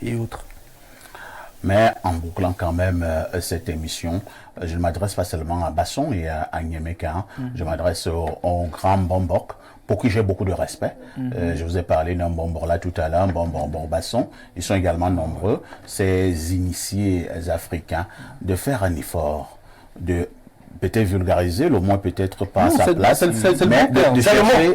et autres. Mais en bouclant quand même cette émission, je ne m'adresse pas seulement à Basson et à Nyemeka, je m'adresse au grand Bombok, pour qui j'ai beaucoup de respect. Je vous ai parlé d'un Bombor là tout à l'heure, Bombor Basson. Ils sont également nombreux, ces initiés africains, de faire un effort, de peut-être vulgariser, le moins peut-être pas à sa place, mais de chercher,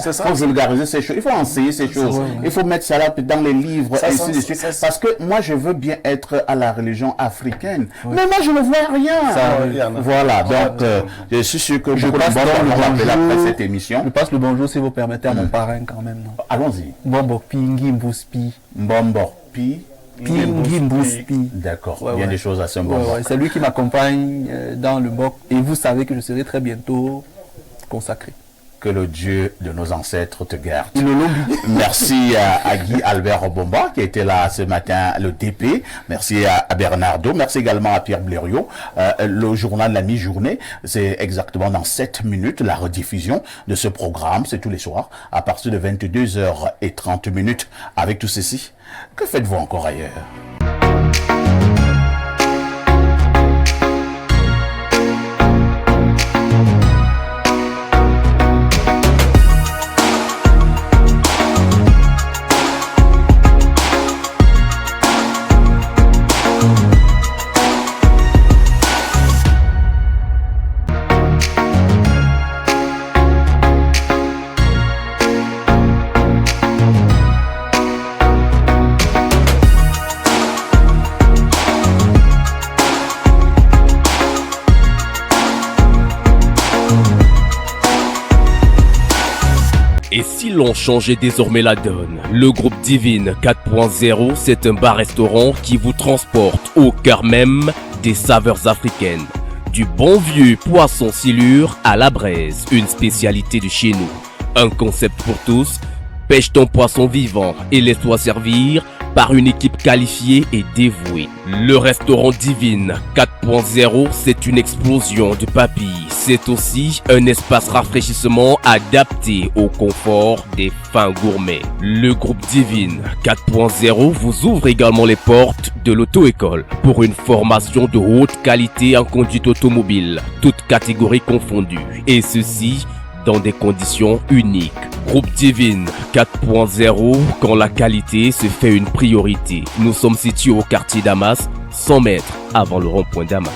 il faut vulgariser ces choses, il faut enseigner ces choses, il faut mettre ça là dans les livres, ainsi de suite, parce que moi je veux bien être à la religion africaine, mais moi je ne vois rien. Voilà, donc je suis sûr que je passe après cette émission. Je passe le bonjour si vous permettez à mon parrain quand même. Allons-y. Bombok Pingi Mbuspi. Bombok Pi. Pingi Mbuspi. D'accord, bien des choses à ce moment. C'est lui qui m'accompagne dans le Mbok et vous savez que je serai très bientôt consacré. Que le Dieu de nos ancêtres te garde. Merci à Guy Albert Bomba qui était là ce matin, le DP. Merci à Bernardo. Merci également à Pierre Blériot. Le journal de la mi-journée, c'est exactement dans 7 minutes la rediffusion de ce programme. C'est tous les soirs à partir de 22h30. Avec tout ceci, que faites-vous encore ailleurs? Et si l'on changeait désormais la donne? Le groupe Divine 4.0, c'est un bar-restaurant qui vous transporte au cœur même des saveurs africaines. Du bon vieux poisson silure à la braise, une spécialité de chez nous. Un concept pour tous, pêche ton poisson vivant et laisse-toi servir par une équipe qualifiée et dévouée. Le restaurant Divine 4.0, c'est une explosion de papilles. C'est aussi un espace rafraîchissement adapté au confort des fins gourmets. Le groupe Divine 4.0 vous ouvre également les portes de l'auto-école pour une formation de haute qualité en conduite automobile, toutes catégories confondues. Et ceci dans des conditions uniques. Groupe Divine 4.0, quand la qualité se fait une priorité. Nous sommes situés au quartier Damas, 100 mètres avant le rond-point Damas.